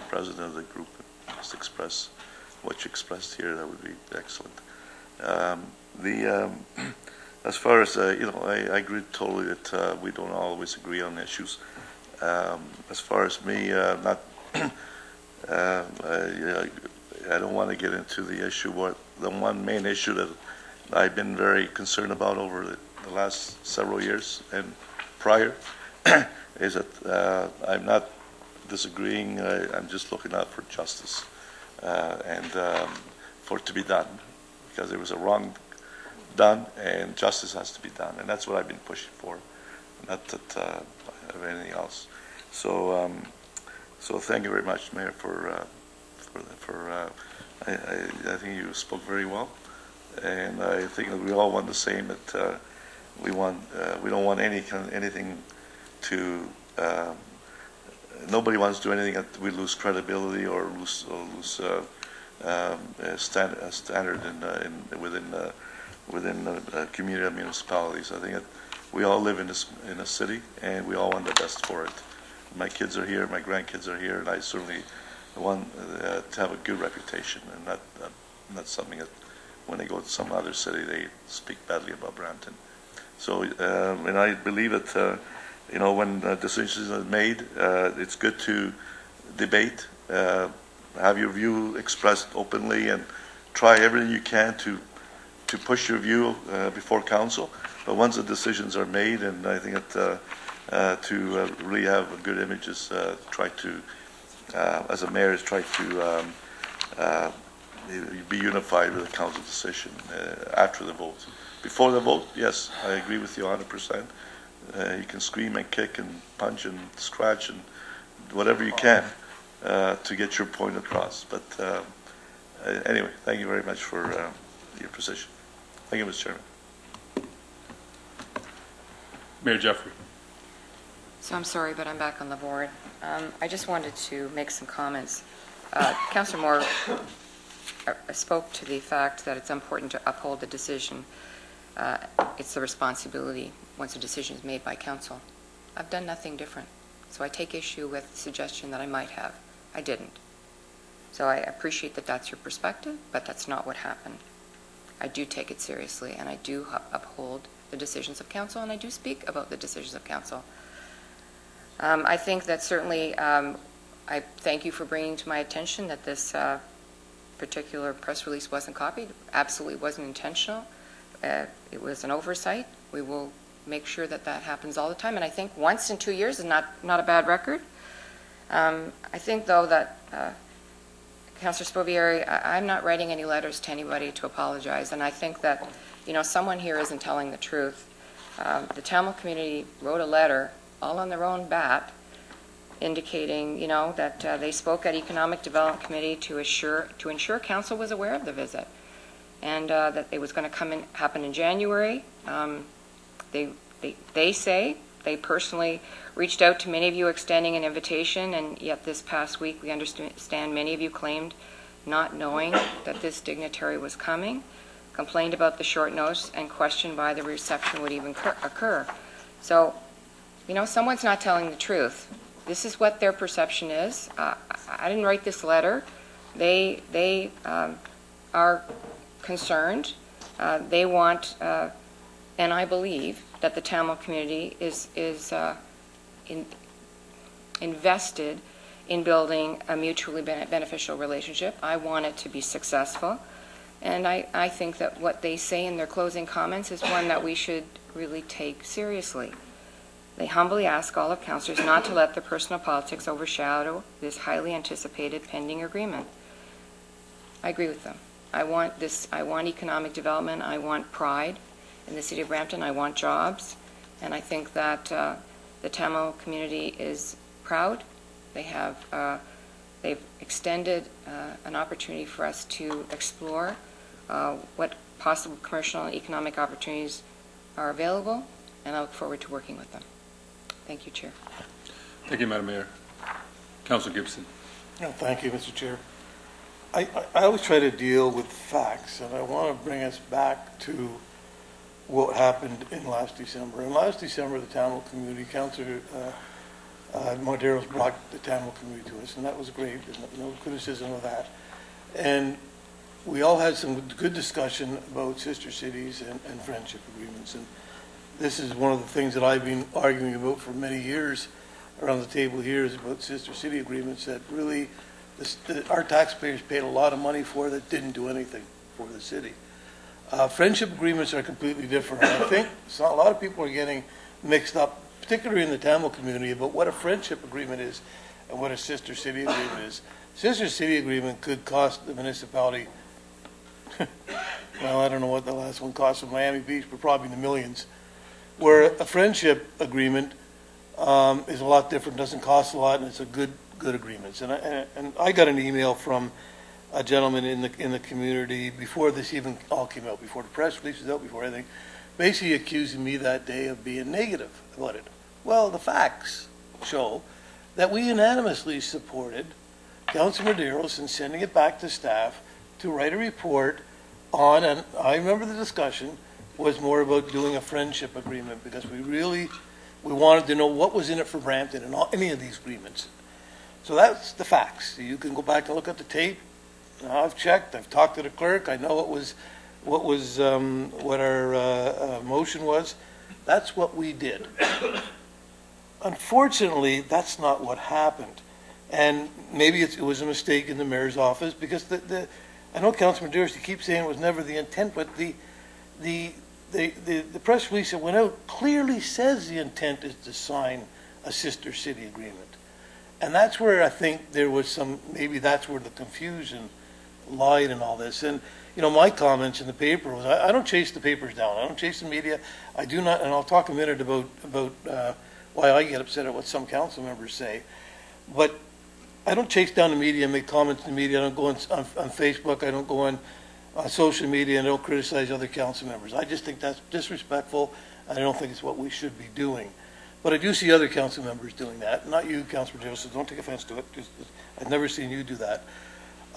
president of the group and just express what you expressed here. That would be excellent. As far as, I agree totally that we don't always agree on issues. As far as me, I don't want to get into the issue. The one main issue that I've been very concerned about over the last several years and prior is that I'm not disagreeing. I'm just looking out for justice and for it to be done, because there was a wrong done and justice has to be done, and that's what I've been pushing for, not that I have anything else. So thank you very much, Mayor, I think you spoke very well, and I think that we all want the same. That we don't want anything to. Nobody wants to do anything that we lose credibility or lose standard within the community of municipalities. I think that we all live in a city, and we all want the best for it. My kids are here, my grandkids are here, and I certainly want to have a good reputation, and not something that when they go to some other city they speak badly about Brampton. So, and I believe that when decisions are made, it's good to debate, have your view expressed openly, and try everything you can to push your view before council. But once the decisions are made, and I think that to really have a good image is try to, as a mayor, is try to be unified with the council decision after the vote. Before the vote, yes, I agree with you 100%. You can scream and kick and punch and scratch and whatever you can to get your point across. But anyway, thank you very much for your position. Thank you, Mr. Chairman. Mayor Jeffrey. So I'm sorry, but I'm back on the board. I just wanted to make some comments. Councillor Moore spoke to the fact that it's important to uphold the decision. It's the responsibility once a decision is made by council. I've done nothing different. So I take issue with the suggestion that I might have. I didn't. So I appreciate that that's your perspective, but that's not what happened. I do take it seriously, and I do uphold the decisions of council, and I do speak about the decisions of council. I think that certainly, I thank you for bringing to my attention that this particular press release wasn't copied. Absolutely wasn't intentional. It was an oversight. We will make sure that that happens all the time, and I think once in 2 years is not a bad record. I think, though, that Councillor Spovieri, I'm not writing any letters to anybody to apologize, and I think that, someone here isn't telling the truth. The Tamil community wrote a letter all on their own bat indicating, that they spoke at Economic Development Committee to ensure council was aware of the visit and that it was going to happen in January. They say they personally reached out to many of you extending an invitation, and yet this past week we understand many of you claimed not knowing that this dignitary was coming, complained about the short notice, and questioned why the reception would even occur. So, someone's not telling the truth. This is what their perception is. I didn't write this letter. They are concerned. They want, and I believe that the Tamil community is invested in building a mutually beneficial relationship. I want it to be successful. And I think that what they say in their closing comments is one that we should really take seriously. They humbly ask all of councillors not to let their personal politics overshadow this highly anticipated pending agreement. I agree with them. I want economic development. I want pride in the city of Brampton. I want jobs. And I think that the Tamil community is proud. They've extended an opportunity for us to explore what possible commercial and economic opportunities are available, and I look forward to working with them. Thank you, Chair. Thank you, Madam Mayor. Councilor Gibson. Thank you, Mr. Chair. I always try to deal with facts, and I want to bring us back to what happened in last December. In last December, the Tamil community, Councillor Marderos brought the Tamil community to us, and that was great. There's no criticism of that. And we all had some good discussion about sister cities and friendship agreements. And this is one of the things that I've been arguing about for many years around the table here, is about sister city agreements that really our taxpayers paid a lot of money for that didn't do anything for the city. Friendship agreements are completely different. I think a lot of people are getting mixed up, particularly in the Tamil community, about what a friendship agreement is and what a sister city agreement is. Sister city agreement could cost the municipality, well, I don't know what the last one cost in Miami Beach, but probably in the millions. Where a friendship agreement is a lot different, doesn't cost a lot, and it's a good agreement. And I got an email from a gentleman in the community before this even all came out, before the press release was out, before anything, basically accusing me that day of being negative about it. Well, the facts show that we unanimously supported Councilor Medeiros in sending it back to staff to write a report on, and I remember the discussion was more about doing a friendship agreement, because we wanted to know what was in it for Brampton in any of these agreements. So that's the facts. You can go back and look at the tape. I've checked. I've talked to the clerk. I know what our motion was. That's what we did. unfortunately, that's not what happened. And maybe it was a mistake in the mayor's office, because I know Councilman Durst, he keeps saying it was never the intent, but the press release that went out clearly says the intent is to sign a sister city agreement. And that's where I think there was maybe that's where the confusion lied in all this. And, my comments in the paper was, I don't chase the papers down. I don't chase the media. I do not, and I'll talk a minute about why I get upset at what some council members say. But I don't chase down the media and make comments in the media. I don't go on Facebook. I don't go on social media, and I don't criticize other council members. I just think that's disrespectful, and I don't think it's what we should be doing. But I do see other council members doing that. Not you, Councilor Joseph. Don't take offense to it. I've never seen you do that.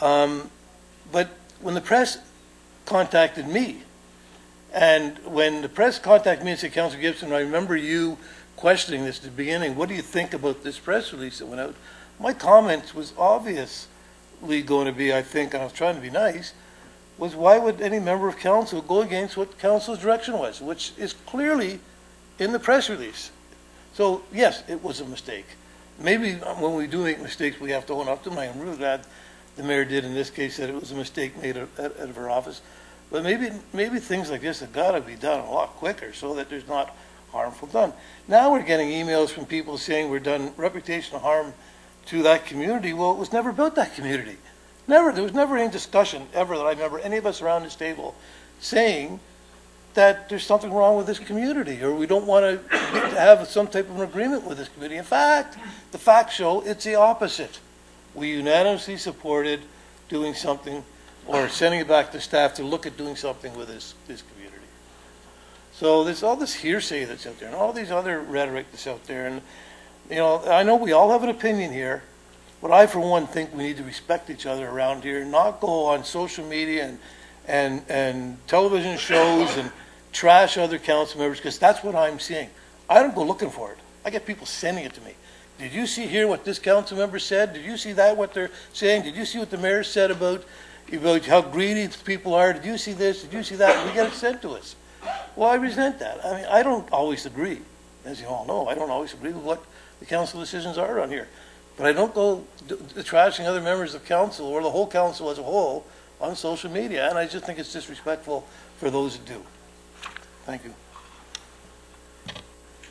But when the press contacted me, and when the press contacted me and said, Councilor Gibson, I remember you questioning this at the beginning. What do you think about this press release that went out? My comment was obviously going to be, I think, and I was trying to be nice, was why would any member of council go against what council's direction was, which is clearly in the press release. So, yes, it was a mistake. Maybe when we do make mistakes, we have to own up to them. I'm really glad the mayor did in this case that it was a mistake made out of her office. But maybe things like this have got to be done a lot quicker so that there's not harmful done. Now we're getting emails from people saying we're done reputational harm to that community. Well, it was never about that community. Never. There was never any discussion ever that I remember any of us around this table saying that there's something wrong with this community or we don't want to have some type of an agreement with this community. In fact, the facts show it's the opposite. We unanimously supported doing something or sending it back to staff to look at doing something with this community. So there's all this hearsay that's out there and all these other rhetoric that's out there. And, I know we all have an opinion here, but I, for one, think we need to respect each other around here, not go on social media and television shows and trash other council members, because that's what I'm seeing. I don't go looking for it. I get people sending it to me. Did you hear what this council member said? Did you see that, what they're saying? Did you see what the mayor said about how greedy people are? Did you see this? Did you see that? We get it sent to us. Well, I resent that. I mean, I don't always agree. As you all know, I don't always agree with what the council decisions are on here. But I don't go trashing other members of council or the whole council as a whole on social media. And I just think it's disrespectful for those who do. Thank you.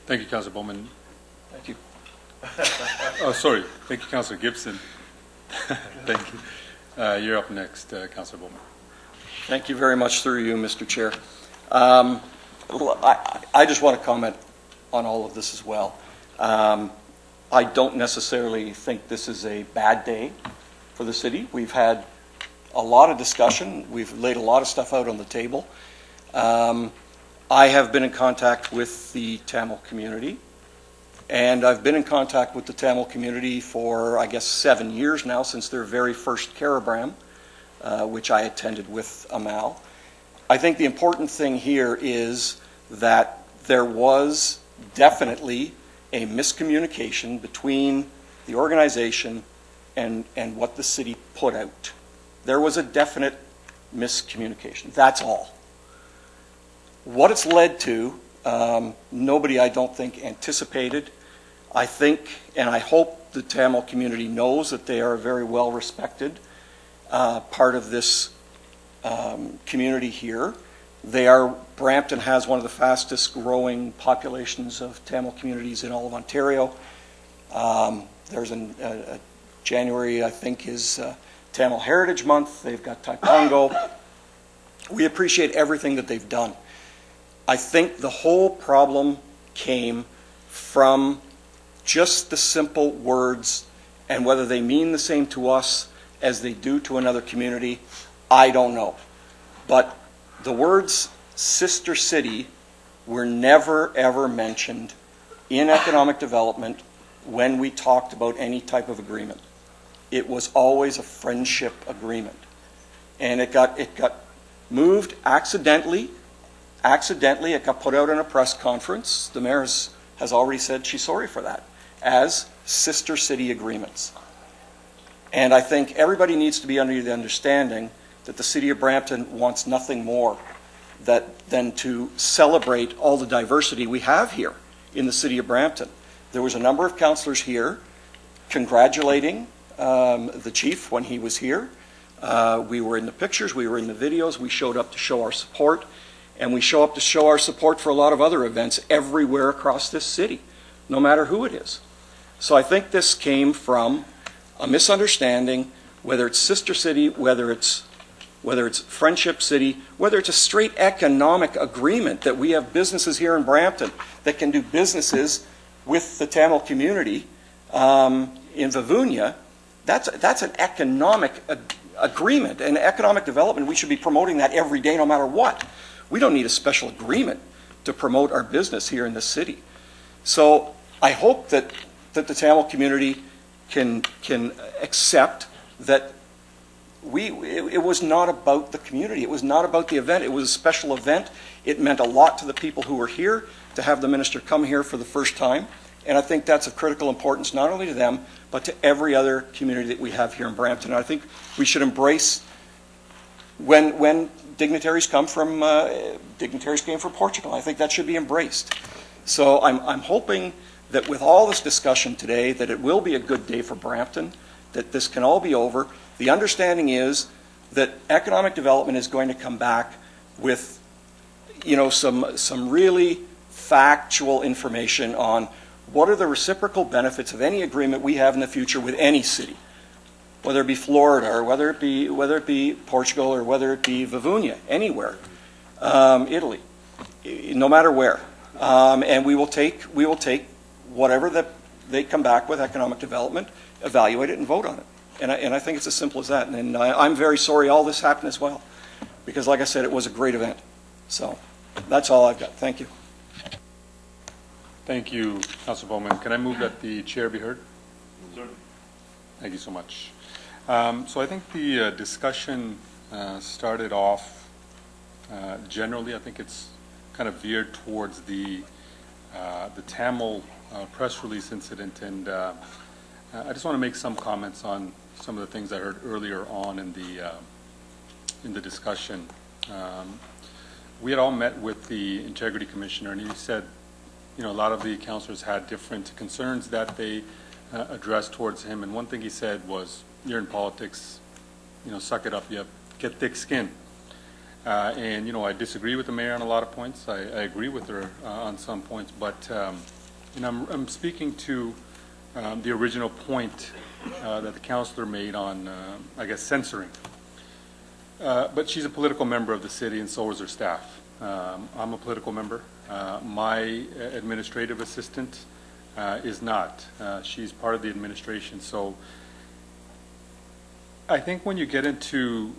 Thank you, Councilor Bowman. Thank you. Oh, sorry. Thank you, Councilor Gibson. Thank you. You're up next, Councilor Bowman. Thank you very much through you, Mr. Chair. I just want to comment on all of this as well. I don't necessarily think this is a bad day for the city. We've had a lot of discussion. We've laid a lot of stuff out on the table. I have been in contact with the Tamil community, and I've been in contact with the Tamil community for, I guess, 7 years now, since their very first Carabram, which I attended with Amal. I think the important thing here is that there was definitely a miscommunication between the organization and what the city put out. There was a definite miscommunication. That's all. What it's led to, nobody, I don't think, anticipated. I think, and I hope the Tamil community knows that they are a very well respected part of this community here. Brampton has one of the fastest growing populations of Tamil communities in all of Ontario. There's January, I think, is Tamil Heritage Month. They've got Taipongo. We appreciate everything that they've done. I think the whole problem came from just the simple words, and whether they mean the same to us as they do to another community, I don't know. But the words sister city were never, ever mentioned in economic development when we talked about any type of agreement. It was always a friendship agreement. And it got moved accidentally. It got put out in a press conference. The mayor has already said she's sorry for that, as sister city agreements. And I think everybody needs to be under the understanding that the city of Brampton wants nothing more than to celebrate all the diversity we have here in the city of Brampton. There was a number of councillors here congratulating the chief when he was here. We were in the pictures, we were in the videos, we showed up to show our support, and we show up to show our support for a lot of other events everywhere across this city, no matter who it is. So I think this came from a misunderstanding, whether it's Sister City, whether it's Friendship City, whether it's a straight economic agreement that we have businesses here in Brampton that can do businesses with the Tamil community in Vivunia. That's an economic agreement and economic development. We should be promoting that every day, no matter what. We don't need a special agreement to promote our business here in the city. So I hope that the Tamil community can accept that it was not about the community. It was not about the event. It was a special event. It meant a lot to the people who were here to have the minister come here for the first time. And I think that's of critical importance, not only to them, but to every other community that we have here in Brampton. And I think we should embrace when dignitaries came from Portugal. I think that should be embraced. So I'm hoping that with all this discussion today, that it will be a good day for Brampton, that this can all be over. The understanding is that economic development is going to come back with, some really factual information on what are the reciprocal benefits of any agreement we have in the future with any city, whether it be Florida or whether it be Portugal or whether it be Vivunia, anywhere, Italy, no matter where, and we will take whatever that they come back with economic development, evaluate it, and vote on it. And I think it's as simple as that. And I'm very sorry all this happened as well, because like I said, it was a great event. So that's all I've got. Thank you. Thank you, Councilor Bowman. Can I move that the chair be heard? Sure. Thank you so much. So I think the discussion started off generally. I think it's kind of veered towards the Tamil press release incident, and I just want to make some comments on some of the things I heard earlier on in the discussion. We had all met with the Integrity Commissioner, and he said, a lot of the councillors had different concerns that they addressed towards him, and one thing he said was, "You're in politics, suck it up, you get thick skin." And I disagree with the mayor on a lot of points. I agree with her on some points, but I'm speaking to the original point that the councillor made on, censoring. But she's a political member of the city, and so is her staff. I'm a political member. My administrative assistant is not. She's part of the administration. So I think when you get into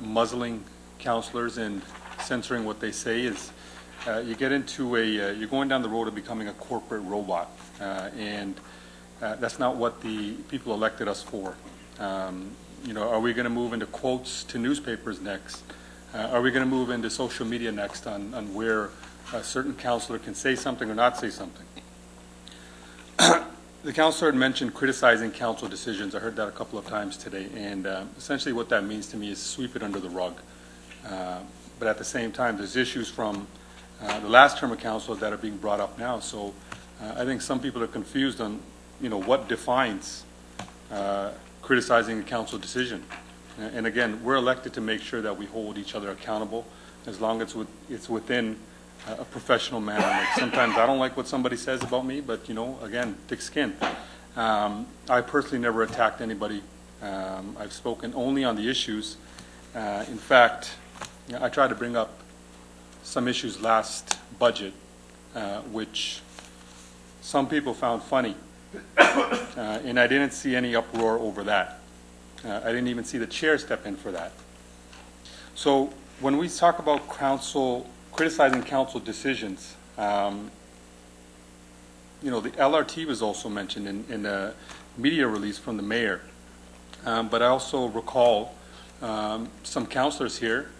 muzzling councillors and censoring what they say, is you get into you're going down the road of becoming a corporate robot, and that's not what the people elected us for. Are we going to move into quotes to newspapers next? Are we going to move into social media next on where a certain councillor can say something or not say something? The councillor had mentioned criticizing council decisions. I heard that a couple of times today, and essentially what that means to me is sweep it under the rug. But at the same time, there's issues from the last term of council that are being brought up now. So I think some people are confused on, what defines criticizing a council decision. And again, we're elected to make sure that we hold each other accountable as long as it's within a professional manner. Like sometimes I don't like what somebody says about me, but again, thick skin. I personally never attacked anybody. I've spoken only on the issues. In fact, I tried to bring up some issues last budget, which some people found funny, and I didn't see any uproar over that. I didn't even see the chair step in for that. So when we talk about criticizing council decisions, the LRT was also mentioned in a media release from the mayor. But I also recall some councillors here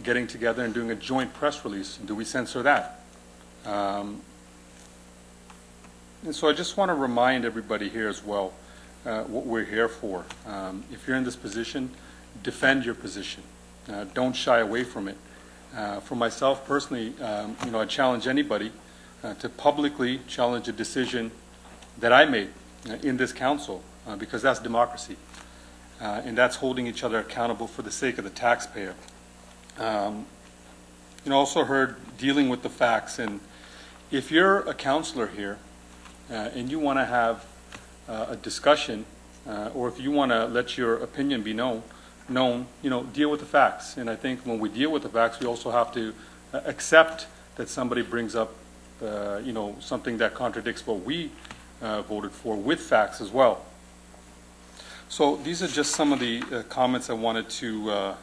getting together and doing a joint press release. Do we censor that? And so I just want to remind everybody here as well what we're here for. If you're in this position, defend your position. Don't shy away from it. For myself personally, I challenge anybody to publicly challenge a decision that I made in this council, because that's democracy, and that's holding each other accountable for the sake of the taxpayer. Also heard dealing with the facts, and if you're a counselor here and you want to have a discussion, or if you want to let your opinion be known, deal with the facts. And I think when we deal with the facts, we also have to accept that somebody brings up, something that contradicts what we voted for with facts as well. So these are just some of the comments I wanted to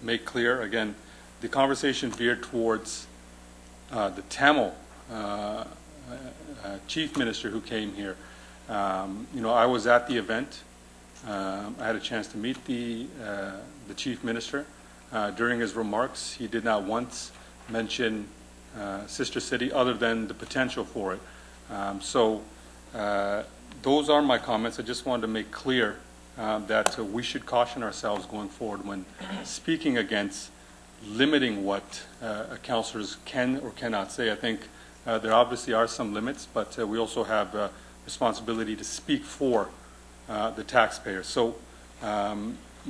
make clear. Again, the conversation veered towards the Tamil chief minister who came here. I was at the event. I had a chance to meet the chief minister. During his remarks, he did not once mention Sister City other than the potential for it. Those are my comments. I just wanted to make clear that we should caution ourselves going forward when speaking against limiting what councillors can or cannot say. I think there obviously are some limits, but we also have a responsibility to speak for the taxpayer. So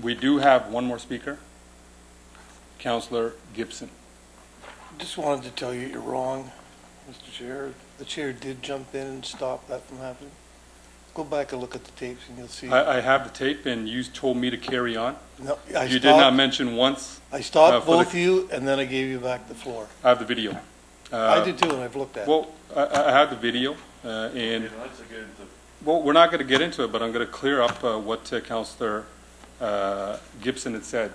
we do have one more speaker, Councillor Gibson. Just wanted to tell you you're wrong, Mr. Chair. The chair did jump in and stop that from happening. Go back and look at the tapes and you'll see. I have the tape, and you told me to carry on. No, you did not mention once. I stopped both of you, and then I gave you back the floor. I have the video. I did too, and I've looked at it. Well, I have the video, and we're not going to get into it, but I'm going to clear up what Councillor Gibson had said.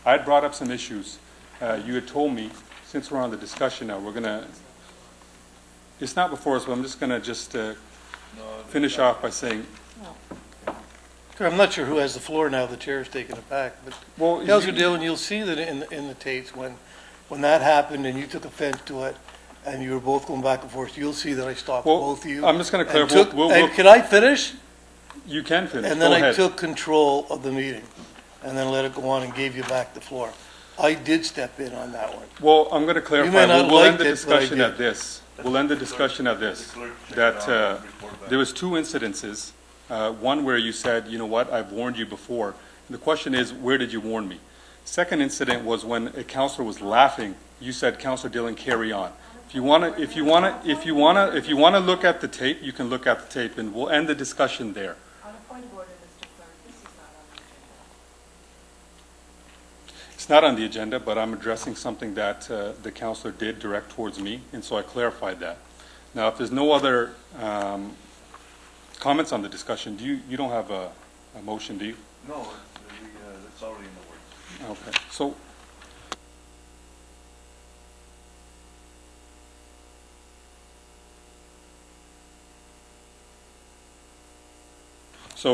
I had brought up some issues. You had told me, since we're on the discussion now, we're going to. It's not before us, but I'm just going to finish off by saying. I'm not sure who has the floor now. The chair is taking it back. But Councillor Dillon, you'll see that in the tapes when that happened and you took offense to it and you were both going back and forth, you'll see that I stopped both of you. I'm just going to clarify. Can I finish? You can finish. And then I took control of the meeting and then let it go on and gave you back the floor. I did step in on that one. Well, I'm going to clarify. You may not we'll like end the discussion at this. We'll end the discussion at this. That there was two incidences. One where you said, you know what, I've warned you before. And the question is, where did you warn me? Second incident was when a councillor was laughing. You said, Councillor Dillon, carry on. If you want to look at the tape, you can look at the tape, and we'll end the discussion there. On a point of order, Mr. Clerk, this is not on the agenda. It's not on the agenda, but I'm addressing something that the councillor did direct towards me, and so I clarified that. Now, if there's no other comments on the discussion, you don't have a motion, do you? No, it's already in the works. Okay, so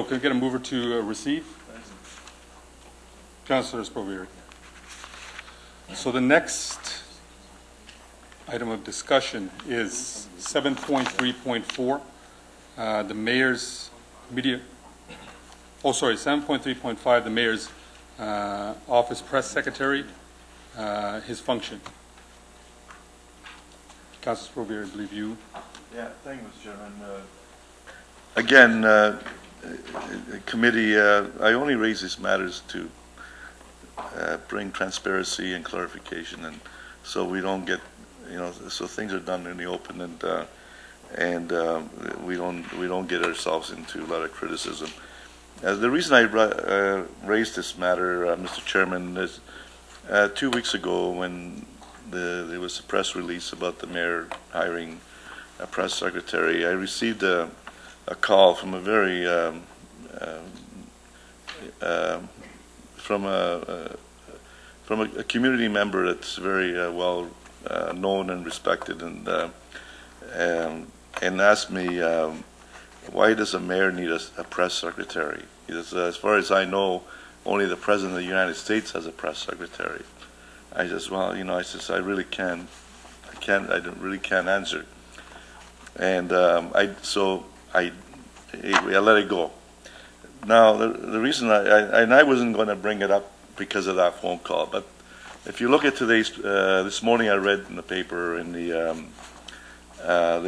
can I get a mover to receive? Councillor Sprovieri. So the next item of discussion is 7.3.4, the mayor's media. 7.3.5, the mayor's office press secretary, his function. Councillor Sprovieri, I believe you. Yeah, thank you, Mr. Chairman. Again, committee, I only raise these matters to bring transparency and clarification, and so we don't get, so things are done in the open, and we don't get ourselves into a lot of criticism. The reason I raised this matter, Mr. Chairman, is 2 weeks ago when there was a press release about the mayor hiring a press secretary, I received a call from a very from a community member that's very well known and respected, and asked me, why does a mayor need a press secretary? Because, as far as I know, only the President of the United States has a press secretary. I just, I really can't answer. And I let it go. Now, the reason I wasn't going to bring it up because of that phone call, but if you look at this morning I read in the paper, there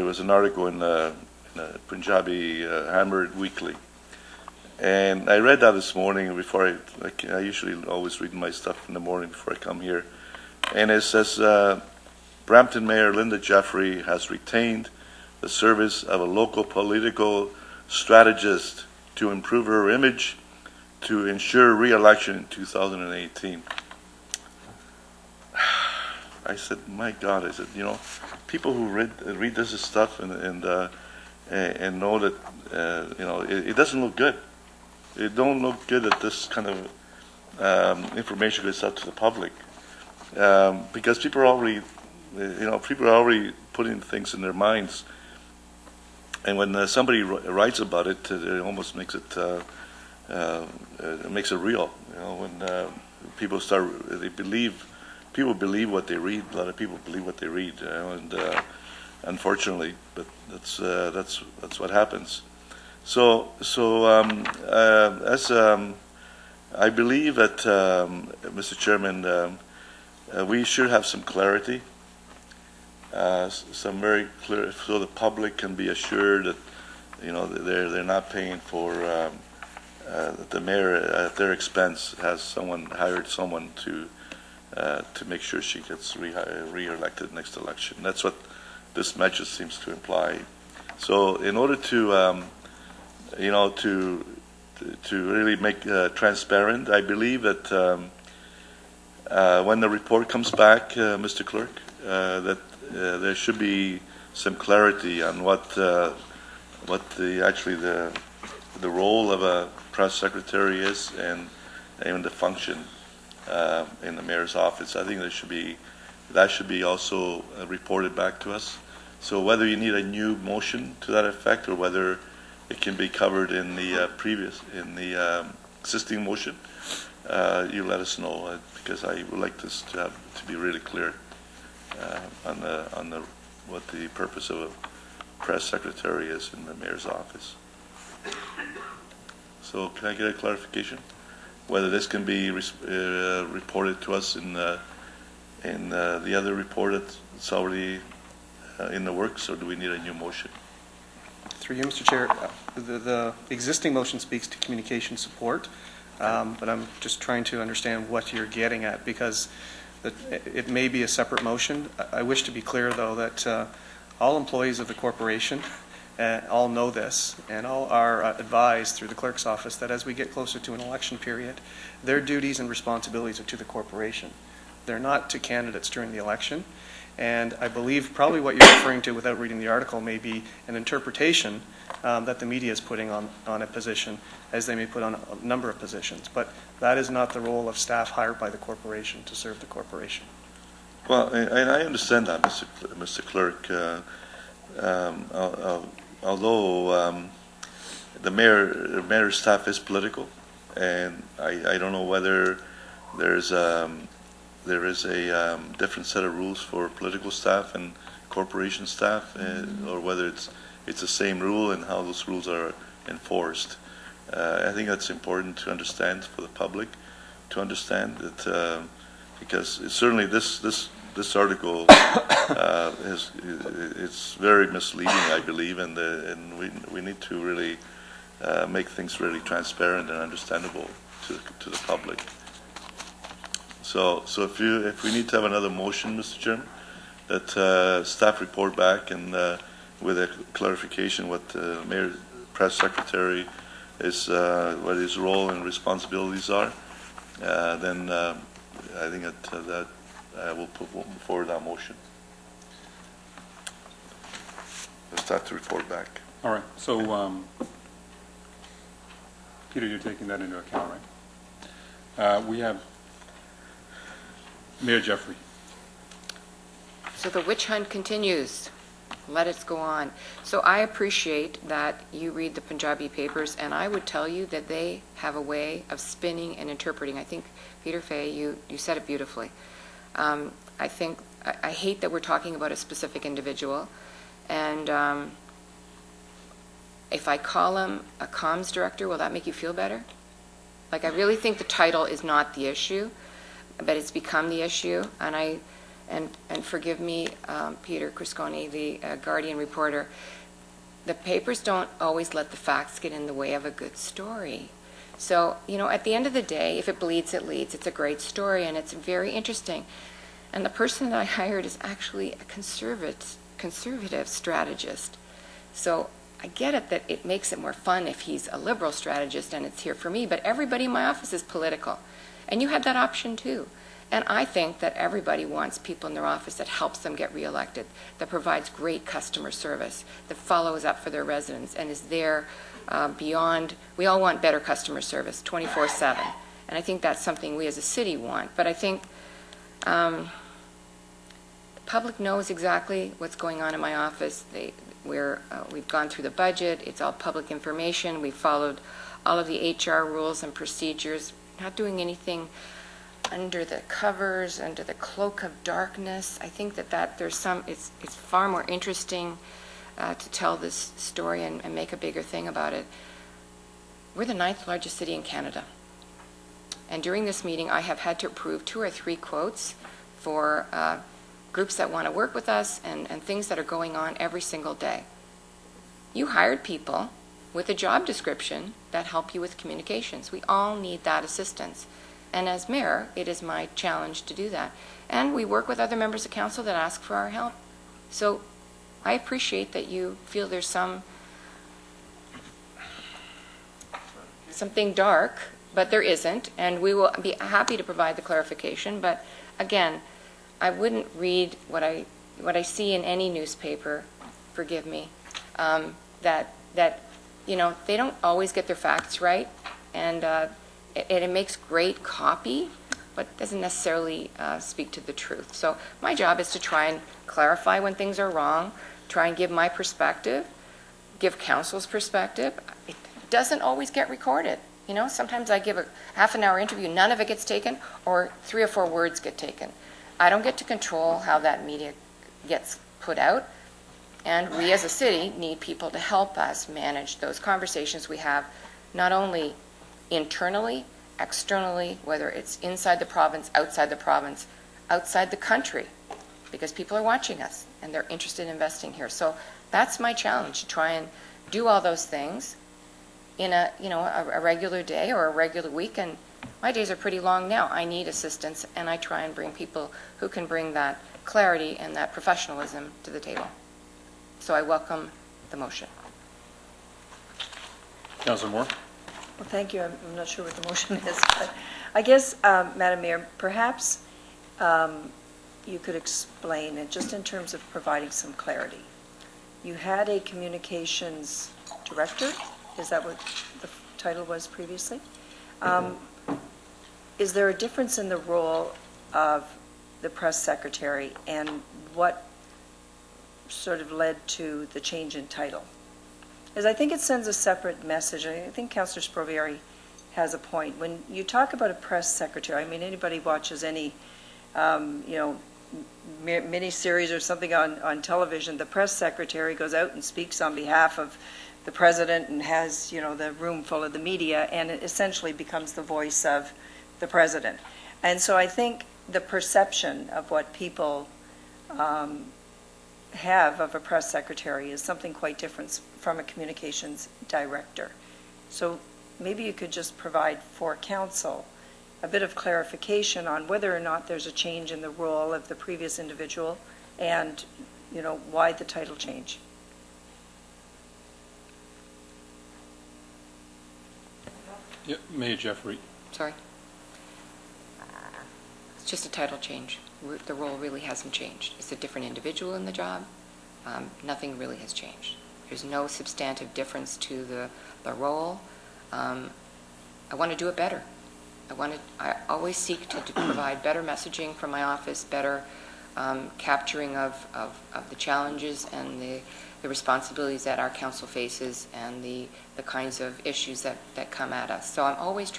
was an article in Punjabi Hammered Weekly. And I read that this morning before I usually always read my stuff in the morning before I come here. And it says, Brampton Mayor Linda Jeffrey has retained the service of a local political strategist to improve her image to ensure re-election in 2018. I said, my God, I said, people who read this stuff and know that, it doesn't look good. It don't look good that this kind of information goes out to the public, because people are already putting things in their minds, and when somebody writes about it, it almost makes it real. When people believe what they read. A lot of people believe what they read, and unfortunately, but that's what happens. So as I believe that, Mr. Chairman, we should have some clarity, some very clear, so the public can be assured that they're not paying for the mayor at their expense has hired someone to make sure she gets re-elected next election. That's what this message seems to imply. So in order to to really make transparent, I believe that when the report comes back, Mr. Clerk, that there should be some clarity on what the role of a press secretary is, and even the function in the mayor's office. I think that should be also reported back to us. So whether you need a new motion to that effect, or whether it can be covered in the existing motion, you let us know, because I would like this to be really clear on what the purpose of a press secretary is in the mayor's office. So can I get a clarification whether this can be reported to us in the other report that's already in the works, or do we need a new motion? Through you, Mr. Chair, the existing motion speaks to communication support, but I'm just trying to understand what you're getting at, because it may be a separate motion. I wish to be clear, though, that all employees of the corporation all know this, and all are advised through the clerk's office that as we get closer to an election period, their duties and responsibilities are to the corporation. They're not to candidates during the election. And I believe probably what you're referring to, without reading the article, may be an interpretation that the media is putting on a position, as they may put on a number of positions. But that is not the role of staff hired by the corporation to serve the corporation. Well, and I understand that, Mr. Clerk. Although the mayor's staff is political, and I don't know whether there is a different set of rules for political staff and corporation staff, or whether it's the same rule and how those rules are enforced. I think that's important to understand, for the public to understand that, because certainly this article it's very misleading, I believe, and we need to really make things really transparent and understandable to the public. So if we need to have another motion, Mr. Chairman, that staff report back and with a clarification what the mayor press secretary is, what his role and responsibilities are, then I think that I will put forward that motion. The staff to report back. All right. So, Peter, you're taking that into account, right? We have Mayor Jeffrey. So the witch hunt continues. Let it go on. So I appreciate that you read the Punjabi papers, and I would tell you that they have a way of spinning and interpreting. I think, Peter Fay, you said it beautifully. I hate that we're talking about a specific individual, and if I call him a comms director, will that make you feel better? Like, I really think the title is not the issue, but it's become the issue, and forgive me, Peter Crisconi, the Guardian reporter, the papers don't always let the facts get in the way of a good story. So, at the end of the day, if it bleeds, it leads. It's a great story, and it's very interesting. And the person that I hired is actually a conservative strategist. So I get it that it makes it more fun if he's a liberal strategist and it's here for me, but everybody in my office is political. And you had that option too. And I think that everybody wants people in their office that helps them get reelected, that provides great customer service, that follows up for their residents and is there beyond. We all want better customer service 24/7. And I think that's something we as a city want. But I think the public knows exactly what's going on in my office. We've gone through the budget. It's all public information. We've followed all of the HR rules and procedures, not doing anything under the covers, under the cloak of darkness. I think that there's it's far more interesting to tell this story and make a bigger thing about it. We're the 9th largest city in Canada. And during this meeting, I have had to approve 2 or 3 quotes for groups that want to work with us and things that are going on every single day. You hired people with a job description that help you with communications. We all need that assistance. And as mayor, it is my challenge to do that. And we work with other members of council that ask for our help. So I appreciate that you feel there's something dark, but there isn't, and we will be happy to provide the clarification. But again, I wouldn't read what I see in any newspaper, forgive me, that they don't always get their facts right, and it makes great copy, but doesn't necessarily speak to the truth. So my job is to try and clarify when things are wrong, try and give my perspective, give council's perspective. It doesn't always get recorded. Sometimes I give a half-an-hour interview, none of it gets taken, or 3 or 4 words get taken. I don't get to control how that media gets put out, and we as a city need people to help us manage those conversations we have, not only internally, externally, whether it's inside the province, outside the country, because people are watching us and they're interested in investing here. So that's my challenge, to try and do all those things in a regular day or a regular week. And my days are pretty long now. I need assistance, and I try and bring people who can bring that clarity and that professionalism to the table. So I welcome the motion. Councilor Moore? Well, thank you. I'm not sure what the motion is, but I guess, Madam Mayor, perhaps you could explain it just in terms of providing some clarity. You had a communications director. Is that what the title was previously? Is there a difference in the role of the press secretary, and what sort of led to the change in title? Because I think it sends a separate message. I think Councillor Sprovieri has a point. When you talk about a press secretary, anybody watches any, mini-series or something on television, the press secretary goes out and speaks on behalf of the president and has, the room full of the media, and it essentially becomes the voice of the president. And so I think the perception of what people have of a press secretary is something quite different from a communications director. So maybe you could just provide for council a bit of clarification on whether or not there's a change in the role of the previous individual, and why the title change. Yep, Mayor Jeffrey. Sorry. It's just a title change. The role really hasn't changed. It's a different individual in the job. Nothing really has changed. There's no substantive difference to the role. I want to do it better. I always seek to provide better messaging from my office, better capturing of the challenges and the responsibilities that our council faces, and the kinds of issues that come at us. So I always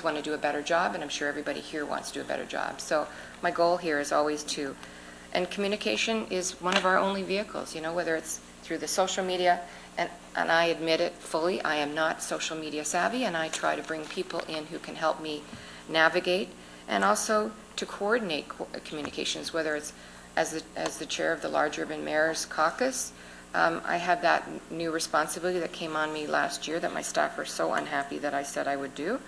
want to do a better job, and I'm sure everybody here wants to do a better job. So my goal here is always and communication is one of our only vehicles, whether it's through the social media, and I admit it fully, I am not social media savvy, and I try to bring people in who can help me navigate, and also to coordinate communications, whether it's as the chair of the Large Urban Mayors Caucus, I have that new responsibility that came on me last year that my staff are so unhappy that I said I would do,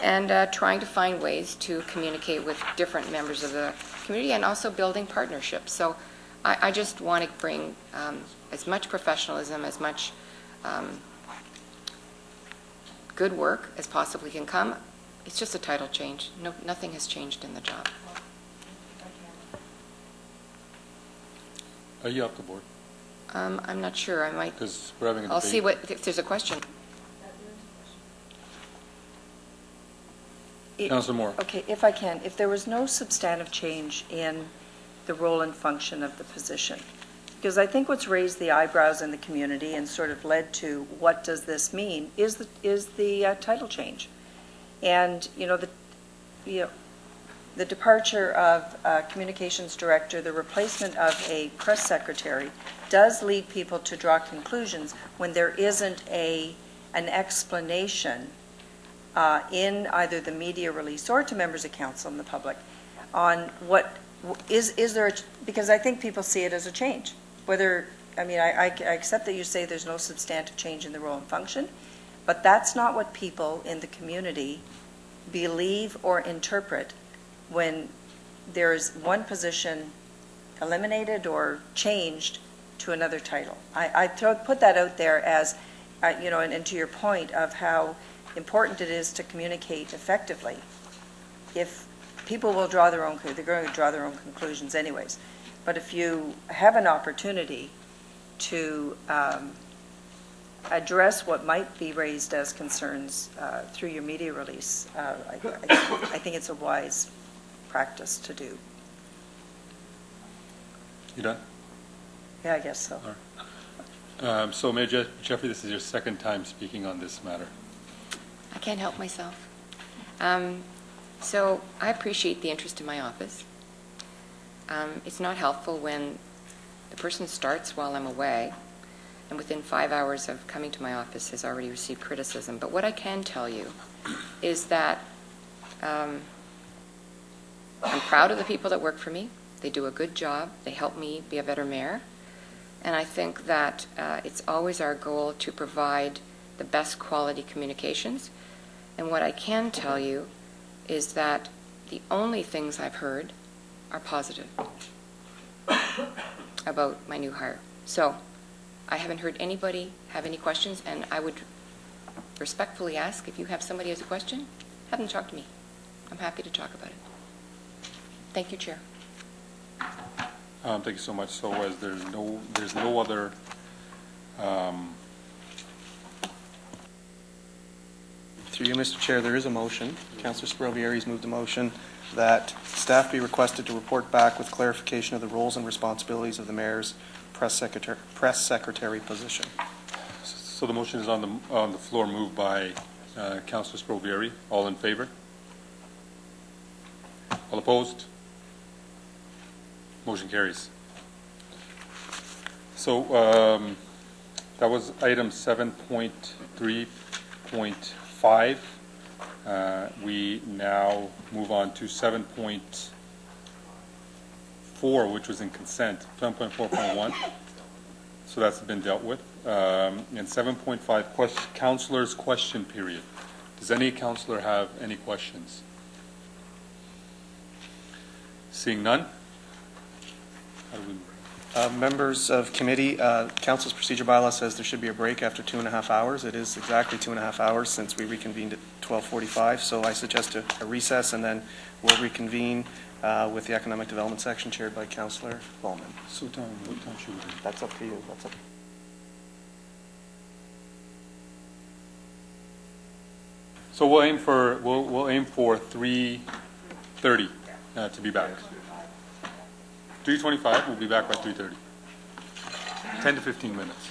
and trying to find ways to communicate with different members of the community and also building partnerships. So I just want to bring as much professionalism, as much good work as possibly can come. It's just a title change. No, nothing has changed in the job. Are you off the board? I'm not sure. I might. Because we're having a debate. I'll see if there's a question. Councilor Moore. Okay, if I can, if there was no substantive change in the role and function of the position, because I think what's raised the eyebrows in the community and sort of led to what does this mean is the title change. And, the departure of communications director, the replacement of a press secretary does lead people to draw conclusions when there isn't an explanation in either the media release or to members of council and the public on what is there, because I think people see it as a change. I accept that you say there's no substantive change in the role and function, but that's not what people in the community believe or interpret when there's one position eliminated or changed to another title. I put that out there as, and to your point of how important it is to communicate effectively. If people will draw their own, they're going to draw their own conclusions anyways. But if you have an opportunity to address what might be raised as concerns through your media release, I think it's a wise practice to do. You done? Yeah, I guess so. All right. So Mayor Jeffrey, this is your second time speaking on this matter. I can't help myself. So I appreciate the interest in my office. It's not helpful when the person starts while I'm away and within 5 hours of coming to my office has already received criticism. But what I can tell you is that I'm proud of the people that work for me. They do a good job. They help me be a better mayor. And I think that it's always our goal to provide the best quality communications. And what I can tell you is that the only things I've heard are positive about my new hire. So I haven't heard anybody have any questions, and I would respectfully ask if you have somebody who has a question, have them talk to me. I'm happy to talk about it. Thank you, Chair. Thank you so much. So as there's no other Through you, Mr. Chair, there is a motion. Councillor Sprovieri's moved a motion that staff be requested to report back with clarification of the roles and responsibilities of the mayor's press secretary position. So the motion is on the floor, moved by Councillor Sprovieri. All in favor? All opposed? Motion carries. So that was item 7.3.5. We now move on to 7.4, which was in consent, 7.4.1. So that's been dealt with. And 7.5, councillors' question period. Does any councillor have any questions? Seeing none? Members of committee, Council's procedure bylaw says there should be a break after 2.5 hours. It is exactly 2.5 hours since we reconvened at 12:45, so I suggest a recess, and then we'll reconvene with the economic development section chaired by Councillor Bowman. So what time should we do? That's up to you. That's up. So we'll aim for 3:30 to be back. 3:25. We'll be back by 3:30. 10 to 15 minutes.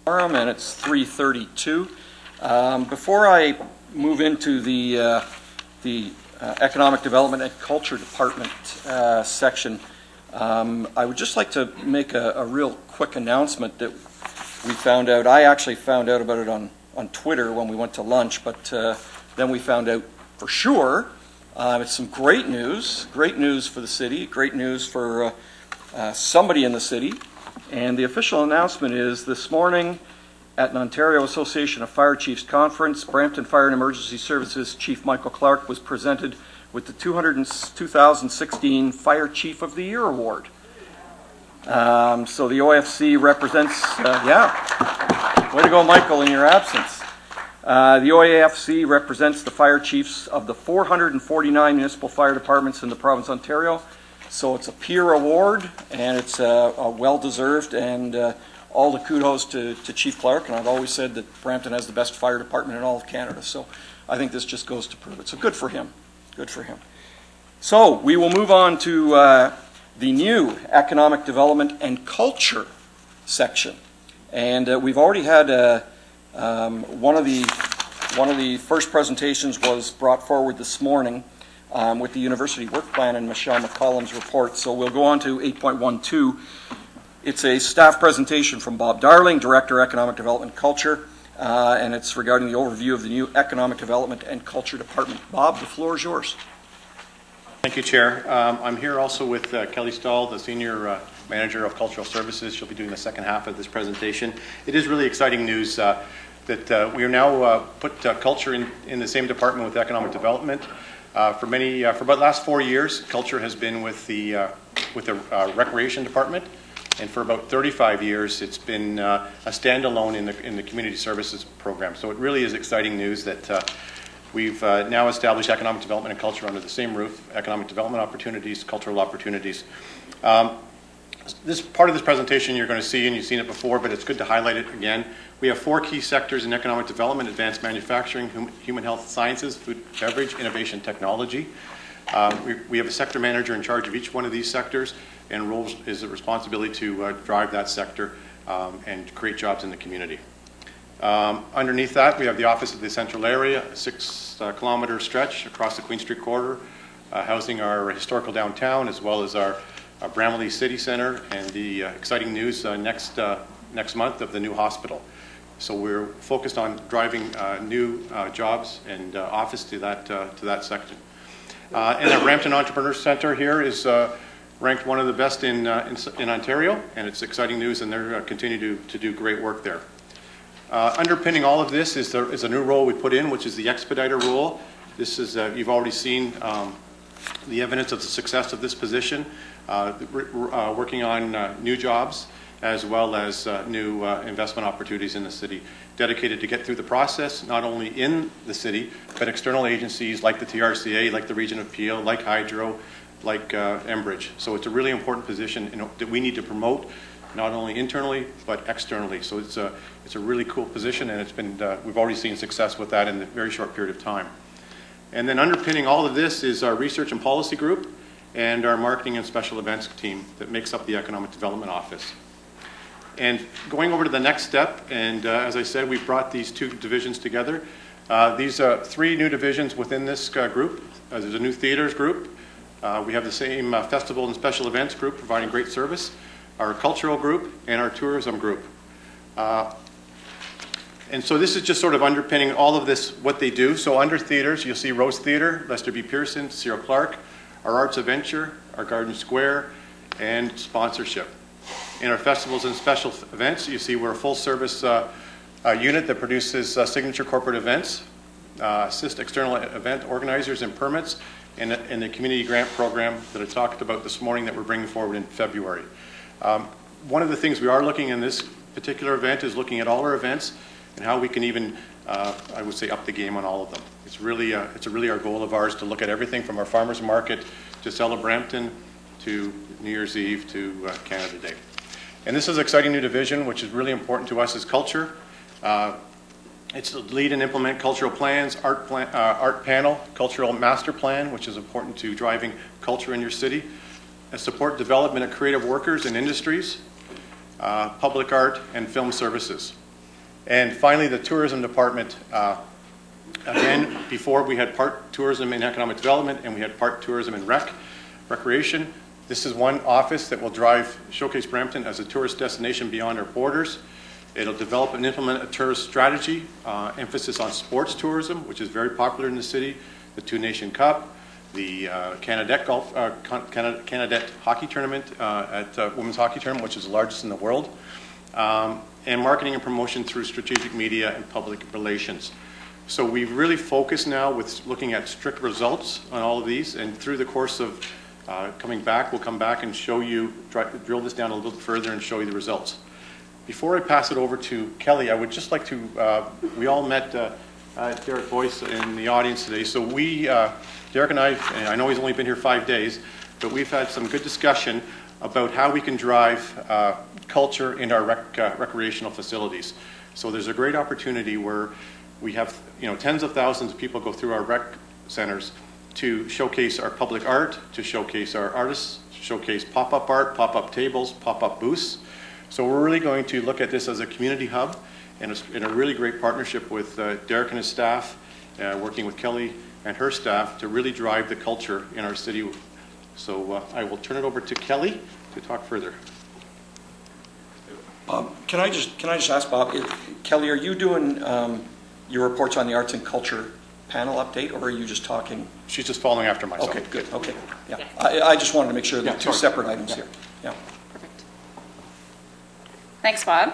And it's 3:32. Before I move into the Economic Development and Culture Department section, I would just like to make a real quick announcement that we found out. I actually found out about it on Twitter when we went to lunch, but then we found out for sure. It's some great news for the city, great news for somebody in the city. And the official announcement is this morning at an Ontario Association of Fire Chiefs conference, Brampton Fire and Emergency Services Chief Michael Clark was presented with the 2016 Fire Chief of the Year Award. So the OFC represents, way to go, Michael, in your absence. The OAFC represents the fire chiefs of the 449 municipal fire departments in the province of Ontario. So it's a peer award, and it's well-deserved, and all the kudos to Chief Clark. And I've always said that Brampton has the best fire department in all of Canada. So I think this just goes to prove it. So good for him. Good for him. So we will move on to the new Economic Development and Culture section. And we've already had one of the first presentations was brought forward this morning with the University Work Plan and Michelle McCollum's report. So we'll go on to 8.12. It's a staff presentation from Bob Darling, Director, Economic Development and Culture, and it's regarding the overview of the new Economic Development and Culture Department. Bob, the floor is yours. Thank you, Chair. I'm here also with Kelly Stahl, the Senior Manager of Cultural Services. She'll be doing the second half of this presentation. It is really exciting news that we are now put culture in the same department with economic development. For about the last 4 years, culture has been with the recreation department, and for about 35 years, it's been a standalone in the community services program. So it really is exciting news that we've now established economic development and culture under the same roof, economic development opportunities, cultural opportunities. This part of this presentation you're going to see, and you've seen it before, but it's good to highlight it again. We have 4 key sectors in economic development: advanced manufacturing, human health sciences, food, beverage, innovation, technology. We have a sector manager in charge of each one of these sectors, and roles is a responsibility to drive that sector and create jobs in the community. Underneath that, we have the Office of the Central Area, a 6-kilometer stretch across the Queen Street corridor, housing our historical downtown as well as our Bramalea City Centre, and the exciting news next month of the new hospital. So we're focused on driving new jobs and office to that section. And the Brampton Entrepreneur Centre here is ranked one of the best in Ontario, and it's exciting news, and they're continue to do great work there. Underpinning all of this is a new role we put in, which is the expediter role. This is you've already seen the evidence of the success of this position, working on new jobs as well as new investment opportunities in the city, dedicated to get through the process, not only in the city, but external agencies like the TRCA, like the Region of Peel, like Hydro, like Enbridge. So it's a really important position that we need to promote, not only internally, but externally. So it's a really cool position, and it's been, we've already seen success with that in a very short period of time. And then underpinning all of this is our research and policy group and our marketing and special events team that makes up the Economic Development Office. And going over to the next step, and as I said, we've brought these 2 divisions together. These are 3 new divisions within this group. There's a new theaters group. We have the same festival and special events group providing great service, our cultural group, and our tourism group. And so this is just sort of underpinning all of this, what they do. So under theaters, you'll see Rose Theatre, Lester B. Pearson, Cyril Clark, our Arts Adventure, our Garden Square, and sponsorship. In our festivals and special events, you see we're a full-service unit that produces signature corporate events, assist external event organizers and permits, and the community grant program that I talked about this morning that we're bringing forward in February. One of the things we are looking in this particular event is looking at all our events and how we can even, I would say, up the game on all of them. It's really our goal of ours to look at everything from our farmers market to Celebrampton Brampton to New Year's Eve to Canada Day. And this is an exciting new division, which is really important to us as culture. It's to lead and implement cultural plans, art panel, cultural master plan, which is important to driving culture in your city, and support development of creative workers and industries, public art, and film services. And finally, the tourism department, again, before we had part tourism in economic development and we had part tourism in recreation. This is one office that will drive Showcase Brampton as a tourist destination beyond our borders. It'll develop and implement a tourist strategy, emphasis on sports tourism, which is very popular in the city, the Two Nation Cup, the Canadette hockey tournament at Women's Hockey Tournament, which is the largest in the world, and marketing and promotion through strategic media and public relations. So we've really focused now with looking at strict results on all of these, and through the course of coming back, we'll come back and show you, drill this down a little further and show you the results. Before I pass it over to Kelly, I would just like to, we all met Derek Boyce in the audience today. So we, Derek and I know he's only been here 5 days, but we've had some good discussion about how we can drive culture in our recreational facilities. So there's a great opportunity where we have, tens of thousands of people go through our rec centers to showcase our public art, to showcase our artists, showcase pop-up art, pop-up tables, pop-up booths. So we're really going to look at this as a community hub and in a really great partnership with Derek and his staff, working with Kelly and her staff to really drive the culture in our city. So I will turn it over to Kelly to talk further. Can I just ask Bob, Kelly, are you doing your reports on the arts and culture panel update, or are you just talking? She's just following after myself. Okay, good. Okay, yeah. I just wanted to make sure that two separate items here. Yeah. Perfect. Thanks, Bob.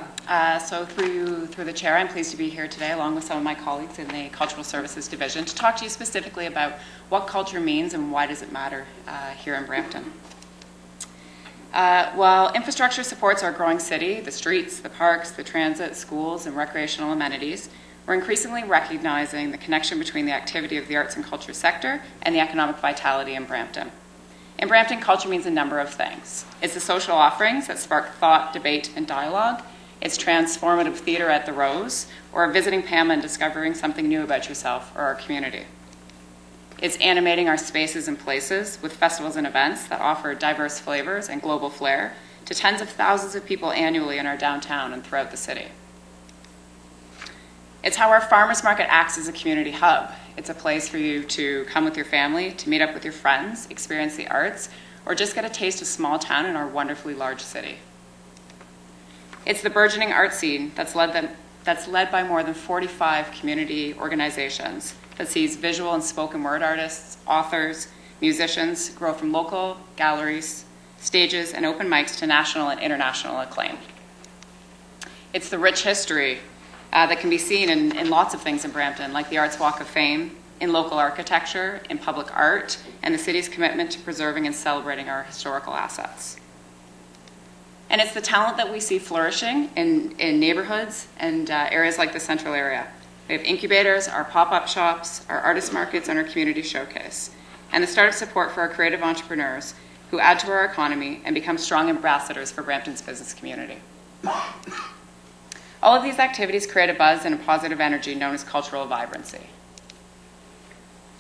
So through the chair, I'm pleased to be here today along with some of my colleagues in the Cultural Services Division to talk to you specifically about what culture means and why does it matter here in Brampton. While infrastructure supports our growing city, the streets, the parks, the transit, schools, and recreational amenities, we're increasingly recognizing the connection between the activity of the arts and culture sector and the economic vitality in Brampton. In Brampton, culture means a number of things. It's the social offerings that spark thought, debate, and dialogue. It's transformative theater at the Rose, or visiting Pam and discovering something new about yourself or our community. It's animating our spaces and places with festivals and events that offer diverse flavors and global flair to tens of thousands of people annually in our downtown and throughout the city. It's how our farmers market acts as a community hub. It's a place for you to come with your family, to meet up with your friends, experience the arts, or just get a taste of small town in our wonderfully large city. It's the burgeoning art scene that's led by more than 45 community organizations that sees visual and spoken word artists, authors, musicians grow from local galleries, stages, and open mics to national and international acclaim. It's the rich history that can be seen in lots of things in Brampton, like the Arts Walk of Fame, in local architecture, in public art, and the city's commitment to preserving and celebrating our historical assets. And it's the talent that we see flourishing in neighborhoods and areas like the central area. We have incubators, our pop-up shops, our artist markets, and our community showcase, and the start of support for our creative entrepreneurs who add to our economy and become strong ambassadors for Brampton's business community. All of these activities create a buzz and a positive energy known as cultural vibrancy.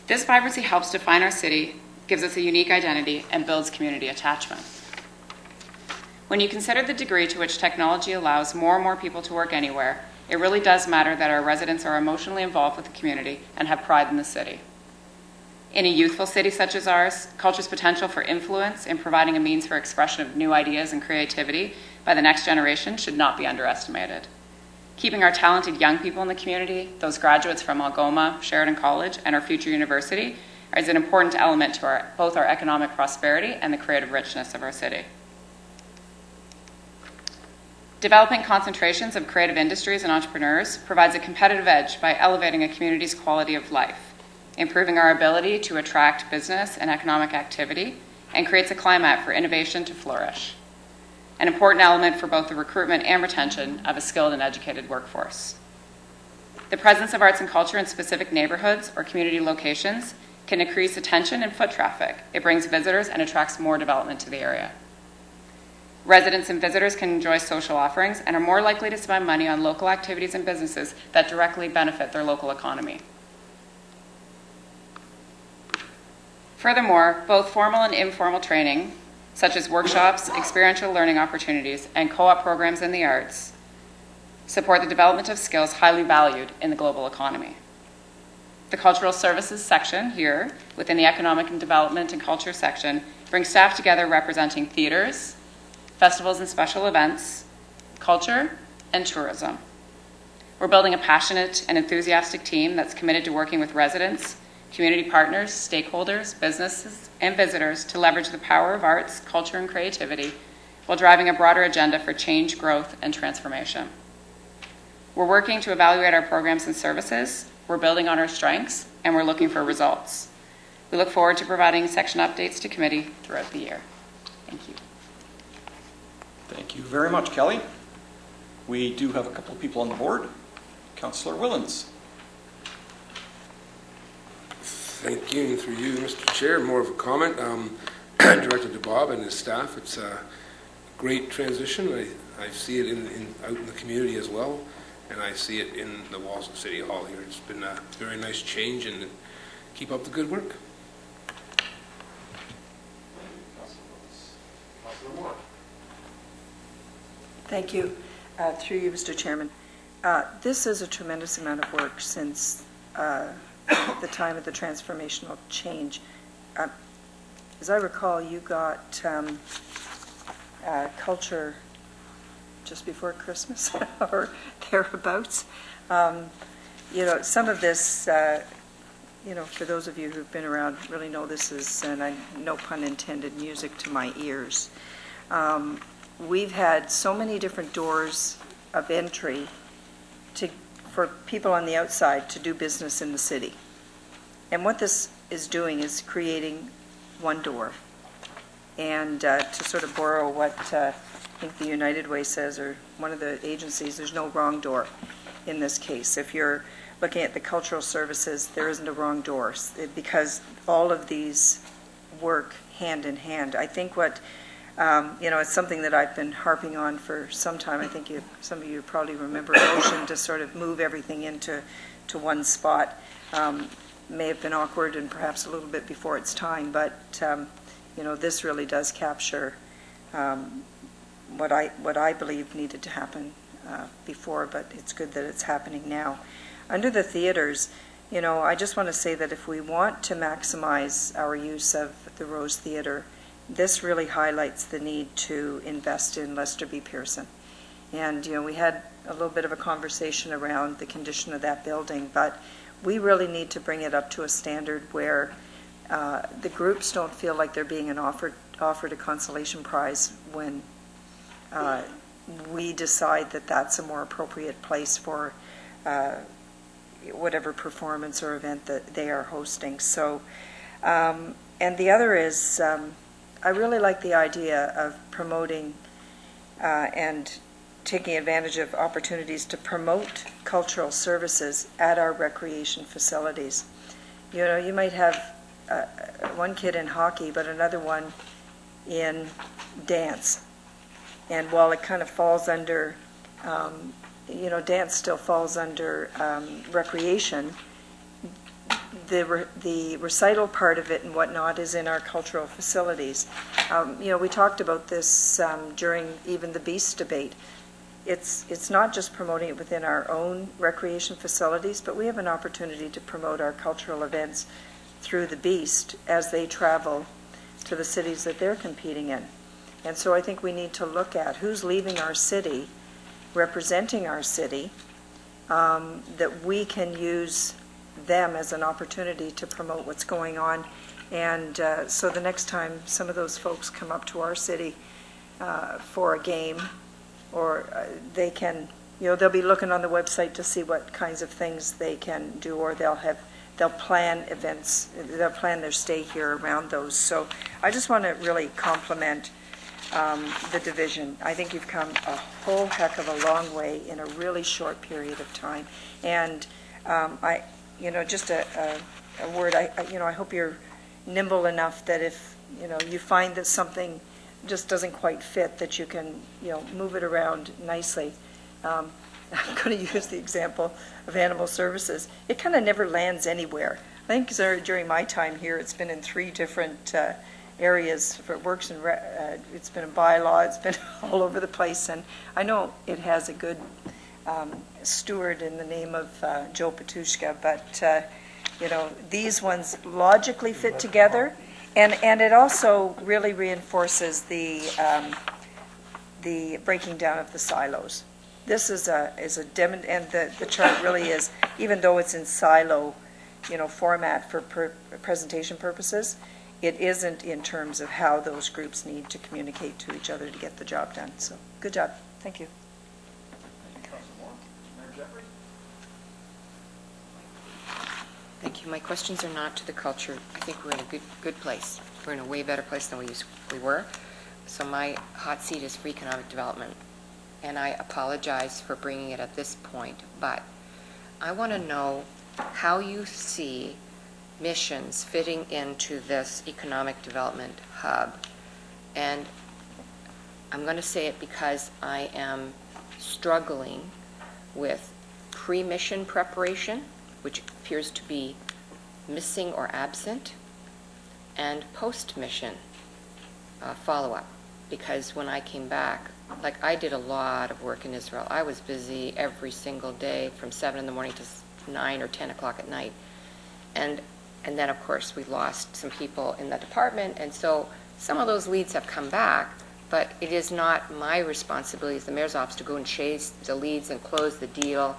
This vibrancy helps define our city, gives us a unique identity, and builds community attachment. When you consider the degree to which technology allows more and more people to work anywhere, it really does matter that our residents are emotionally involved with the community and have pride in the city. In a youthful city such as ours, culture's potential for influence in providing a means for expression of new ideas and creativity by the next generation should not be underestimated. Keeping our talented young people in the community, those graduates from Algoma, Sheridan College, and our future university, is an important element to both our economic prosperity and the creative richness of our city. Developing concentrations of creative industries and entrepreneurs provides a competitive edge by elevating a community's quality of life, improving our ability to attract business and economic activity, and creates a climate for innovation to flourish. An important element for both the recruitment and retention of a skilled and educated workforce. The presence of arts and culture in specific neighborhoods or community locations can increase attention and foot traffic. It brings visitors and attracts more development to the area. Residents and visitors can enjoy social offerings and are more likely to spend money on local activities and businesses that directly benefit their local economy. Furthermore, both formal and informal training, such as workshops, experiential learning opportunities, and co-op programs in the arts, support the development of skills highly valued in the global economy. The Cultural Services section here, within the Economic and Development and Culture section, brings staff together representing theaters, festivals and special events, culture, and tourism. We're building a passionate and enthusiastic team that's committed to working with residents, community partners, stakeholders, businesses, and visitors to leverage the power of arts, culture, and creativity while driving a broader agenda for change, growth, and transformation. We're working to evaluate our programs and services, we're building on our strengths, and we're looking for results. We look forward to providing section updates to committee throughout the year. Thank you. Thank you very much, Kelly. We do have a couple of people on the board. Councillor Willens. Thank you, and through you, Mr. Chair, more of a comment directed to Bob and his staff. It's a great transition. I see it out in the community as well, and I see it in the walls of City Hall here. It's been a very nice change, and keep up the good work. Thank you. Through you, Mr. Chairman. This is a tremendous amount of work since the time of the transformational change. As I recall, you got culture just before Christmas or thereabouts. Some of this, for those of you who've been around, really know this is, and no pun intended, music to my ears. We've had so many different doors of entry for people on the outside to do business in the city. And what this is doing is creating one door. And to sort of borrow what I think the United Way says, or one of the agencies, there's no wrong door in this case. If you're looking at the cultural services, there isn't a wrong door, because all of these work hand in hand. I think what it's something that I've been harping on for some time. I think some of you probably remember a motion to sort of move everything into one spot. May have been awkward and perhaps a little bit before its time, but this really does capture what I believe needed to happen before, but it's good that it's happening now. Under the theaters, I just want to say that if we want to maximize our use of the Rose Theatre, this really highlights the need to invest in Lester B. Pearson. And, we had a little bit of a conversation around the condition of that building, but we really need to bring it up to a standard where the groups don't feel like they're being offered a consolation prize when we decide that that's a more appropriate place for whatever performance or event that they are hosting. So, and the other is, I really like the idea of promoting and taking advantage of opportunities to promote cultural services at our recreation facilities. You might have one kid in hockey, but another one in dance. And while it kind of falls under, dance still falls under recreation, the recital part of it and whatnot is in our cultural facilities. We talked about this during even the Beast debate. It's not just promoting it within our own recreation facilities, but we have an opportunity to promote our cultural events through the Beast as they travel to the cities that they're competing in. And so I think we need to look at who's leaving our city, representing our city, that we can use them as an opportunity to promote what's going on. And so the next time some of those folks come up to our city for a game, or they can, they'll be looking on the website to see what kinds of things they can do, or they'll plan events, they'll plan their stay here around those. So I just want to really compliment the division. I think you've come a whole heck of a long way in a really short period of time. And just a word, I hope you're nimble enough that if, you find that something just doesn't quite fit, that you can, move it around nicely. I'm going to use the example of animal services. It kind of never lands anywhere. I think during my time here, it's been in 3 different areas for works and it's been in bylaw, it's been all over the place, and I know it has a good steward in the name of Joe Patushka, but, these ones logically fit together, and it also really reinforces the breaking down of the silos. This is a and the chart really is, even though it's in silo, format for presentation purposes, it isn't in terms of how those groups need to communicate to each other to get the job done. So, good job. Thank you. Thank you. My questions are not to the culture. I think we're in a good place. We're in a way better place than we were. So my hot seat is for economic development. And I apologize for bringing it at this point, but I want to know how you see missions fitting into this economic development hub. And I'm going to say it because I am struggling with pre-mission preparation, which appears to be missing or absent, and post-mission follow-up. Because when I came back, like I did a lot of work in Israel. I was busy every single day from 7 in the morning to 9 or 10 o'clock at night. And then, of course, we lost some people in the department, and so some of those leads have come back, but it is not my responsibility as the mayor's office to go and chase the leads and close the deal.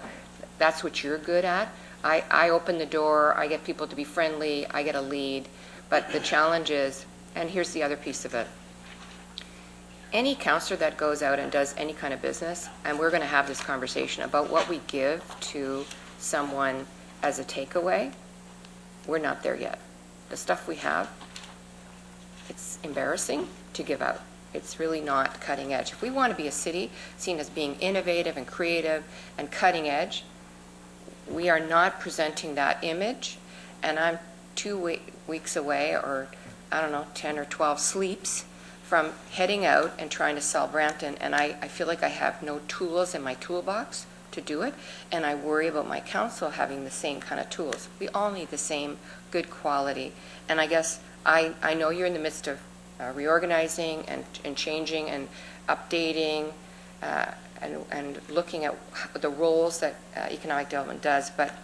That's what you're good at. I open the door, I get people to be friendly, I get a lead, but the challenge is, and here's the other piece of it, any counselor that goes out and does any kind of business, and we're going to have this conversation about what we give to someone as a takeaway, we're not there yet. The stuff we have, it's embarrassing to give out. It's really not cutting edge. If we want to be a city seen as being innovative and creative and cutting edge, we are not presenting that image, and I'm 2 weeks away, or I don't know, 10 or 12 sleeps from heading out and trying to sell Brampton, and I feel like I have no tools in my toolbox to do it, and I worry about my council having the same kind of tools. We all need the same good quality, and I guess I know you're in the midst of reorganizing and changing and updating and looking at the roles that economic development does, but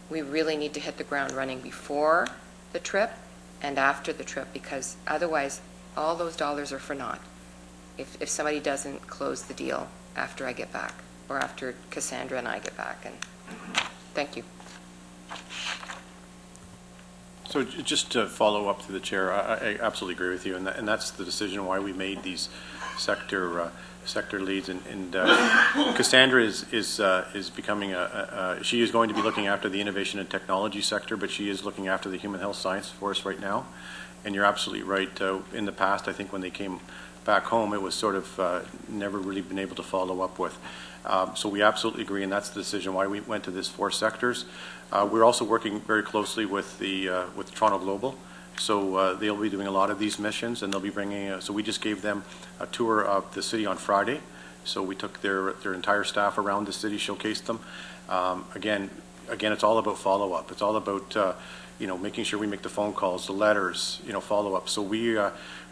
we really need to hit the ground running before the trip and after the trip, because otherwise all those dollars are for naught if somebody doesn't close the deal after I get back, or after Cassandra and I get back. And thank you. So just to follow up to the chair, I absolutely agree with you, and that's the decision why we made these sector leads. And Cassandra is becoming she is going to be looking after the innovation and technology sector, but she is looking after the human health science for us right now. And you're absolutely right. In the past, I think when they came back home, it was sort of never really been able to follow up with. So we absolutely agree, and that's the decision why we went to this 4 sectors. We're also working very closely with with Toronto Global. So they'll be doing a lot of these missions, and they'll be bringing. So we just gave them a tour of the city on Friday. So we took their entire staff around the city, showcased them. Again, it's all about follow up. It's all about making sure we make the phone calls, the letters, follow up. So we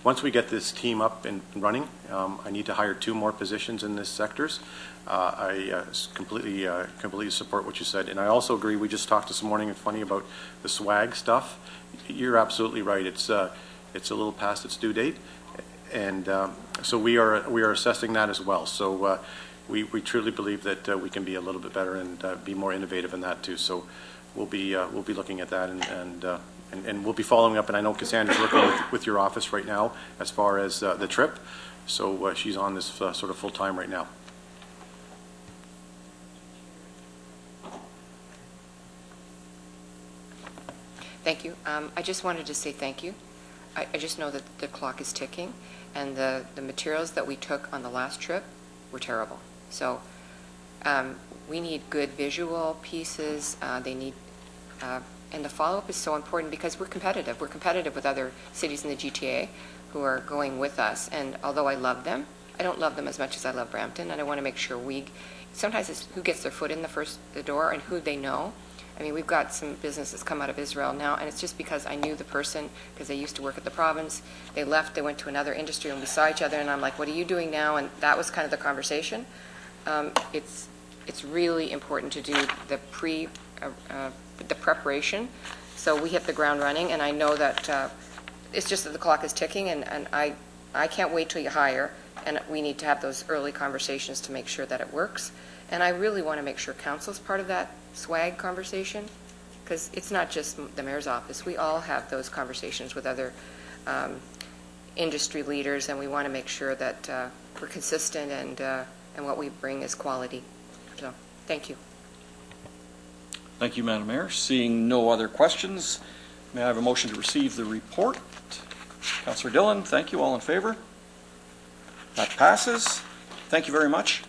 once we get this team up and running, I need to hire 2 more positions in these sectors. I completely support what you said, and I also agree. We just talked this morning, and funny about the swag stuff. You're absolutely right. It's a little past its due date, and so we are assessing that as well. So we truly believe that we can be a little bit better and be more innovative in that too. So we'll be looking at that and we'll be following up. And I know Cassandra's working with your office right now as far as the trip. So she's on this sort of full time right now. Thank you. I just wanted to say thank you. I just know that the clock is ticking, and the materials that we took on the last trip were terrible. So we need good visual pieces. They need, and the follow-up is so important because we're competitive. We're competitive with other cities in the GTA who are going with us. And although I love them, I don't love them as much as I love Brampton, and I want to make sure sometimes it's who gets their foot in the door and who they know. I mean, we've got some businesses come out of Israel now, and it's just because I knew the person, because they used to work at the province. They left, they went to another industry, and we saw each other, and I'm like, what are you doing now? And that was kind of the conversation. it's really important to do the the preparation, so we hit the ground running, and I know that it's just that the clock is ticking, and I can't wait till you hire, and we need to have those early conversations to make sure that it works. And I really want to make sure council's part of that swag conversation, because it's not just the mayor's office. We all have those conversations with other industry leaders, and we want to make sure that we're consistent and what we bring is quality. So, thank you. Thank you, Madam Mayor. Seeing no other questions, may I have a motion to receive the report? Councillor Dillon, thank you. All in favor? That passes. Thank you very much.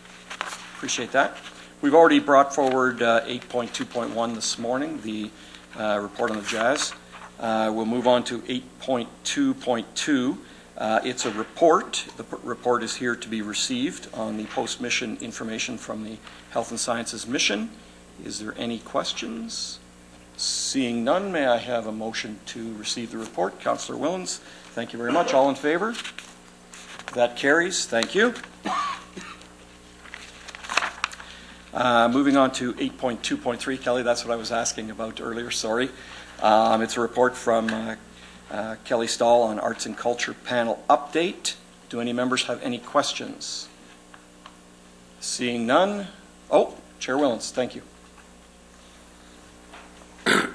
Appreciate that. We've already brought forward 8.2.1 this morning, the report on the jazz. We'll move on to 8.2.2. It's a report. The report is here to be received on the post-mission information from the Health and Sciences Mission. Is there any questions? Seeing none, may I have a motion to receive the report? Councillor Willens, thank you very much. All in favor? That carries. Thank you. Moving on to 8.2.3, Kelly, that's what I was asking about earlier, sorry. It's a report from Kelly Stahl on Arts and Culture Panel Update. Do any members have any questions? Seeing none. Oh, Chair Willens, thank you.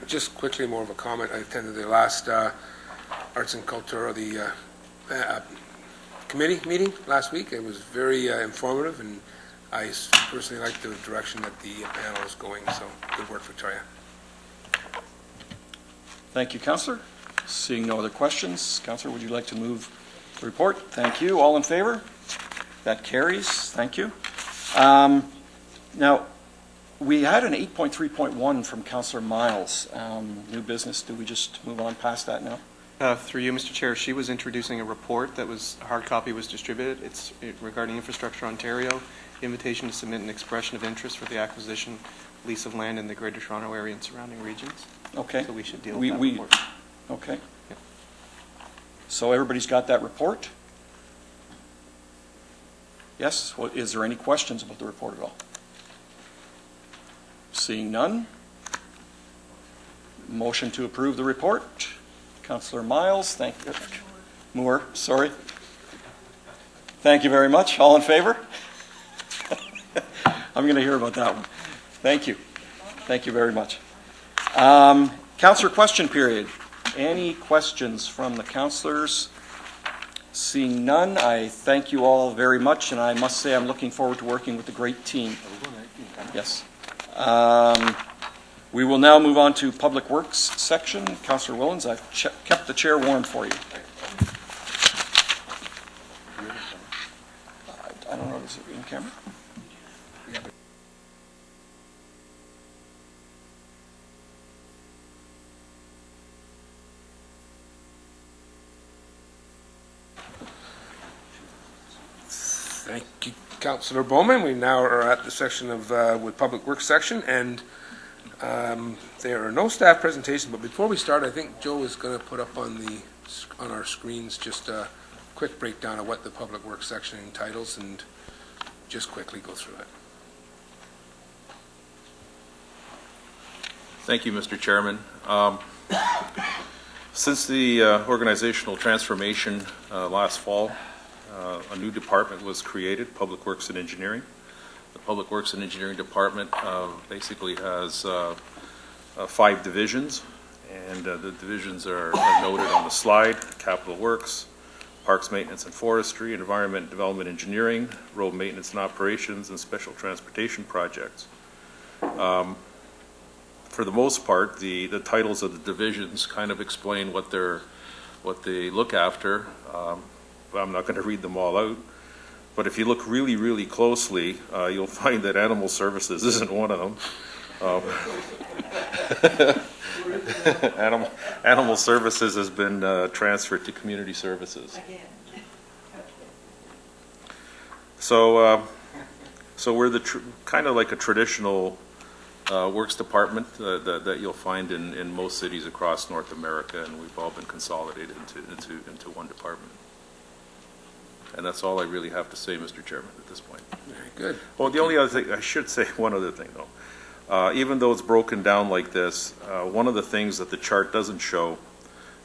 Just quickly, more of a comment. I attended the last Arts and Culture, or the committee meeting last week. It was very informative, and I personally like the direction that the panel is going, so good work, Victoria. Thank you, Councillor. Seeing no other questions, Councillor, would you like to move the report? Thank you. All in favor? That carries. Thank you. Now, we had an 8.3.1 from Councillor Miles. New business. Do we just move on past that now? Through you, Mr. Chair, she was introducing a report that was, a hard copy was distributed. It's regarding Infrastructure Ontario, invitation to submit an expression of interest for the acquisition, lease of land in the Greater Toronto Area and surrounding regions. Okay. So we should deal with that report. Okay. Yep. So everybody's got that report? Yes? Is there any questions about the report at all? Seeing none. Motion to approve the report. Councillor Miles, thank you. Moore, sorry. Thank you very much. All in favor? I'm going to hear about that one. Thank you. Thank you very much. Councillor question period. Any questions from the councillors? Seeing none, I thank you all very much, and I must say I'm looking forward to working with the great team. Yes. We will now move on to Public Works section. Councillor Willens, I've kept the chair warm for you. I don't know, is it in camera? Thank you, Councillor Bowman. We now are at the section of with Public Works section, and there are no staff presentations. But before we start, I think Joe is going to put up on our screens just a quick breakdown of what the Public Works section entitles, and just quickly go through it. Thank you, Mr. Chairman. Since the organizational transformation last fall, a new department was created, Public Works and Engineering. The Public Works and Engineering Department basically has 5 divisions, and the divisions are noted on the slide: Capital Works, Parks Maintenance and Forestry, Environment Development Engineering, Road Maintenance and Operations, and Special Transportation Projects. For the most part, the titles of the divisions kind of explain what they look after. I'm not going to read them all out, but if you look really, really closely, you'll find that Animal Services isn't one of them. Animal Services has been transferred to Community Services. So we're kind of like a traditional works department that you'll find in most cities across North America, and we've all been consolidated into one department. And that's all I really have to say, Mr. Chairman, at this point. Very good. Well, the only other thing, I should say one other thing, though. Even though it's broken down like this, one of the things that the chart doesn't show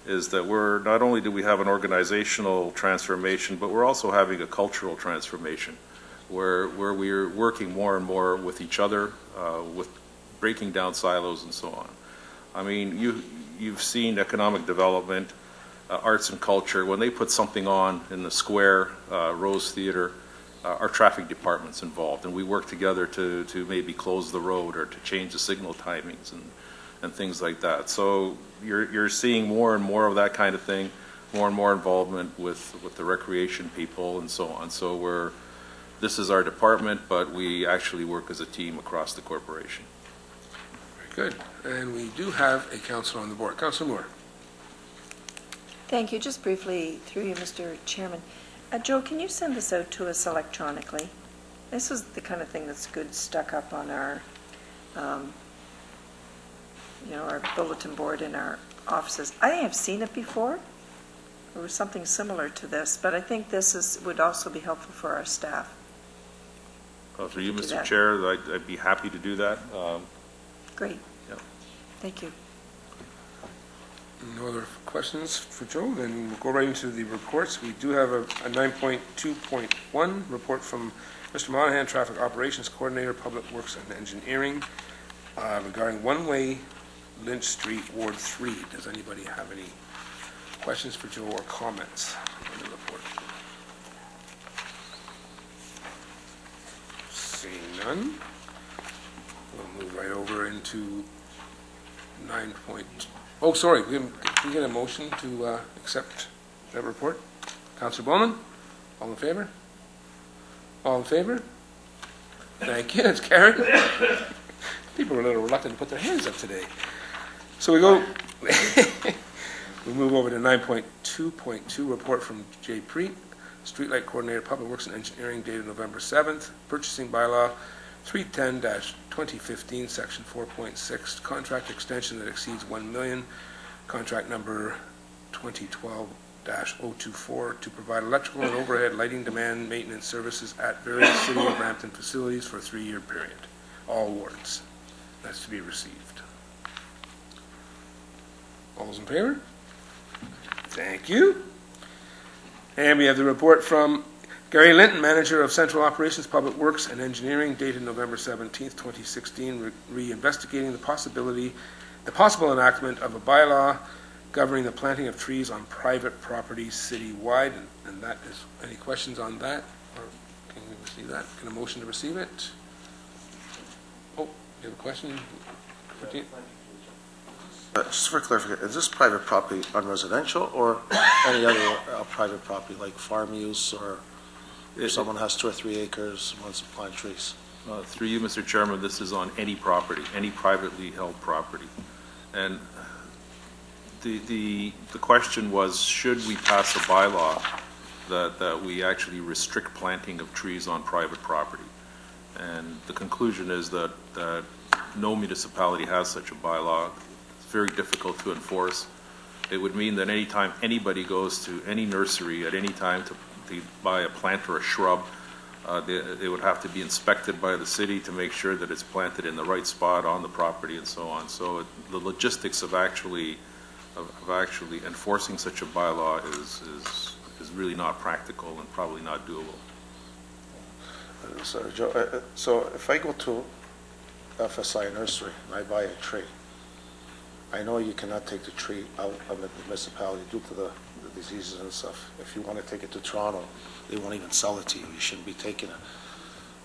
is that not only do we have an organizational transformation, but we're also having a cultural transformation where we're working more and more with each other, with breaking down silos and so on. I mean, you've seen economic development, arts and culture. When they put something on in the square, Rose Theater, our traffic department's involved, and we work together to maybe close the road or to change the signal timings and things like that. So you're seeing more and more of that kind of thing, more and more involvement with the recreation people and so on. So this is our department, but we actually work as a team across the corporation. Very good. And we do have a councillor on the board. Councillor Moore. Thank you. Just briefly, through you, Mr. Chairman. Joe, can you send this out to us electronically? This is the kind of thing that's good stuck up on our, our bulletin board in our offices. I have seen it before. It was something similar to this, but I think this would also be helpful for our staff. Through you, Mr. Chair, I'd be happy to do that. Great. Yeah. Thank you. No other questions for Joe? Then we'll go right into the reports. We do have a 9.2.1 report from Mr. Monahan, Traffic Operations Coordinator, Public Works and Engineering, regarding one-way Lynch Street, Ward 3. Does anybody have any questions for Joe or comments on the report? Seeing none, we'll move right over into 9. Oh, sorry, can we get a motion to accept that report? Councillor Bowman, all in favor? All in favor? Thank you, it's carried. People are a little reluctant to put their hands up today. So we move over to 9.2.2, report from Jay Preet, Streetlight Coordinator, Public Works and Engineering, dated November 7th, Purchasing Bylaw 310-2015, Section 4.6, contract extension that exceeds $1 million, contract number 2012-024, to provide electrical and overhead lighting demand maintenance services at various City of Brampton facilities for a 3-year period. All wards. That's to be received. All those in favor? Thank you. And we have the report from Gary Linton, Manager of Central Operations, Public Works and Engineering, dated November 17th, 2016, re-investigating the possible enactment of a bylaw governing the planting of trees on private properties citywide. And that is, any questions on that? Or can we receive that? Can a motion to receive it? Oh, you have a question? Just for clarification, is this private property on residential or any other private property, like farm use, or if someone has 2 or 3 acres and wants to plant trees? Through you, Mr. Chairman, this is on any property, any privately held property. And the question was, should we pass a bylaw that we actually restrict planting of trees on private property? And the conclusion is that no municipality has such a bylaw. It's very difficult to enforce. It would mean that anytime anybody goes to any nursery at any time to buy a plant or a shrub, they would have to be inspected by the city to make sure that it's planted in the right spot on the property and so on. So the logistics of actually enforcing such a bylaw is really not practical and probably not doable. So, Joe, so if I go to FSI nursery and I buy a tree, I know you cannot take the tree out of the municipality due to the diseases and stuff. If you want to take it to Toronto, they won't even sell it to you. You shouldn't be taking it.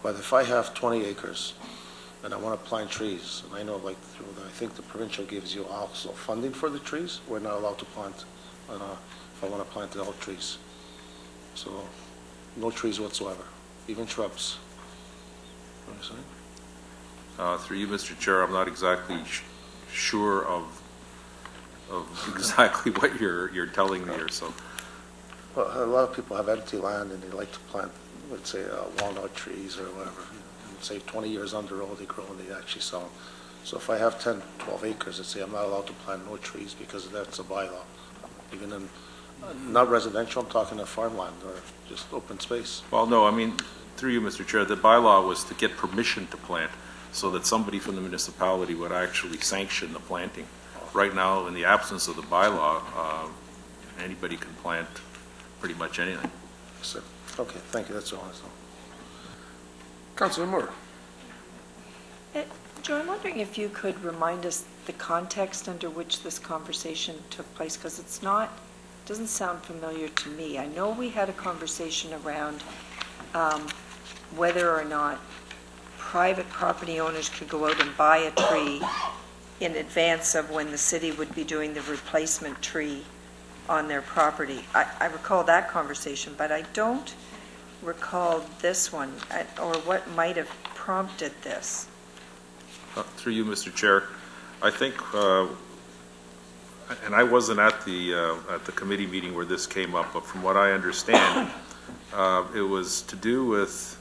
But if I have 20 acres and I want to plant trees, and I know, like, I think the provincial gives you also funding for the trees, we're not allowed to plant, if I want to plant all trees. So, no trees whatsoever, even shrubs. What are you saying? Through you, Mr. Chair, I'm not exactly sure of exactly what you're telling me here. So, well, a lot of people have empty land and they like to plant, let's say, walnut trees or whatever. And say 20 years on the road they grow and they actually sell them. So if I have 10, 12 acres, let's say I'm not allowed to plant no trees because that's a bylaw. Even in Not residential, I'm talking of farmland or just open space. Well, no, I mean, through you, Mr. Chair, the bylaw was to get permission to plant so that somebody from the municipality would actually sanction the planting. Right now, in the absence of the bylaw, anybody can plant pretty much anything. So, okay, thank you, that's all I saw. Councillor Moore. Joe, I'm wondering if you could remind us the context under which this conversation took place, because doesn't sound familiar to me. I know we had a conversation around whether or not private property owners could go out and buy a tree in advance of when the city would be doing the replacement tree on their property. I recall that conversation, but I don't recall this one, or what might have prompted this. Through you, Mr. Chair, I think, and I wasn't at the committee meeting where this came up, but from what I understand, it was to do with,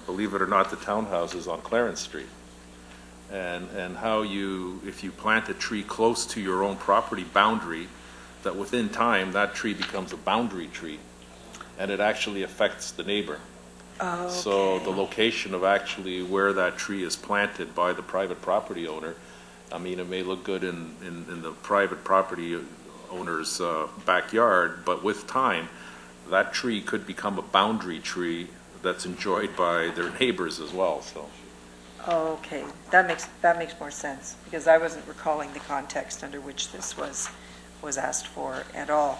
believe it or not, the townhouses on Clarence Street. And how if you plant a tree close to your own property boundary, that within time, that tree becomes a boundary tree, and it actually affects the neighbor. Oh, okay. So the location of actually where that tree is planted by the private property owner, I mean, it may look good in the private property owner's backyard, but with time, that tree could become a boundary tree that's enjoyed by their neighbors as well, so. Oh, okay, that makes more sense, because I wasn't recalling the context under which this was asked for at all.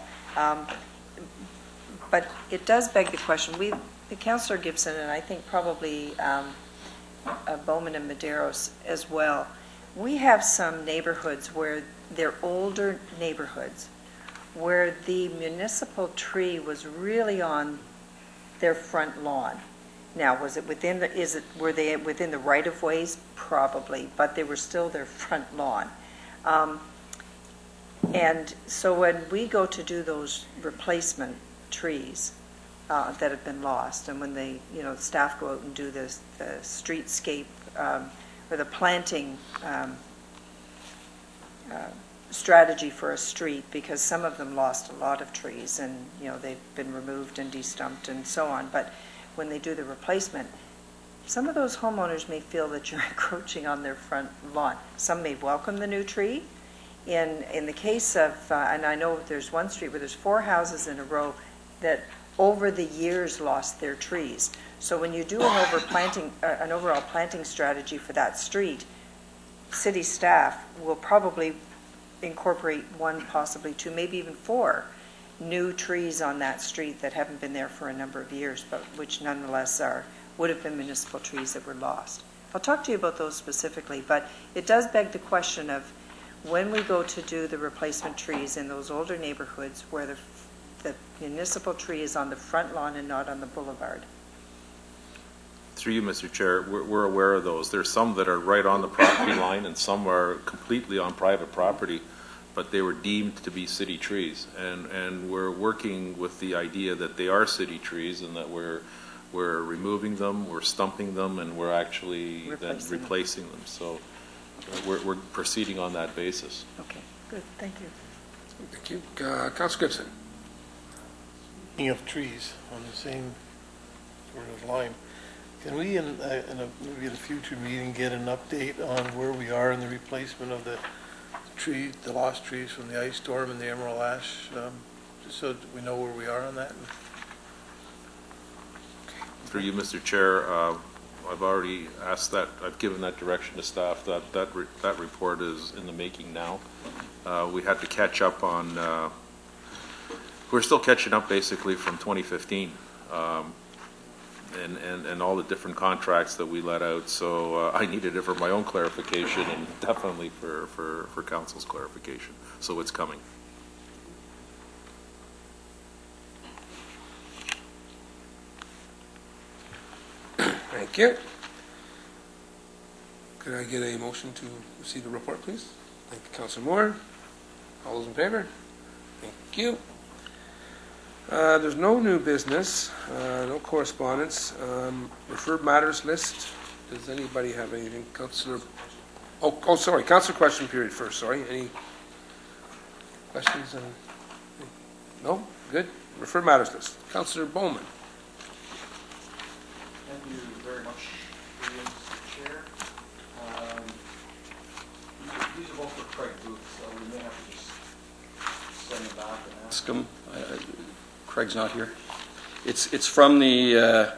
But it does beg the question, the Councillor Gibson, and I think probably Bowman and Medeiros as well, we have some neighborhoods where they're older neighborhoods, where the municipal tree was really on their front lawn. Now, were they within the right-of-ways? Probably, but they were still their front lawn. And so when we go to do those replacement trees that have been lost, and when staff go out and do the streetscape or the planting strategy for a street, because some of them lost a lot of trees and they've been removed and de-stumped and so on, but when they do the replacement, some of those homeowners may feel that you're encroaching on their front lawn. Some may welcome the new tree. In the case of, and I know there's one street where there's 4 houses in a row that over the years lost their trees. So when you do an overall planting strategy for that street, city staff will probably incorporate 1, possibly 2, maybe even 4 new trees on that street that haven't been there for a number of years, but which nonetheless would have been municipal trees that were lost. I'll talk to you about those specifically, but it does beg the question of when we go to do the replacement trees in those older neighborhoods where the municipal tree is on the front lawn and not on the boulevard. Through you, Mr. Chair, we're aware of those. There's some that are right on the property line and some are completely on private property, but they were deemed to be city trees. And we're working with the idea that they are city trees and that we're removing them, we're stumping them, and we're actually replacing them. So we're proceeding on that basis. Okay, good, thank you. Thank you. Councillor Gibson. Speaking of trees, on the same sort of line, can we, maybe in a future meeting, get an update on where we are in the replacement of the lost trees from the ice storm and the emerald ash, just so that we know where we are on that? Through you, Mr. Chair, I've already asked that, I've given that direction to staff. That report is in the making now. We had to catch up on, we're still catching up basically from 2015. And all the different contracts that we let out. So I needed it for my own clarification and definitely for council's clarification. So it's coming. Thank you. Could I get a motion to receive the report, please? Thank you, Councillor Moore. All those in favor? Thank you. There's no new business, no correspondence. Referred matters list. Does anybody have anything? Councillor, oh, sorry. Councillor question period first. Sorry. Any questions? No? Good. Refer matters list. Councillor Bowman. Thank you very much, Mr. Chair. These are both for Craig Booth, so we may have to just send them back and ask him. Craig's not here. It's from the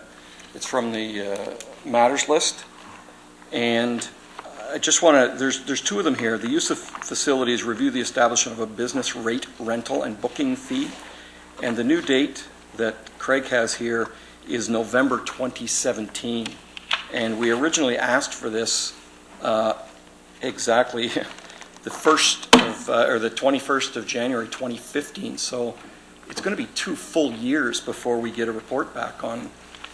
matters list, and I just want to. There's two of them here. The use of facilities, review the establishment of a business rate rental and booking fee, and the new date that Craig has here is November 2017, and we originally asked for this exactly the 21st of January 2015. So it's going to be 2 full years before we get a report back on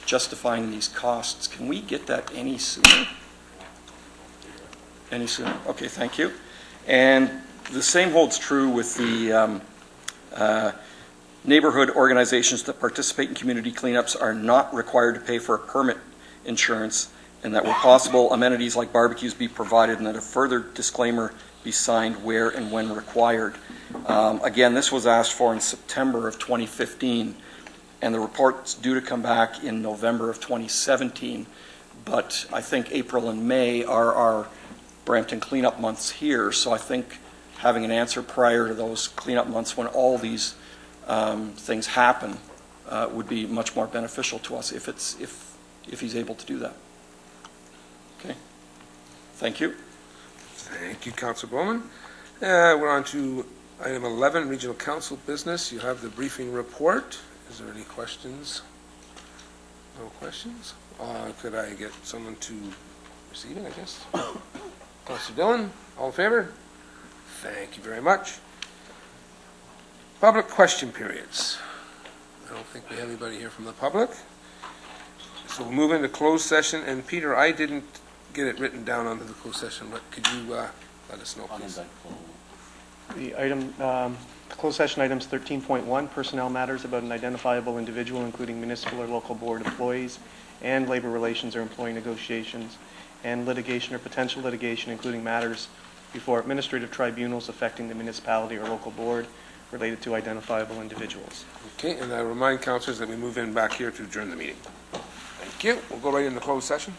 justifying these costs. Can we get that any sooner? Any sooner? Okay, thank you. And the same holds true with the neighborhood organizations that participate in community cleanups are not required to pay for a permit insurance, and that where possible, amenities like barbecues be provided, and that a further disclaimer be signed where and when required. Again, this was asked for in September of 2015, and the report's due to come back in November of 2017, but I think April and May are our Brampton cleanup months here, so I think having an answer prior to those cleanup months when all these things happen would be much more beneficial to us if he's able to do that. Okay. Thank you. Thank you, Councillor Bowman. We're on to item 11, Regional Council business. You have the briefing report. Is there any questions? No questions? Could I get someone to receive it, I guess? Councillor Dillon, all in favor? Thank you very much. Public question periods. I don't think we have anybody here from the public. So we'll move into closed session. And Peter, I didn't get it written down under the closed session, but could you let us know, please? The item, closed session items 13.1, personnel matters about an identifiable individual, including municipal or local board employees, and labor relations or employee negotiations, and litigation or potential litigation, including matters before administrative tribunals affecting the municipality or local board related to identifiable individuals. Okay, and I remind councillors that we move in back here to adjourn the meeting. Thank you. We'll go right into closed session.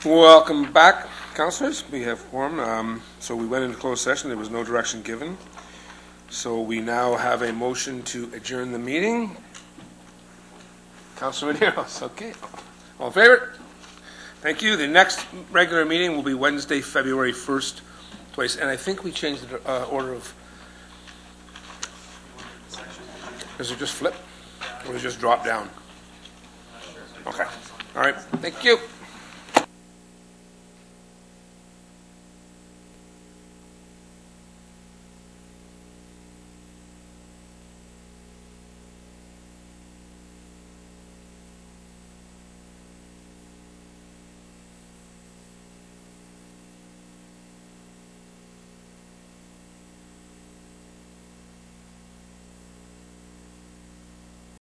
Welcome back, councillors. We have quorum. So we went into closed session. There was no direction given. So we now have a motion to adjourn the meeting. Councillor Maderos, okay. All in favor? Thank you. The next regular meeting will be Wednesday, February 1st. Twice, and I think we changed the order of. Does it just flip? Or does it just drop down? Okay. All right. Thank you.